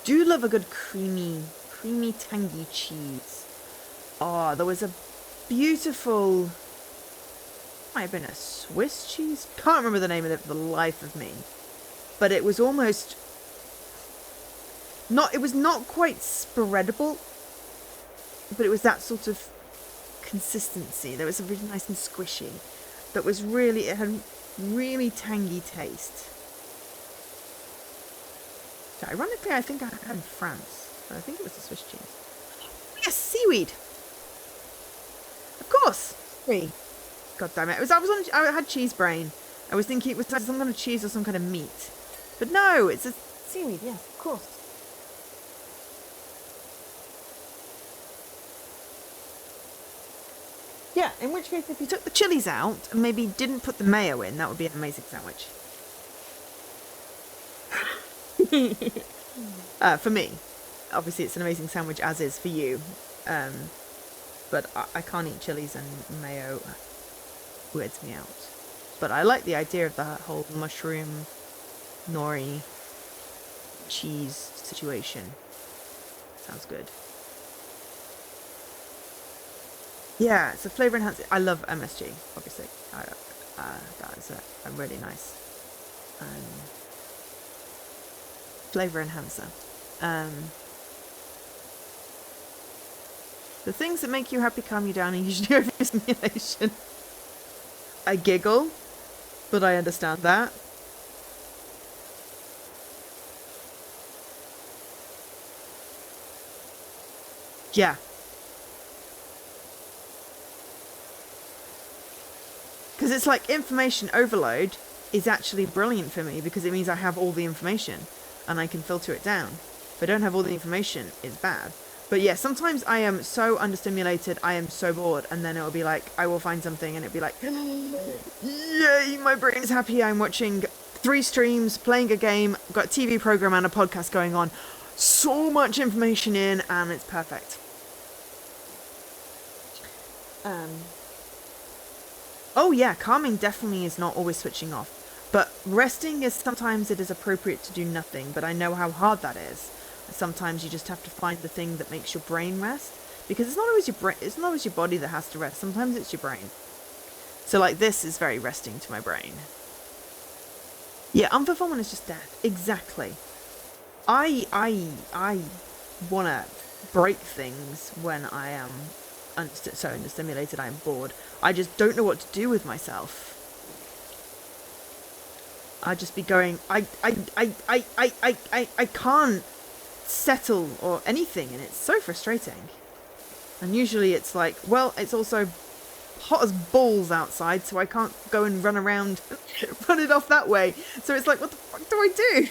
Do love a good creamy, tangy cheese. Oh, there was a beautiful, might have been a Swiss cheese. Can't remember the name of it for the life of me. But it was almost not, it was not quite spreadable, but it was that sort of consistency. There was a really nice and squishy. That was really, it had really tangy taste. So ironically, I think I had in France. But I think it was a Swiss cheese. Yes, seaweed. Of course. God damn it. I had cheese brain. I was thinking it was some kind of cheese or some kind of meat. But no, it's a seaweed, yeah, of course. Yeah, in which case if you took the chilies out and maybe didn't put the mayo in, that would be an amazing sandwich. For me. Obviously it's an amazing sandwich, as is for you. But I can't eat chilies, and mayo weirds me out. But I like the idea of the whole mushroom, nori, cheese situation. Sounds good. Yeah, it's a flavour enhancer. I love MSG, obviously. That is a really nice flavour enhancer. The things that make you happy calm you down are usually overstimulation. I giggle, but I understand that. Yeah. Because it's like information overload is actually brilliant for me, because it means I have all the information and I can filter it down. If I don't have all the information, it's bad. But yeah, sometimes I am so understimulated, I am so bored, and then it'll be like, I will find something and it'll be like, yay, my brain is happy, I'm watching 3 streams, playing a game, got a TV program and a podcast going on. So much information in, and it's perfect. Oh yeah, calming definitely is not always switching off. But resting is sometimes it is appropriate to do nothing, but I know how hard that is. Sometimes you just have to find the thing that makes your brain rest, because it's not always your brain, it's not always your body that has to rest. Sometimes it's your brain. So like this is very resting to my brain. Yeah, unfulfillment is just death. Exactly. I want to break things when I am so understimulated. I am bored. I just don't know what to do with myself. I'd just be going, I can't settle or anything, and it's so frustrating. And usually it's like, well, it's also hot as balls outside, so I can't go and run around run it off that way. So it's like, what the fuck do I do?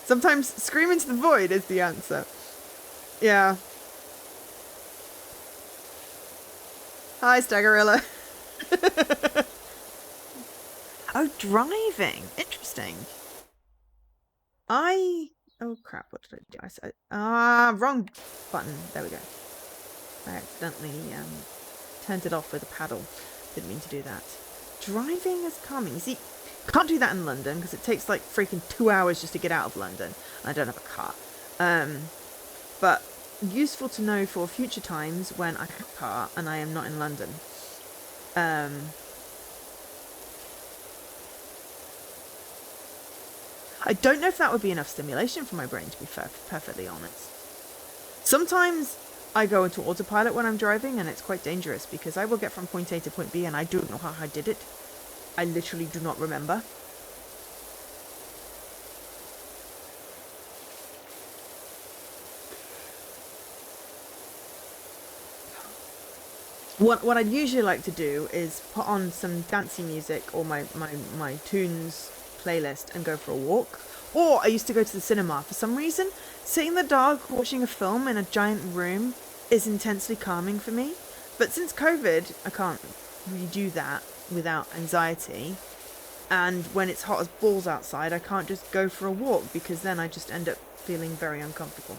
Sometimes scream into the void is the answer. Yeah. Hi, Staggerilla. Oh, driving. Interesting. Oh crap, what did I do? I said, wrong button. There we go. I accidentally turned it off with a paddle. Didn't mean to do that. Driving is calming. You see, can't do that in London because it takes like freaking 2 hours just to get out of London. I don't have a car. But useful to know for future times when I have a car and I am not in London. I don't know if that would be enough stimulation for my brain, to be perfectly honest. Sometimes I go into autopilot when I'm driving, and it's quite dangerous because I will get from point A to point B and I don't know how I did it. I literally do not remember. What I'd usually like to do is put on some dancey music or my tunes playlist and go for a walk. Or I used to go to the cinema. For some reason, sitting in the dark watching a film in a giant room is intensely calming for me. But since COVID, I can't really do that without anxiety. And when it's hot as balls outside, I can't just go for a walk because then I just end up feeling very uncomfortable.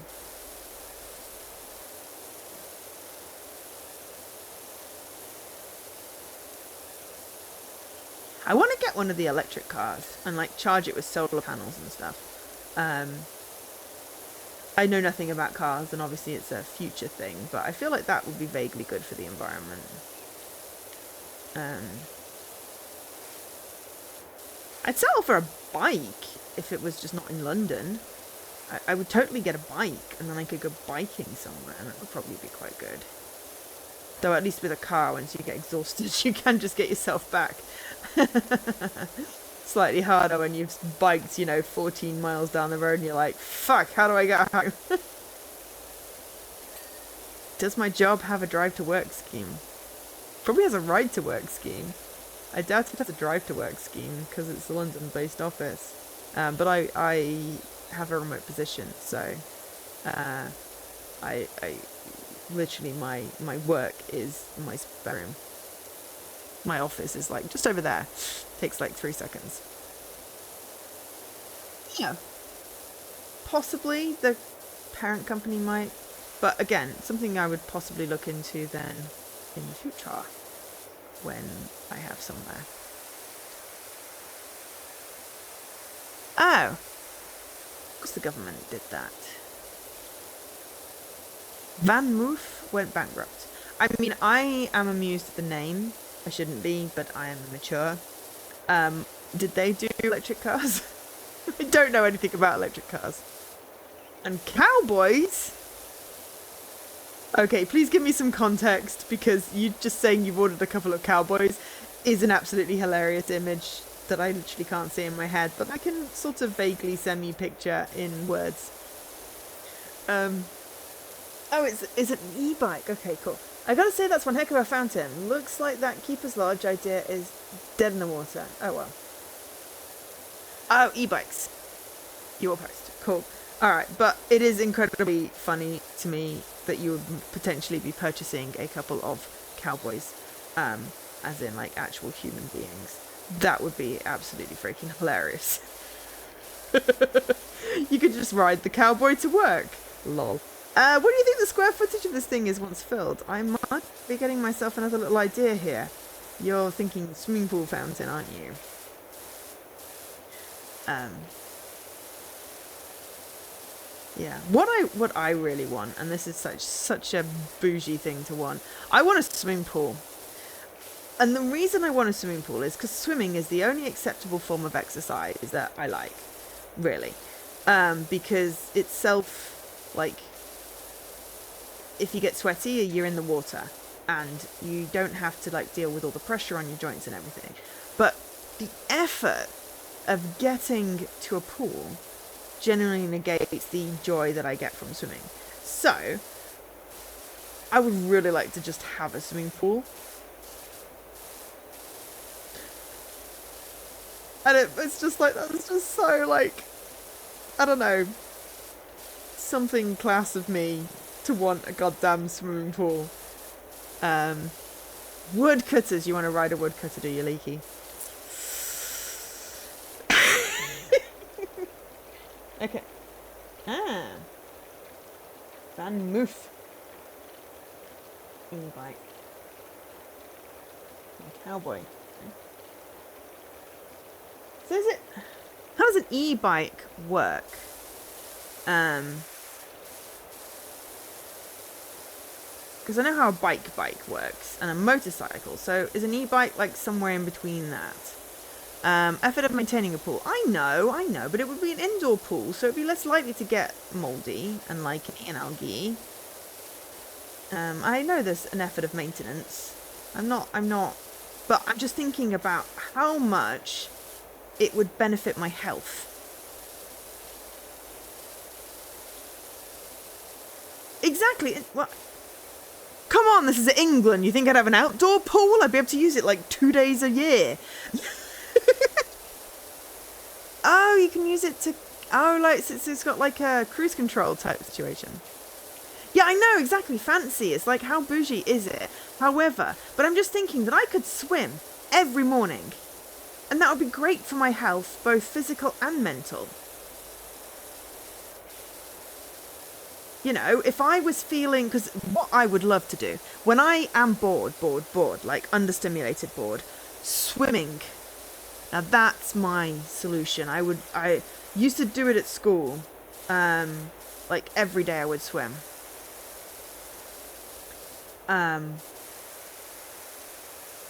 I want to get one of the electric cars and like charge it with solar panels and stuff. I know nothing about cars, and obviously it's a future thing, but I feel like that would be vaguely good for the environment. I'd settle for a bike if it was just not in London. I would totally get a bike, and then I could go biking somewhere, and that would probably be quite good. Though at least with a car, once you get exhausted, you can just get yourself back. Slightly harder when you've biked, 14 miles down the road and you're like, fuck, how do I get home? Does my job have a drive to work scheme? Probably has a ride to work scheme. I doubt it has a drive to work scheme because it's a London based office. But I have a remote position, so I literally my work is in my spare room. My office is like just over there. Takes like 3 seconds. Yeah. Possibly the parent company might. But again, something I would possibly look into then in the future when I have somewhere. Oh. Of course the government did that. Van Moof went bankrupt. I mean, I am amused at the name. I shouldn't be, but I am mature. Did they do electric cars? I don't know anything about electric cars. And cowboys? Okay, please give me some context, because you just saying you've ordered a couple of cowboys is an absolutely hilarious image that I literally can't see in my head, but I can sort of vaguely semi-picture in words. Oh, is it an e-bike? Okay, cool. I gotta say, that's one heck of a fountain. Looks like that Keeper's Lodge idea is dead in the water. Oh well. Oh, e-bikes. You will post. Cool. Alright, but it is incredibly funny to me that you would potentially be purchasing a couple of cowboys, as in like actual human beings. That would be absolutely freaking hilarious. You could just ride the cowboy to work. Lol. What do you think the square footage of this thing is once filled? I might be getting myself another little idea here. You're thinking swimming pool fountain, aren't you? Yeah. What I really want, and this is such a bougie thing to want, I want a swimming pool. And the reason I want a swimming pool is because swimming is the only acceptable form of exercise that I like, really. Because itself, like, if you get sweaty, you're in the water, and you don't have to like deal with all the pressure on your joints and everything. But the effort of getting to a pool genuinely negates the joy that I get from swimming. So I would really like to just have a swimming pool. And it's just like, that's just so like, I don't know, something class of me to want a goddamn swimming pool. Woodcutters, you want to ride a woodcutter, do you, Leaky? Okay. Van Moof. E-bike. Cowboy. Okay. So is it... How does an e-bike work? Because I know how a bike works, and a motorcycle. So is an e-bike like somewhere in between that? Effort of maintaining a pool. I know, but it would be an indoor pool, so it'd be less likely to get mouldy and lichen and algae. I know there's an effort of maintenance. I'm not, but I'm just thinking about how much it would benefit my health. Exactly. What? Come on, this is England. You think I'd have an outdoor pool? I'd be able to use it like 2 days a year. Oh, you can use it to... Oh, like it's got like a cruise control type situation. Yeah, I know, exactly. Fancy. It's like, how bougie is it? However, but I'm just thinking that I could swim every morning. And that would be great for my health, both physical and mental. You know, if I was feeling... Because what I would love to do, when I am bored, like understimulated bored, swimming. Now that's my solution. I used to do it at school. Like every day I would swim.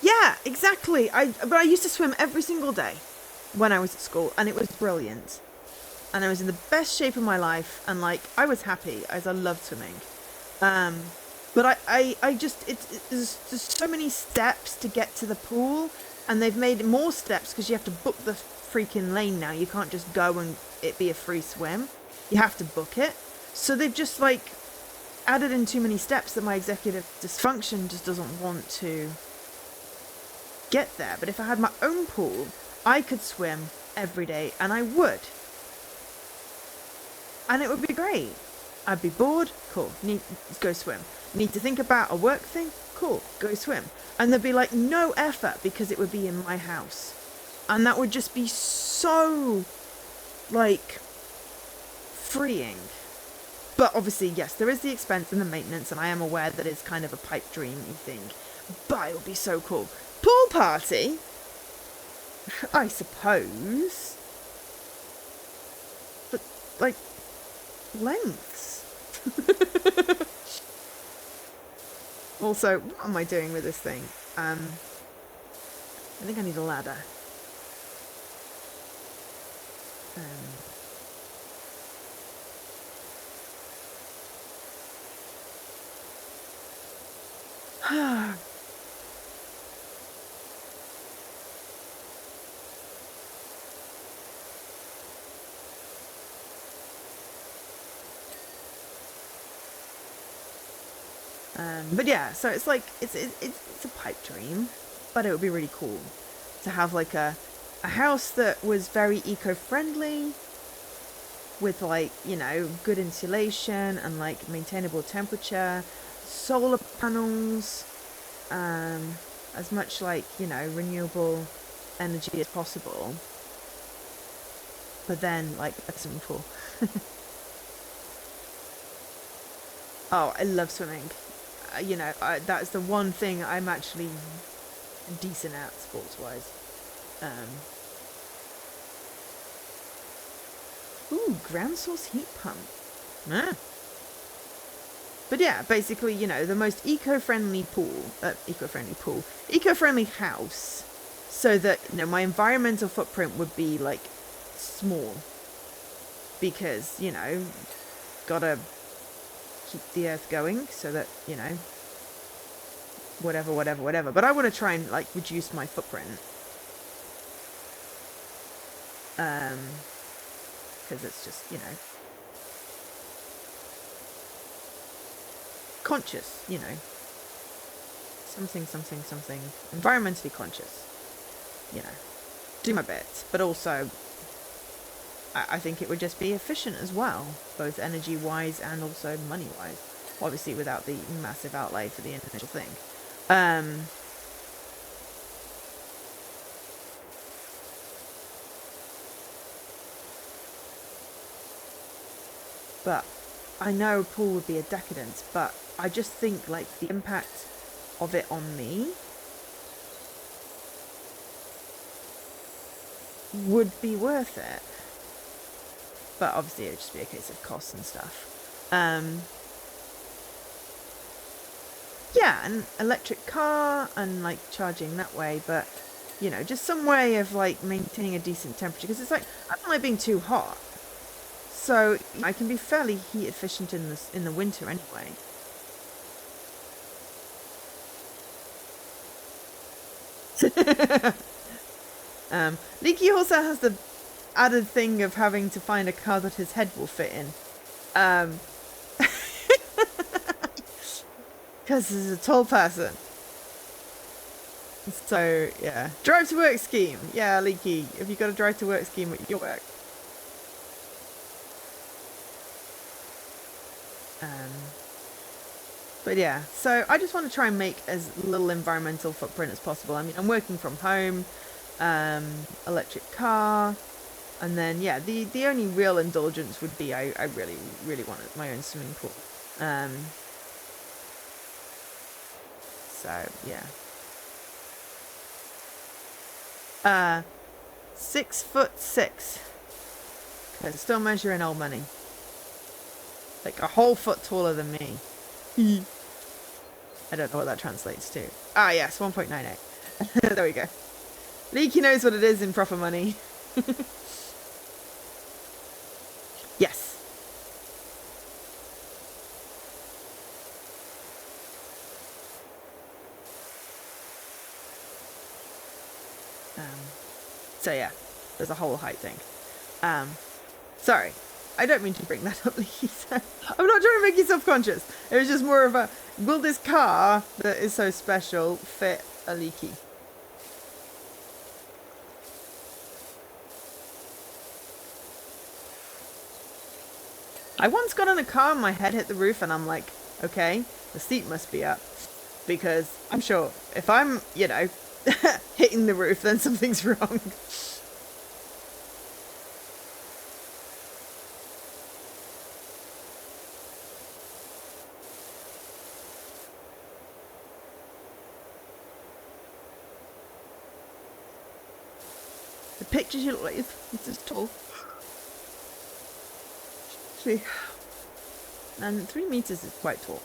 Yeah, exactly. But I used to swim every single day when I was at school, and it was brilliant. And I was in the best shape of my life, and like I was happy as I loved swimming. But I just there's so many steps to get to the pool, and they've made more steps because you have to book the freaking lane now. You can't just go and it be a free swim. You have to book it. So they've just like added in too many steps that my executive dysfunction just doesn't want to get there. But if I had my own pool, I could swim every day, and I would. And it would be great. I'd be bored, cool, go swim. Need to think about a work thing, cool, go swim. And there'd be like no effort because it would be in my house. And that would just be so like freeing. But obviously, yes, there is the expense and the maintenance, and I am aware that it's kind of a pipe dreamy thing. But it would be so cool. Pool party? I suppose. But like lengths. Also, what am I doing with this thing? I think I need a ladder. But yeah, so it's like it's a pipe dream, but it would be really cool to have like a house that was very eco-friendly, with like, you know, good insulation and like maintainable temperature, solar panels, as much like, you know, renewable energy as possible. But then like a swimming pool. Oh, I love swimming. You know, that's the one thing I'm actually decent at sports-wise. Ooh, ground source heat pump. Ah. But yeah, basically, you know, the most eco-friendly house, so that, you know, my environmental footprint would be like small, because, you know, gotta keep the earth going so that, you know, whatever. But I want to try and like reduce my footprint. because it's just, you know, conscious, you know, something, environmentally conscious, you know, do my bit, but also I think it would just be efficient as well, both energy wise and also money wise, obviously without the massive outlay for the initial thing. But I know pool would be a decadence, but I just think like the impact of it on me would be worth it. But obviously it would just be a case of costs and stuff. Yeah, an electric car and like charging that way, but you know, just some way of like maintaining a decent temperature, because it's like I don't like being too hot, so I can be fairly heat efficient in the winter anyway. Leaky also has the added thing of having to find a car that his head will fit in. Because he's a tall person. So, yeah. Drive to work scheme. Yeah, Leaky. Have you got a drive to work scheme at your work? But yeah, so I just want to try and make as little environmental footprint as possible. I mean, I'm working from home, electric car, and then, yeah, the only real indulgence would be I really, really want my own swimming pool. So, yeah. 6'6", because I still measure in old money. Like a whole foot taller than me. I don't know what that translates to. Ah, yes, 1.98. There we go. Leaky knows what it is in proper money. Yes. So yeah, there's a whole height thing. Sorry, I don't mean to bring that up, Leaky. I'm not trying to make you self-conscious. It was just more of a, will this car that is so special fit a Leaky? I once got in a car and my head hit the roof and I'm like, okay, the seat must be up. Because I'm sure if I'm, you know, hitting the roof, then something's wrong. The pictures you look like it's as tall. Actually, and 3 meters is quite tall.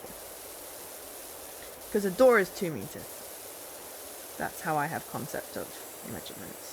Because a door is 2 meters. That's how I have concept of measurements.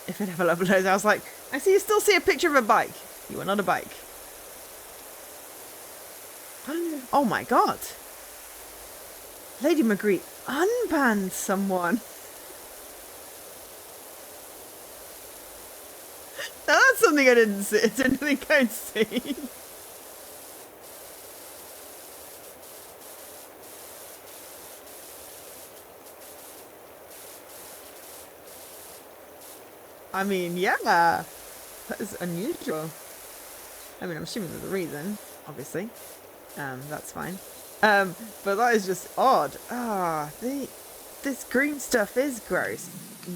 If it ever uploads, I was like, I see you still see a picture of a bike. You are not a bike. Oh my god. Lady Magritte unbanned someone. Now that's something I didn't think I'd see. I mean, yeah, that is unusual. I mean, I'm assuming there's a reason, obviously. That's fine. But that is just odd. This green stuff is gross.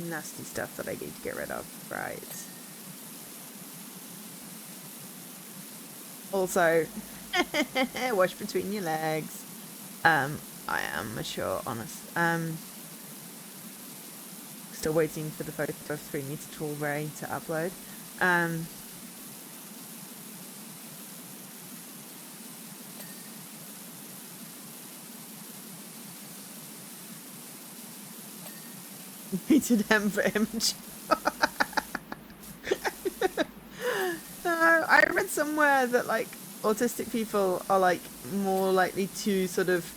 Nasty stuff that I need to get rid of. Right. Also, wash between your legs. I am mature, honest. Still waiting for the photo of 3 meter tall Ray to upload. Rated M for image. No, I read somewhere that like autistic people are like more likely to sort of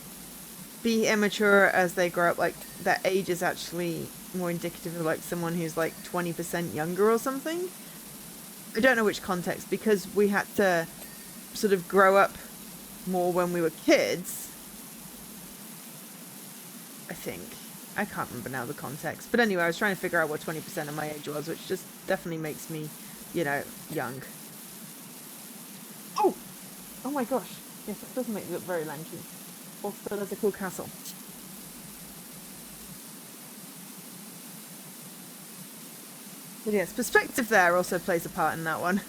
be immature as they grow up. Like their age is actually more indicative of like someone who's like 20% younger or something. I don't know which context, because we had to sort of grow up more when we were kids, I think. I can't remember now the context. But anyway, I was trying to figure out what 20% of my age was, which just definitely makes me, you know, young. Oh! Oh my gosh. Yes, that does make me look very lanky. Also, there's a cool castle. But yes, perspective there also plays a part in that one.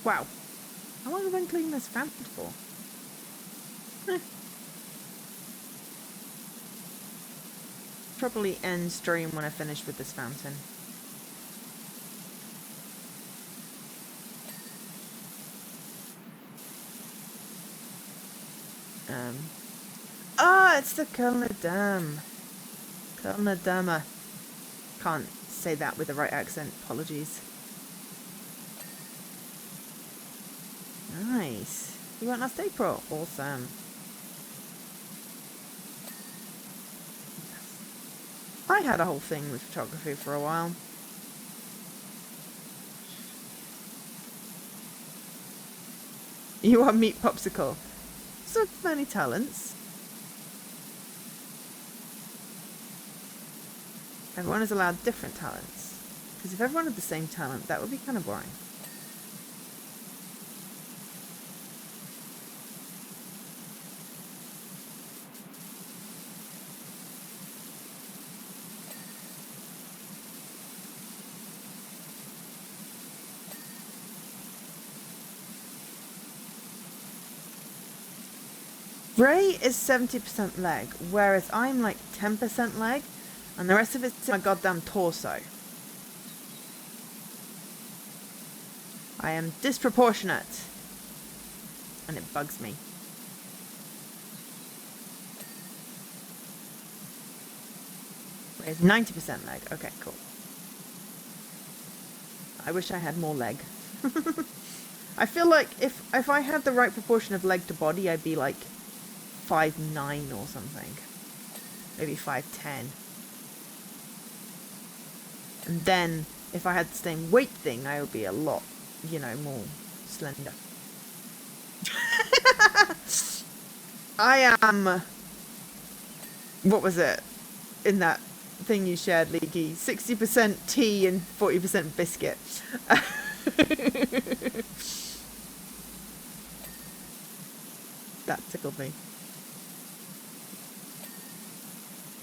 Wow. How long have I been cleaning this fountain for? Probably end stream when I finish with this fountain. It's the Kölner Dam. Kölner Dame. Can't say that with the right accent. Apologies. Nice. You went last April. Awesome. I had a whole thing with photography for a while. You are Meat Popsicle. So many talents. Everyone is allowed different talents. Because if everyone had the same talent, that would be kind of boring. Ray is 70% leg, whereas I'm like 10% leg, and the rest of it's my goddamn torso. I am disproportionate, and it bugs me. Ray's 90% leg. Okay, cool. I wish I had more leg. I feel like if I had the right proportion of leg to body, I'd be like 5'9" or something. Maybe 5'10". And then, if I had the same weight thing, I would be a lot, you know, more slender. I am... What was it? In that thing you shared, Leaky. 60% tea and 40% biscuit. That tickled me.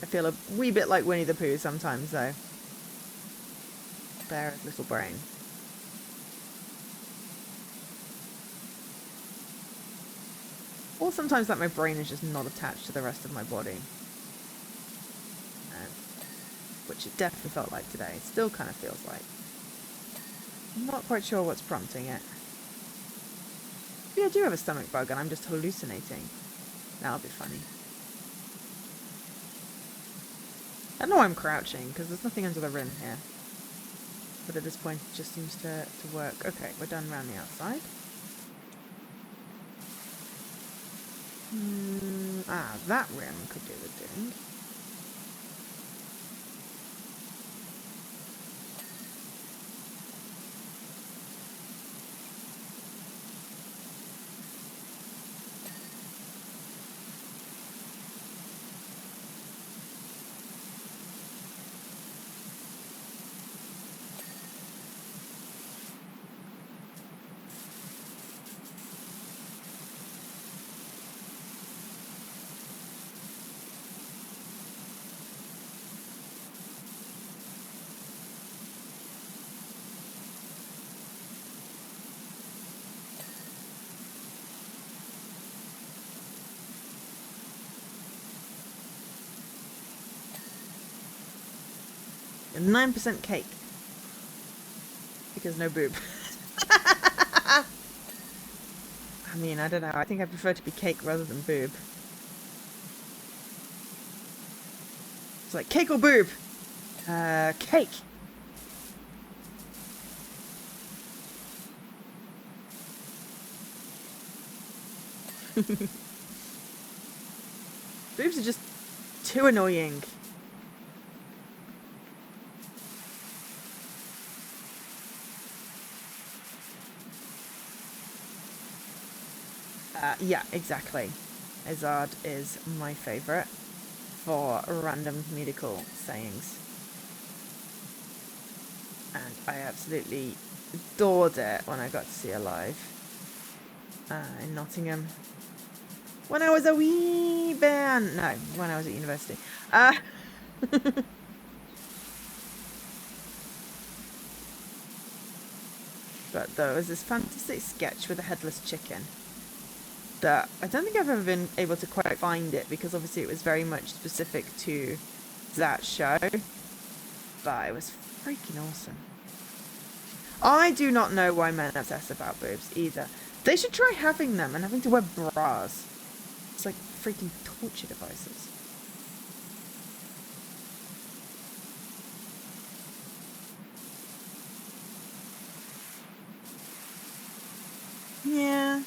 I feel a wee bit like Winnie the Pooh sometimes, though. Bear's little brain. Or sometimes that my brain is just not attached to the rest of my body. Which it definitely felt like today. It still kind of feels like. I'm not quite sure what's prompting it. Maybe I do have a stomach bug and I'm just hallucinating. That'll be funny. I know I'm crouching because there's nothing under the rim here. But at this point it just seems to work. Okay, we're done around the outside. That rim could do the doing. 9% cake. Because no boob. I mean, I don't know. I think I prefer to be cake rather than boob. It's like cake or boob? Cake. Boobs are just too annoying. Yeah, exactly. Izard is my favourite for random comedical sayings. And I absolutely adored it when I got to see her live in Nottingham. When I was a wee band. No, when I was at university. But there was this fantastic sketch with a headless chicken that I don't think I've ever been able to quite find it, because obviously it was very much specific to that show. But it was freaking awesome. I do not know why men obsess about boobs either. They should try having them and having to wear bras. It's like freaking torture devices. Yeah.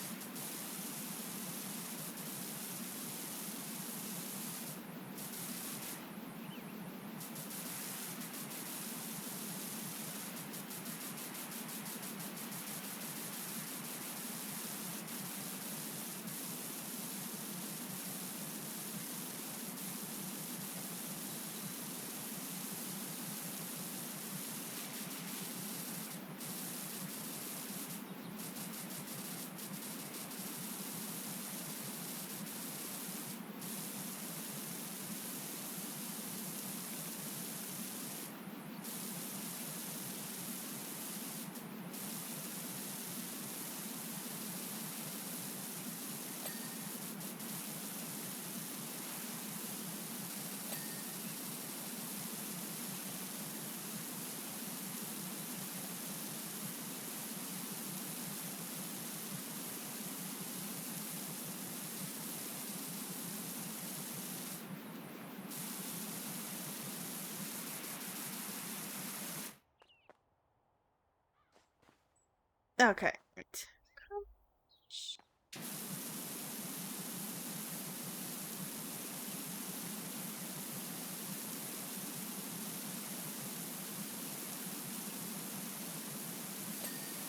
Okay. Right.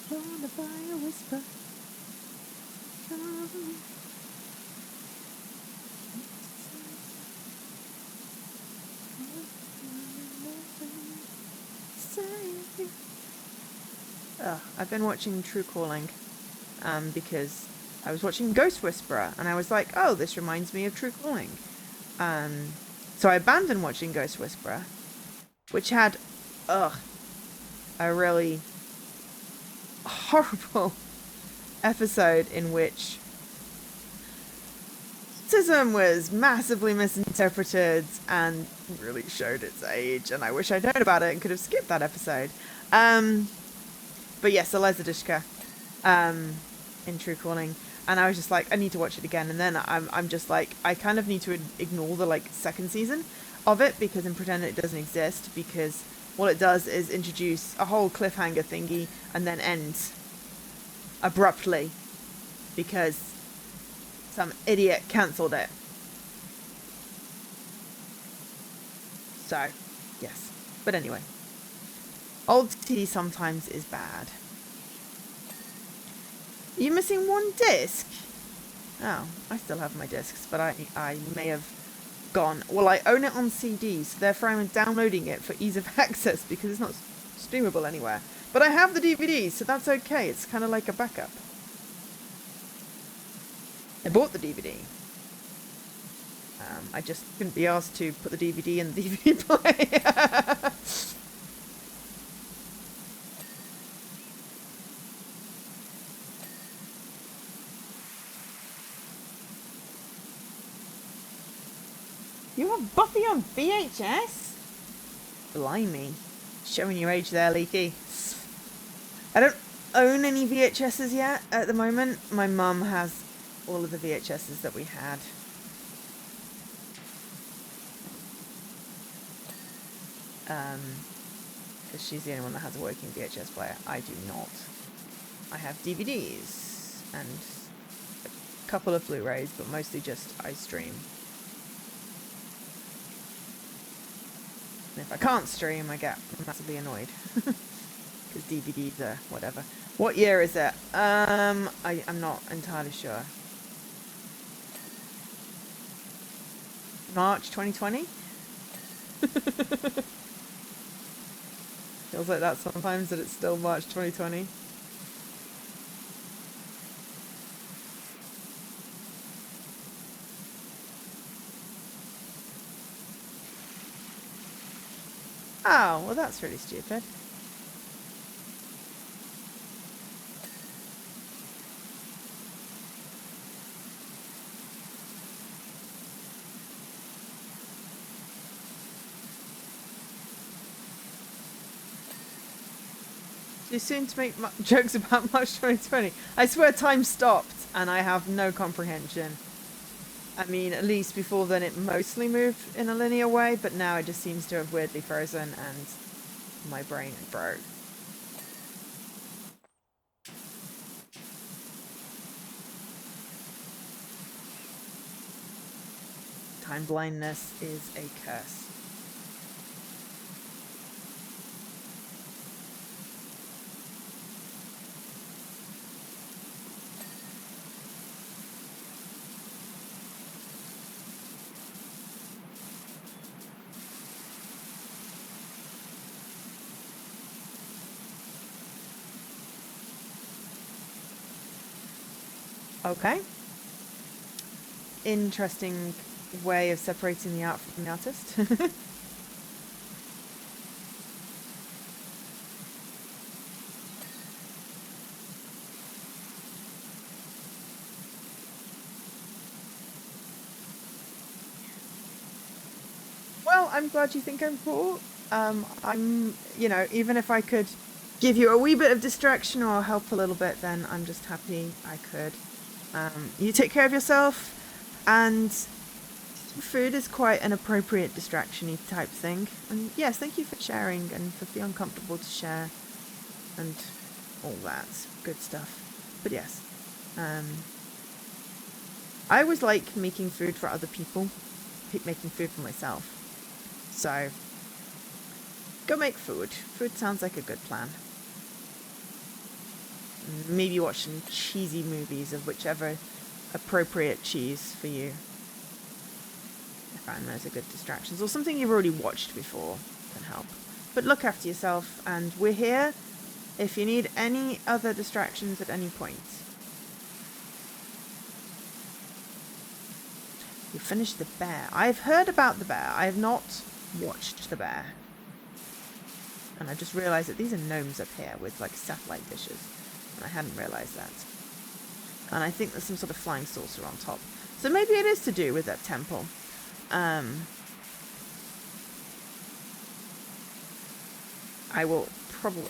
The fire whisper. I've been watching True Calling because I was watching Ghost Whisperer and I was like, oh, this reminds me of True Calling. So I abandoned watching Ghost Whisperer, which had a really horrible episode in which autism was massively misinterpreted and really showed its age, and I wish I'd known about it and could have skipped that episode. But yes, Eliza Dushka in True Calling, and I was just like, I need to watch it again. And then I'm just like, I kind of need to ignore the like second season of it because and pretend it doesn't exist, because what it does is introduce a whole cliffhanger thingy and then ends abruptly because some idiot cancelled it. So, yes. But anyway, old tea sometimes is bad. Are you missing one disc? Oh, I still have my discs, but I may have gone. Well, I own it on CD, so therefore I'm downloading it for ease of access because it's not streamable anywhere. But I have the DVD, so that's okay. It's kind of like a backup. I bought the DVD. I just couldn't be asked to put the DVD in the DVD player. You have Buffy on VHS? Blimey. Showing your age there, Leaky. I don't own any VHSs yet at the moment. My mum has all of the VHSs that we had. Because she's the only one that has a working VHS player. I do not. I have DVDs and a couple of Blu-rays, but mostly just I stream. And if I can't stream, I get massively annoyed. Because DVDs are whatever. What year is it? I'm not entirely sure. March 2020? Feels like that sometimes, that it's still March 2020. Oh, well that's really stupid. Too soon to make jokes about March 2020. I swear time stopped and I have no comprehension. I mean, at least before then it mostly moved in a linear way, but now it just seems to have weirdly frozen and my brain broke. Time blindness is a curse. Okay. Interesting way of separating the art from the artist. Well, I'm glad you think I'm cool. I'm, you know, even if I could give you a wee bit of distraction or help a little bit, then I'm just happy I could. You take care of yourself, and food is quite an appropriate distraction-y type thing. And yes, thank you for sharing and for feeling comfortable to share and all that good stuff. But yes, I always like making food for other people, making food for myself. So go make food. Food sounds like a good plan. Maybe watch some cheesy movies of whichever appropriate cheese for you. I find those are good distractions. Or something you've already watched before can help. But look after yourself, and we're here if you need any other distractions at any point. You finished the bear. I've heard about the bear. I have not watched the bear. And I just realised that these are gnomes up here with like satellite dishes. And I hadn't realised that. And I think there's some sort of flying saucer on top. So maybe it is to do with that temple. I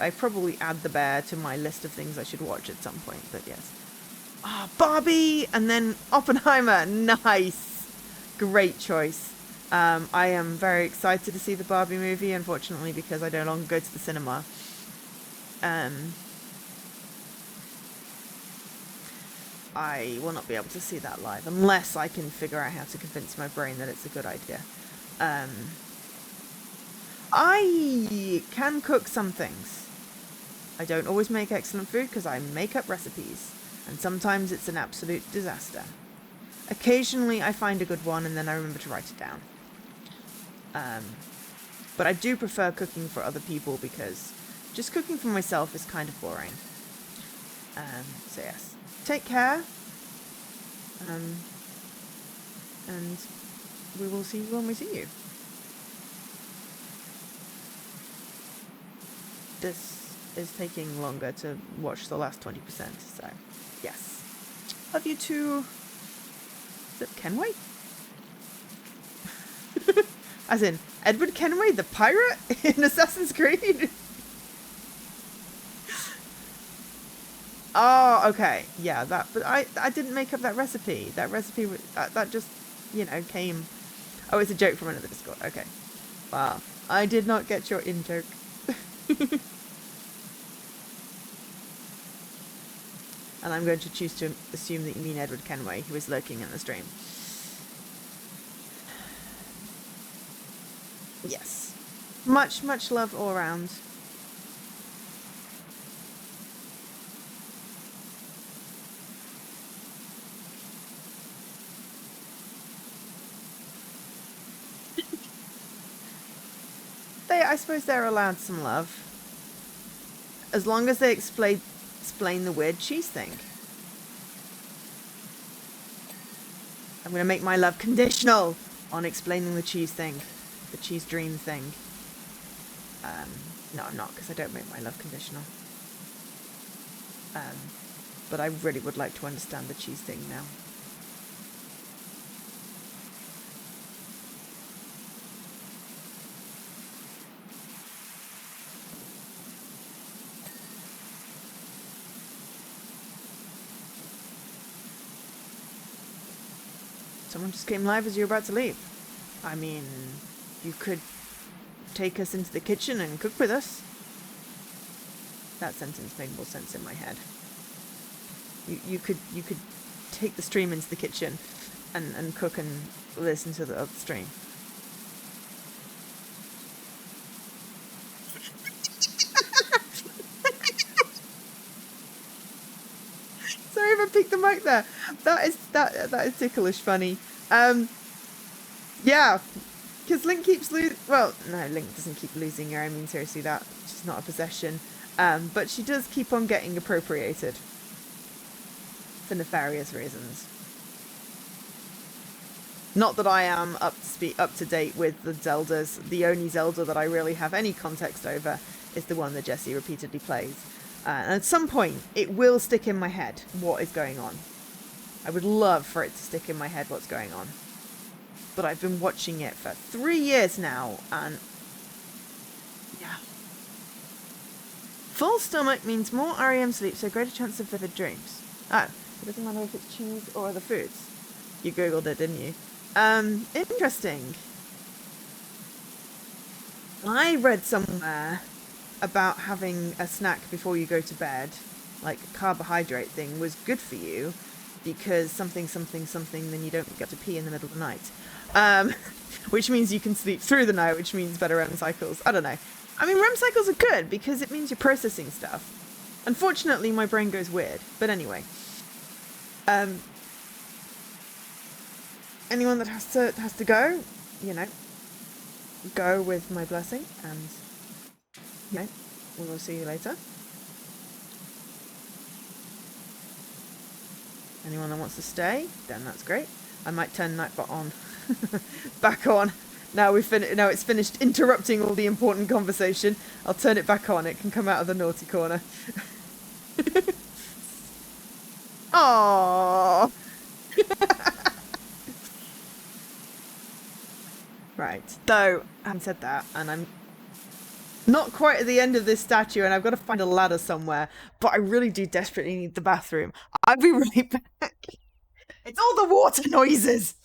probably add the bear to my list of things I should watch at some point, but yes. Ah, Barbie! And then Oppenheimer! Nice! Great choice. I am very excited to see the Barbie movie, unfortunately, because I no longer go to the cinema. I will not be able to see that live unless I can figure out how to convince my brain that it's a good idea. I can cook some things. I don't always make excellent food because I make up recipes, and sometimes it's an absolute disaster. Occasionally I find a good one and then I remember to write it down. But I do prefer cooking for other people because just cooking for myself is kind of boring. So yes. Take care, and we will see you when we see you. This is taking longer to watch the last 20%, so yes. Love you too. Is it Kenway? As in Edward Kenway, the pirate in Assassin's Creed? Oh, okay. Yeah, that. But I didn't make up that recipe. That recipe was that just, came. Oh, it's a joke from another Discord. Okay. Wow. I did not get your in joke. And I'm going to choose to assume that you mean Edward Kenway, who is lurking in the stream. Yes. Much, much love all around. I suppose they're allowed some love. As long as they explain the weird cheese thing. I'm going to make my love conditional on explaining the cheese thing. The cheese dream thing. No, I'm not, because I don't make my love conditional. But I really would like to understand the cheese thing now. Someone just came live as you were about to leave. I mean, you could take us into the kitchen and cook with us. That sentence made more sense in my head. You could take the stream into the kitchen and cook and listen to the other stream. Sorry if I picked the mic there. That is ticklish funny. Yeah, because Link keeps losing. Well, no, Link doesn't keep losing her. I mean, seriously, she's not a possession. But she does keep on getting appropriated for nefarious reasons. Not that I am up to date with the Zeldas. The only Zelda that I really have any context over is the one that Jessie repeatedly plays. And at some point, it will stick in my head what is going on. I would love for it to stick in my head what's going on. But I've been watching it for 3 years now, and yeah. Full stomach means more REM sleep, so greater chance of vivid dreams. Oh, it doesn't matter if it's cheese or other foods. You googled it, didn't you? Interesting. I read somewhere about having a snack before you go to bed, like a carbohydrate thing, was good for you because something, then you don't get to pee in the middle of the night. Which means you can sleep through the night, which means better REM cycles. I don't know. I mean, REM cycles are good because it means you're processing stuff. Unfortunately, my brain goes weird. But anyway. Anyone that has to go, go with my blessing, and we will see you later. Anyone that wants to stay, then that's great. I might turn Nightbot on, back on. Now now it's finished interrupting all the important conversation. I'll turn it back on. It can come out of the naughty corner. Aww. Right. Though, having said that, and I'm not quite at the end of this statue, and I've got to find a ladder somewhere, but I really do desperately need the bathroom. I'll be right back. It's all the water noises.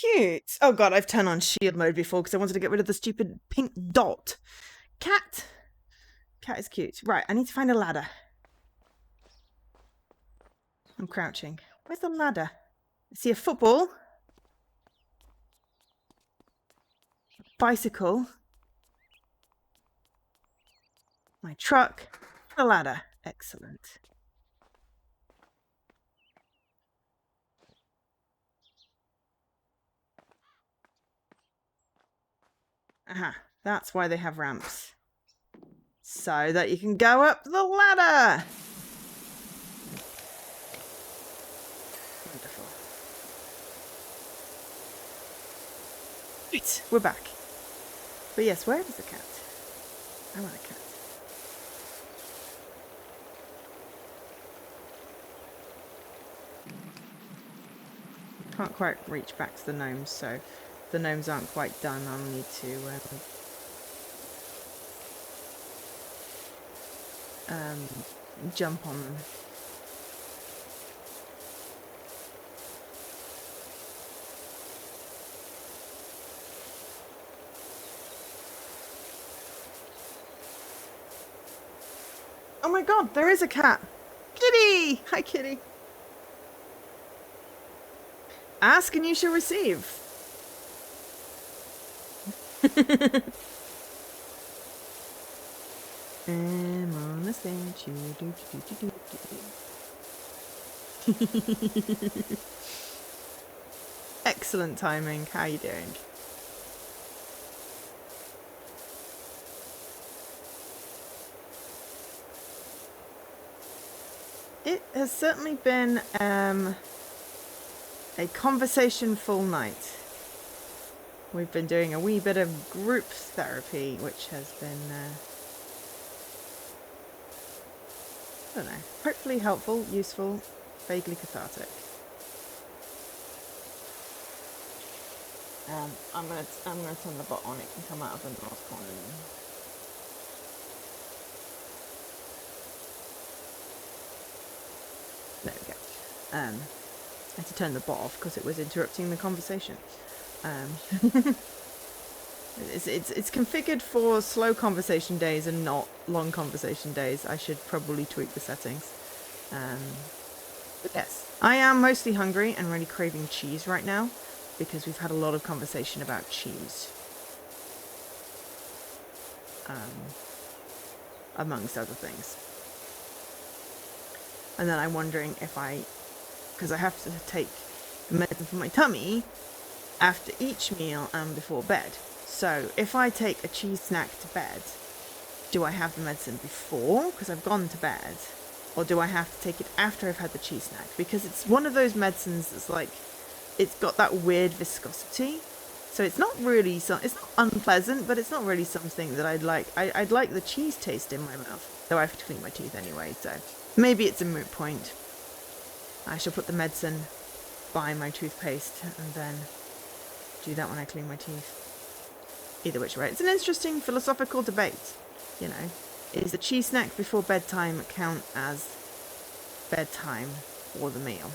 cute. Oh god, I've turned on shield mode before because I wanted to get rid of the stupid pink dot. Cat. Cat is cute. Right, I need to find a ladder. I'm crouching. Where's the ladder? I see a football. Bicycle. My truck. A ladder. Excellent. Aha. That's why they have ramps. So that you can go up the ladder. Wonderful. Right, we're back. But yes, where is the cat? I want a cat. Can't quite reach back to the gnomes, so the gnomes aren't quite done. I'll need to jump on them. Oh my god, there is a cat! Kitty! Hi, kitty! Ask and you shall receive. I'm on the statue. Excellent timing. How are you doing? It has certainly been a conversation-full night. We've been doing a wee bit of group therapy, which has been, I don't know, hopefully helpful, useful, vaguely cathartic. I'm gonna turn the bot on. It can come out of the north corner. There we go. I had to turn the bot off because it was interrupting the conversation. It's configured for slow conversation days and not long conversation days. I should probably tweak the settings. But yes, I am mostly hungry and really craving cheese right now because we've had a lot of conversation about cheese. Amongst other things. And then I'm wondering if because I have to take the medicine for my tummy after each meal and before bed. So if I take a cheese snack to bed, do I have the medicine before because I've gone to bed, or do I have to take it after I've had the cheese snack? Because it's one of those medicines that's like, it's got that weird viscosity. So it's not really it's not unpleasant, but it's not really something that I'd like. I'd like the cheese taste in my mouth, though I have to clean my teeth anyway, so maybe it's a moot point. I shall put the medicine by my toothpaste and then do that when I clean my teeth. Either which way. It's an interesting philosophical debate, you know. Is the cheese snack before bedtime count as bedtime or the meal?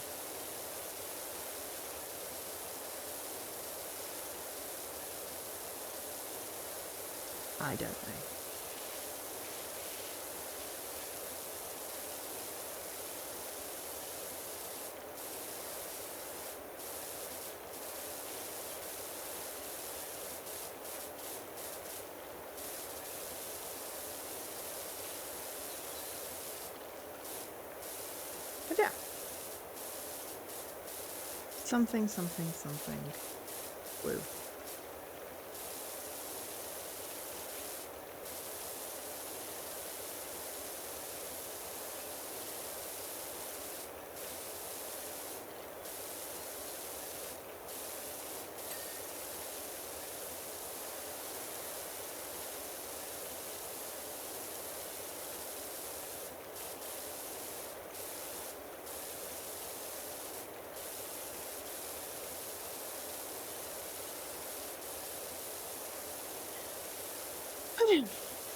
I don't know. But yeah. Something. Woo.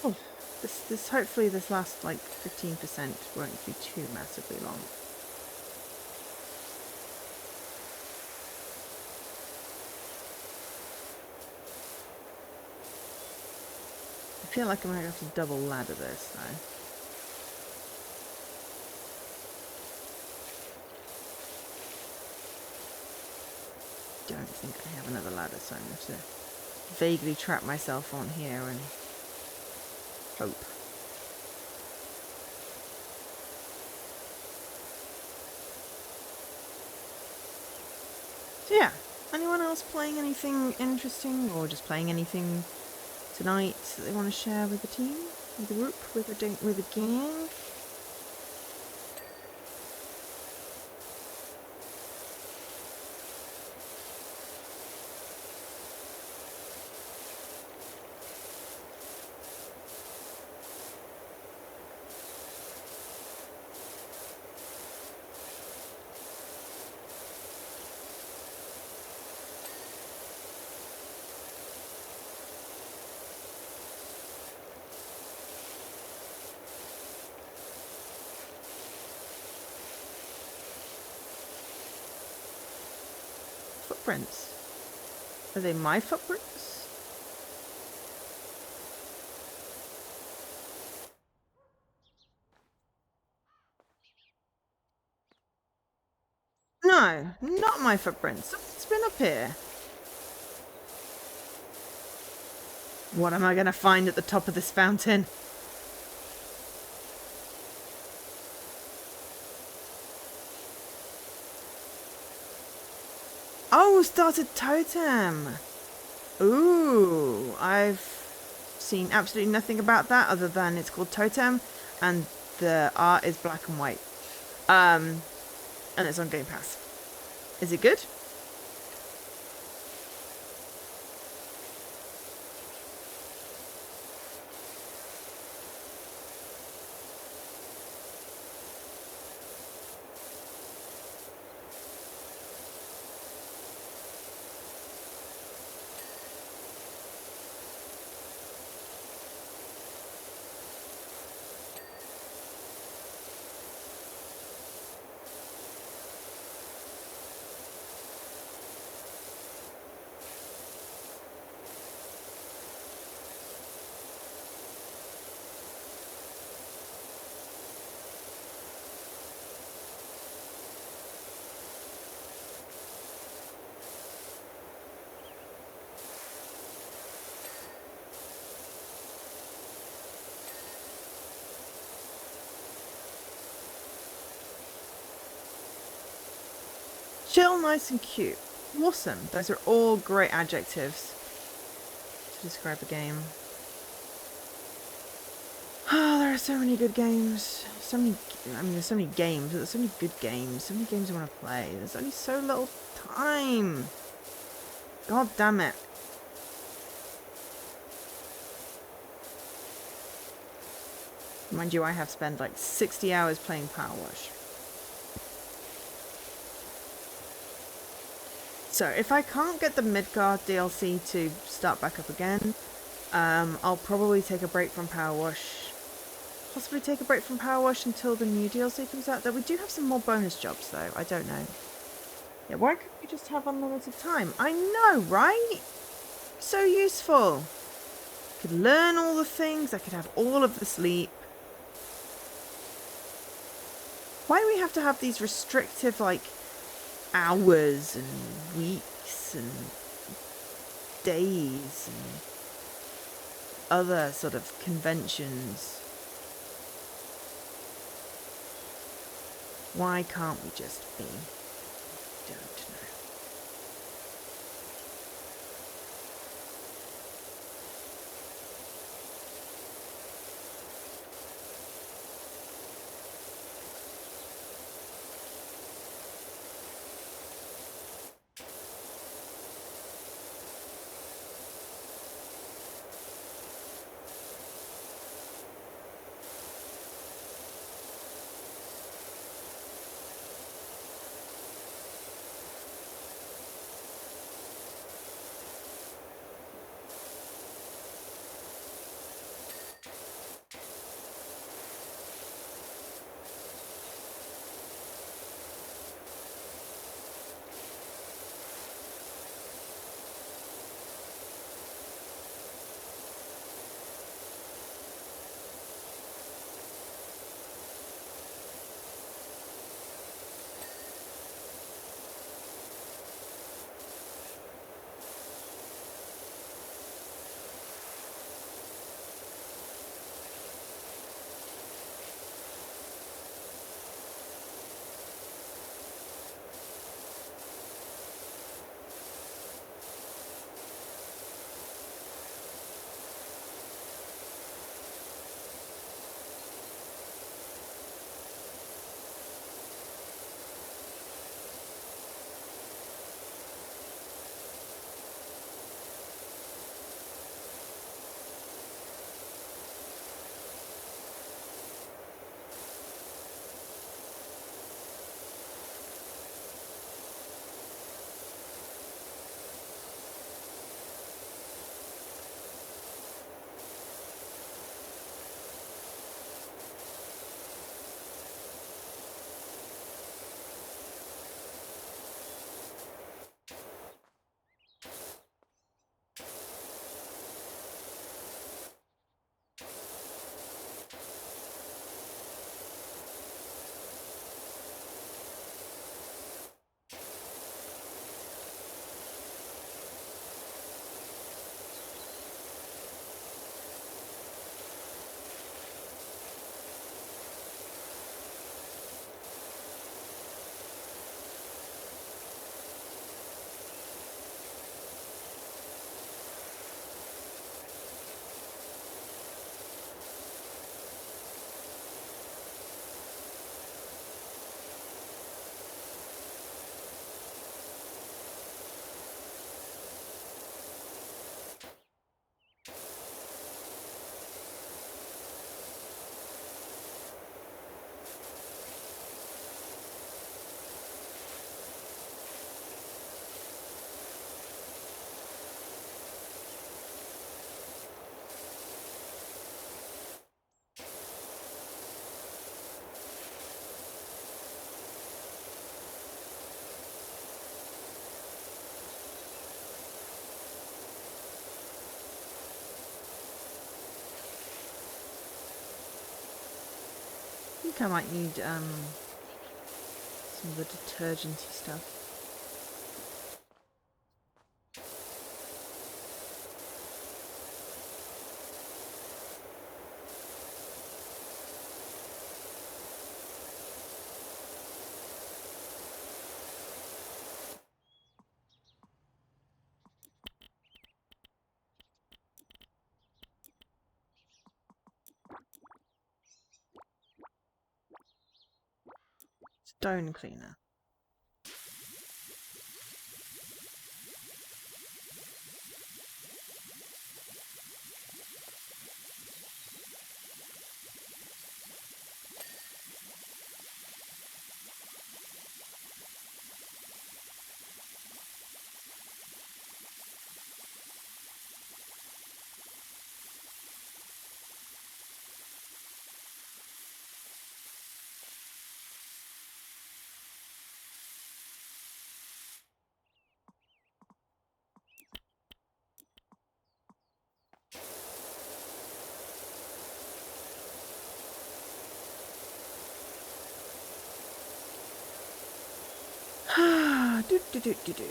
Oh, this hopefully this last like 15% won't be too massively long. feel like I might have to double ladder this, though. Don't think I have another ladder, so I'm going to have to vaguely trap myself on here and hope. So yeah, anyone else playing anything interesting or just playing anything tonight that they want to share with the team, with the group, with the gang? Footprints. Are they my footprints? No, not my footprints. Something's been up here. What am I going to find at the top of this fountain? Oh, started totem. Ooh, I've seen absolutely nothing about that other than it's called totem and the art is black and white. And it's on Game Pass. Is it good? Chill, nice and cute. Awesome. Those are all great adjectives to describe a game. Oh, there are so many good games. There's so many games, but there's so many good games. So many games I want to play. There's only so little time. God damn it. Mind you, I have spent like 60 hours playing PowerWash. So, if I can't get the Midgard DLC to start back up again, I'll probably take a break from PowerWash. Possibly take a break from PowerWash until the new DLC comes out. Though we do have some more bonus jobs, though. I don't know. Yeah, why couldn't we just have unlimited time? I know, right? So useful. I could learn all the things. I could have all of the sleep. Why do we have to have these restrictive, like, hours and weeks and days and other sort of conventions? Why can't we just be? I don't know. think I might need some of the detergency stuff. Stone cleaner. Do.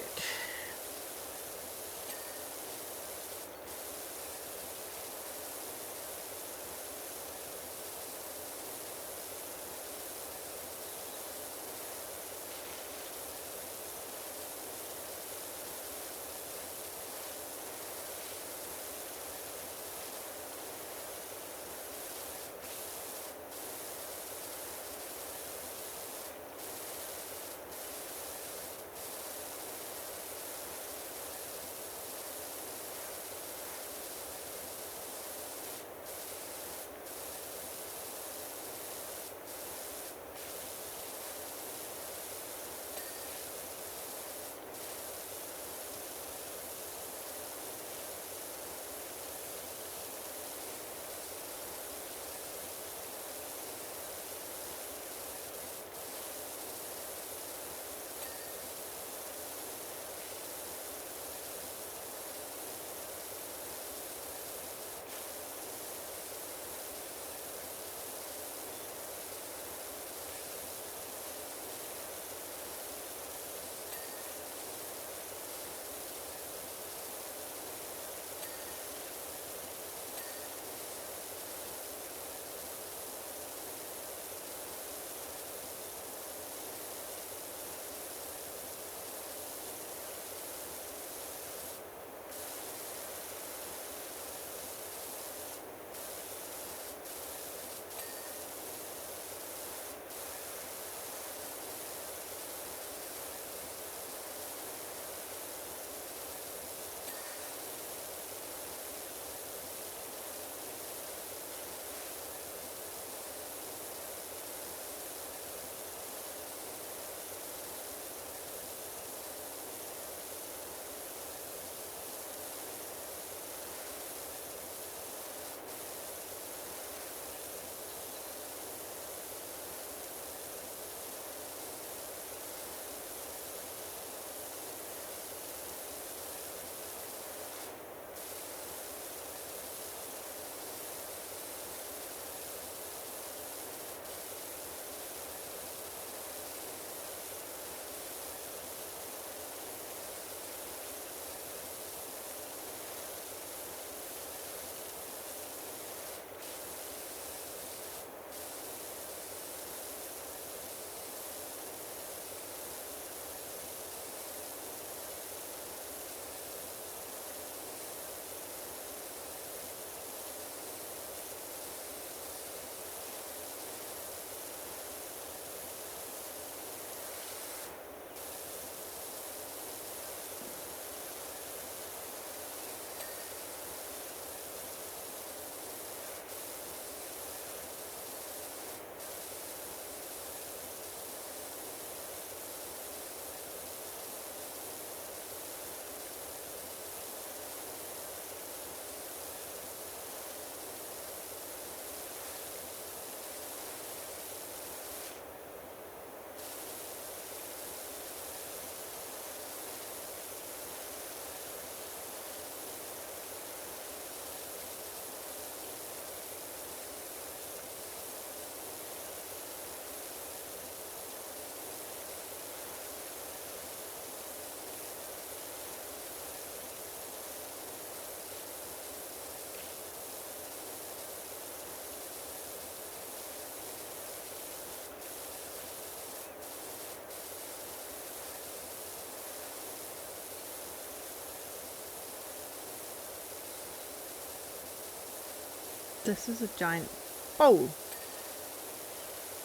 This is a giant bowl,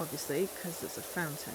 obviously, because it's a fountain.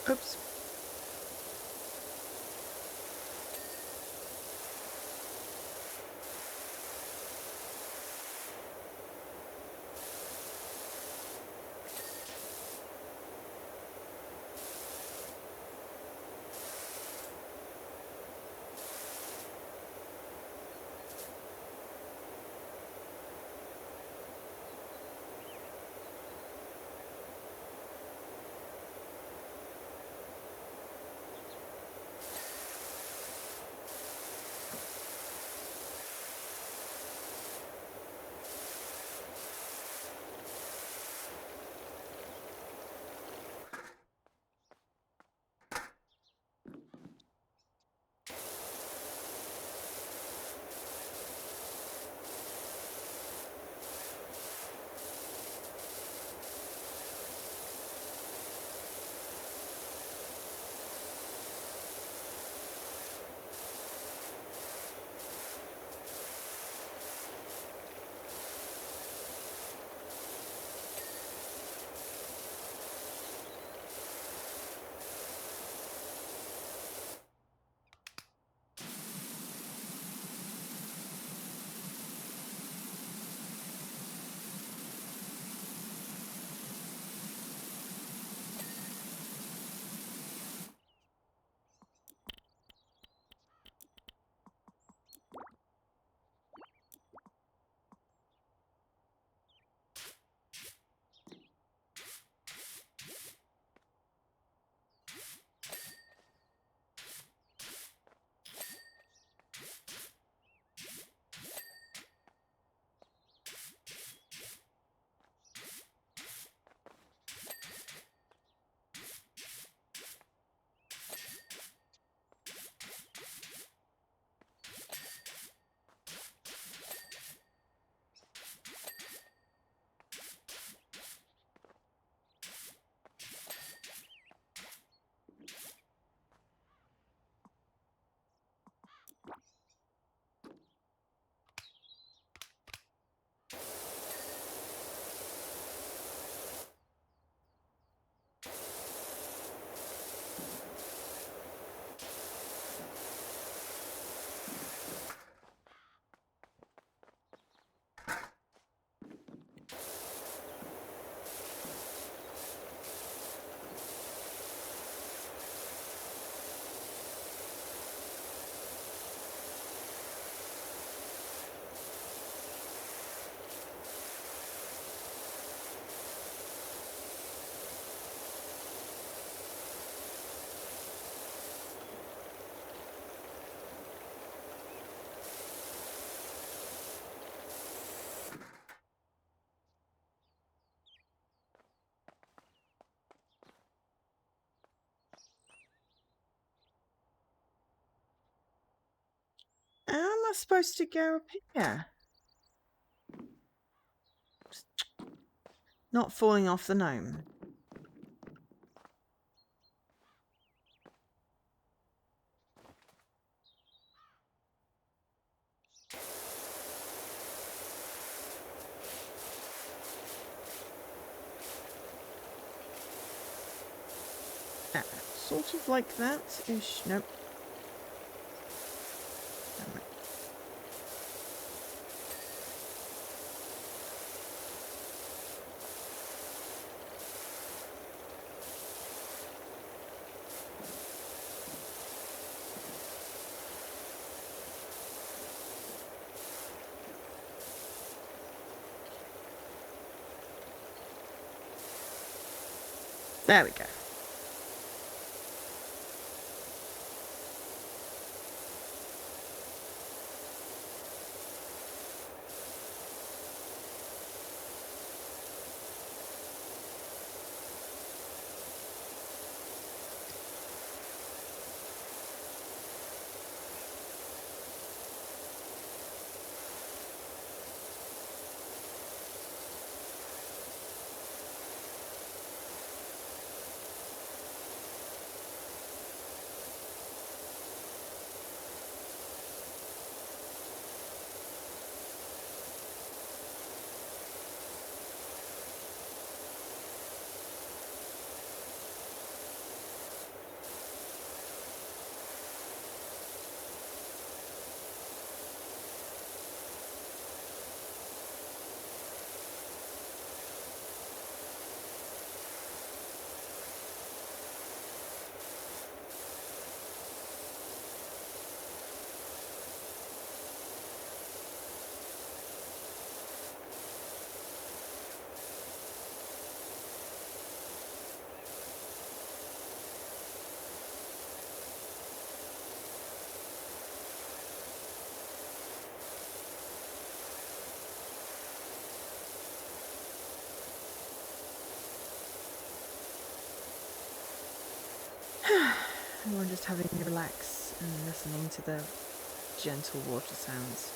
Oops. I supposed to go up here? Not falling off the gnome. Sort of like that-ish. Nope. Damn it. There we go. We're just having a relax and listening to the gentle water sounds.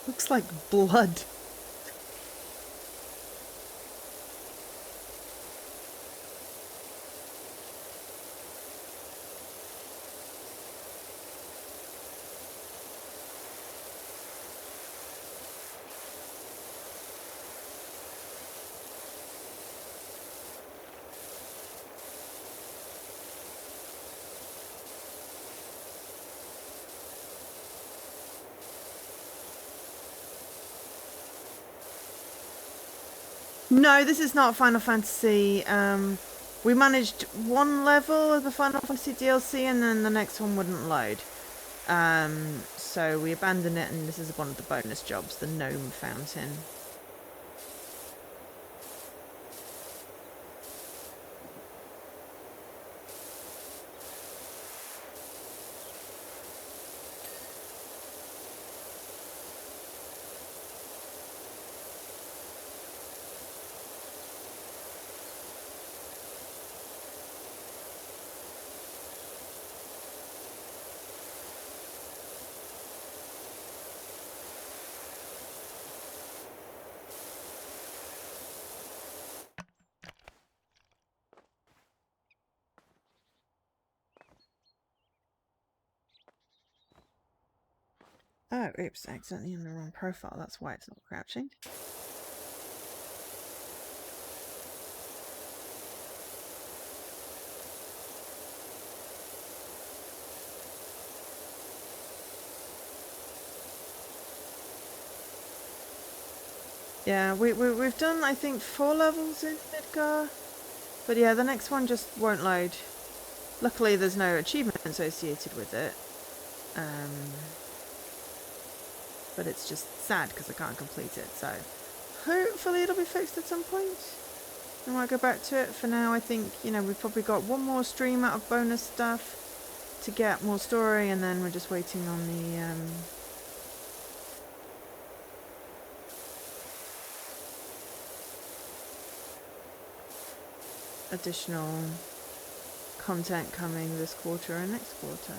Looks like blood. No, this is not Final Fantasy. We managed one level of the Final Fantasy DLC and then the next one wouldn't load. So we abandoned it, and this is one of the bonus jobs, the gnome fountain. Oh, oops, accidentally in the wrong profile. That's why it's not crouching. Yeah, we've done, I think, 4 levels in Midgar. But yeah, the next one just won't load. Luckily, there's no achievement associated with it. But it's just sad because I can't complete it. So hopefully it'll be fixed at some point. I might go back to it. For now, I think, you know, we've probably got one more stream out of bonus stuff to get more story, and then we're just waiting on the additional content coming this quarter and next quarter.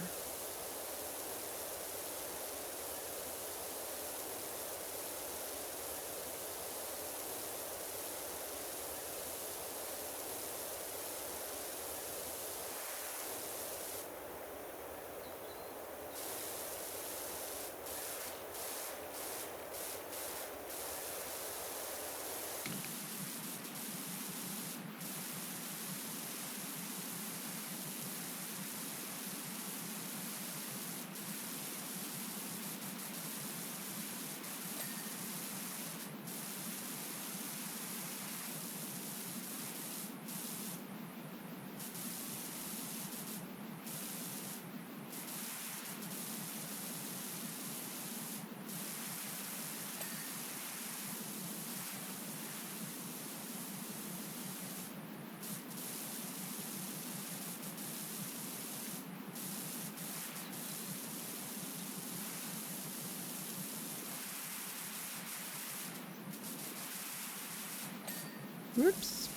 Whoops.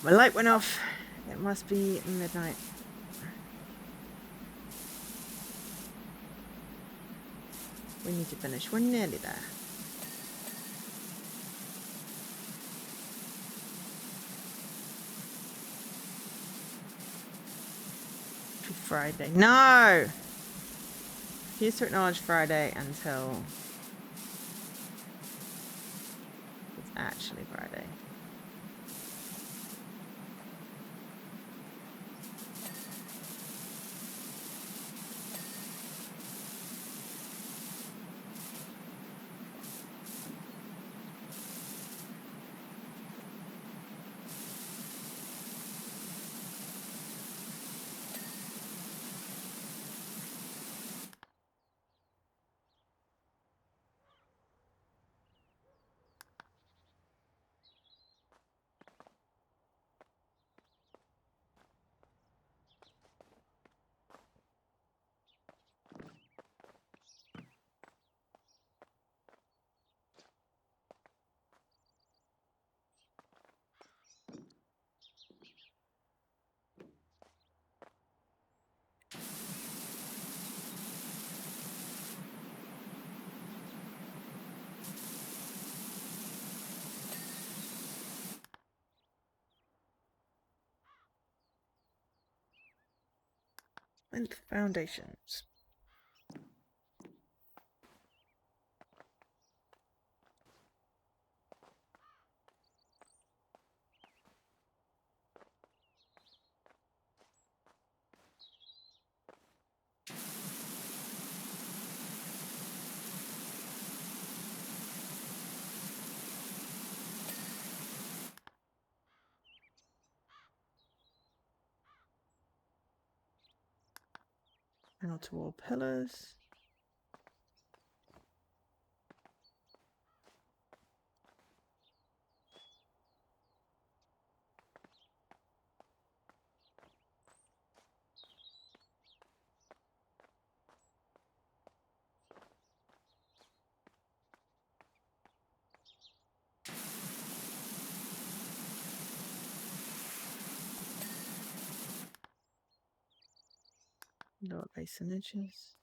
My light went off. It must be midnight. We need to finish. We're nearly there. Friday. No! Refuse to acknowledge Friday until it's actually Friday. And foundations. And onto wall pillars. Lower basin edges.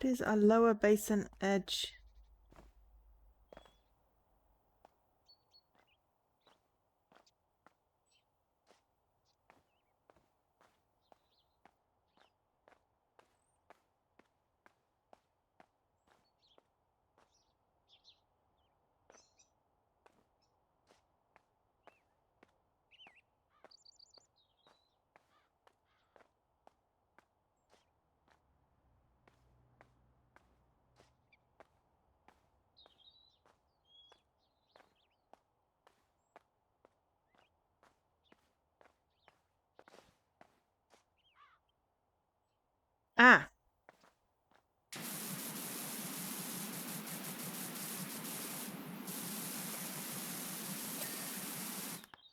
What is a lower basin edge? Ah!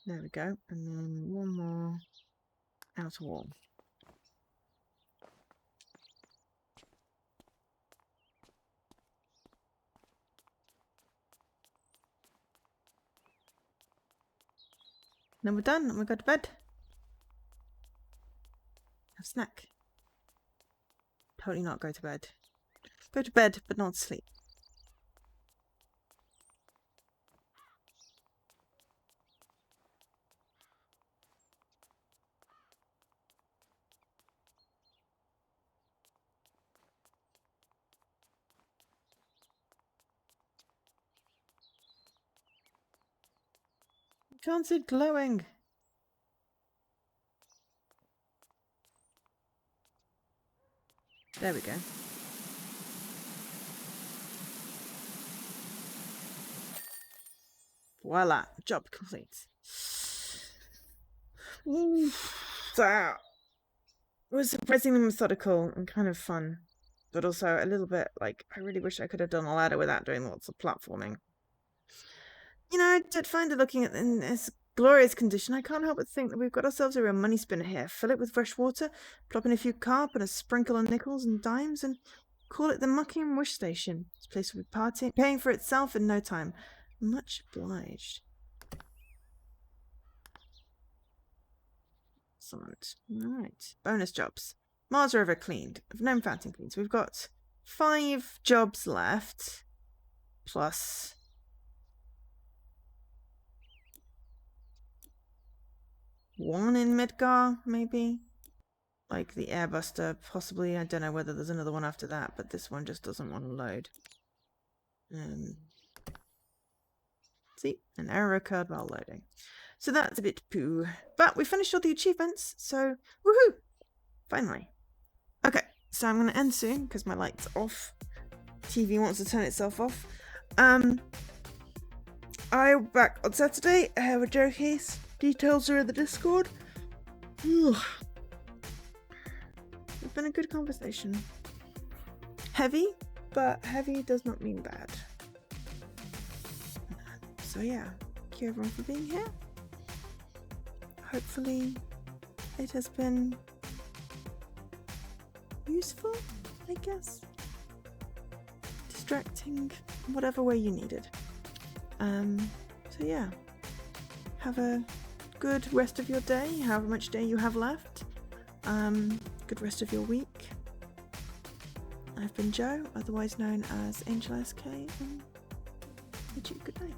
There we go. And then one more outer wall. Then we're done and we go to bed. Have a snack. Totally not go to bed. Go to bed, but not sleep. Can't see it glowing. There we go. Voila, job complete. That was surprisingly methodical and kind of fun, but also a little bit like I really wish I could have done a ladder without doing lots of platforming. You know, I did find it looking at in this glorious condition. I can't help but think that we've got ourselves a real money spinner here. Fill it with fresh water, plop in a few carp and a sprinkle of nickels and dimes, and call it the Muckingham Wish Station. This place will be paying for itself in no time. Much obliged. Excellent. Alright. Bonus jobs. Mars River cleaned. Gnome Fountain cleaned. So we've got 5 jobs left. Plus 1 in Midgar, maybe. Like the Airbuster, possibly. I don't know whether there's another one after that, but this one just doesn't want to load. See, an error occurred while loading. So that's a bit poo. But we finished all the achievements, so woohoo! Finally. Okay, so I'm going to end soon because my light's off. TV wants to turn itself off. I'll be back on Saturday. I have a joke case. Details are in the Discord. Ugh. It's been a good conversation. Heavy, but heavy does not mean bad. So yeah, thank you everyone for being here. Hopefully it has been useful, I guess. Distracting, whatever way you needed. So yeah, have a good rest of your day, however much day you have left. Good rest of your week. I've been Jo, otherwise known as Angel SK, and bid you good night.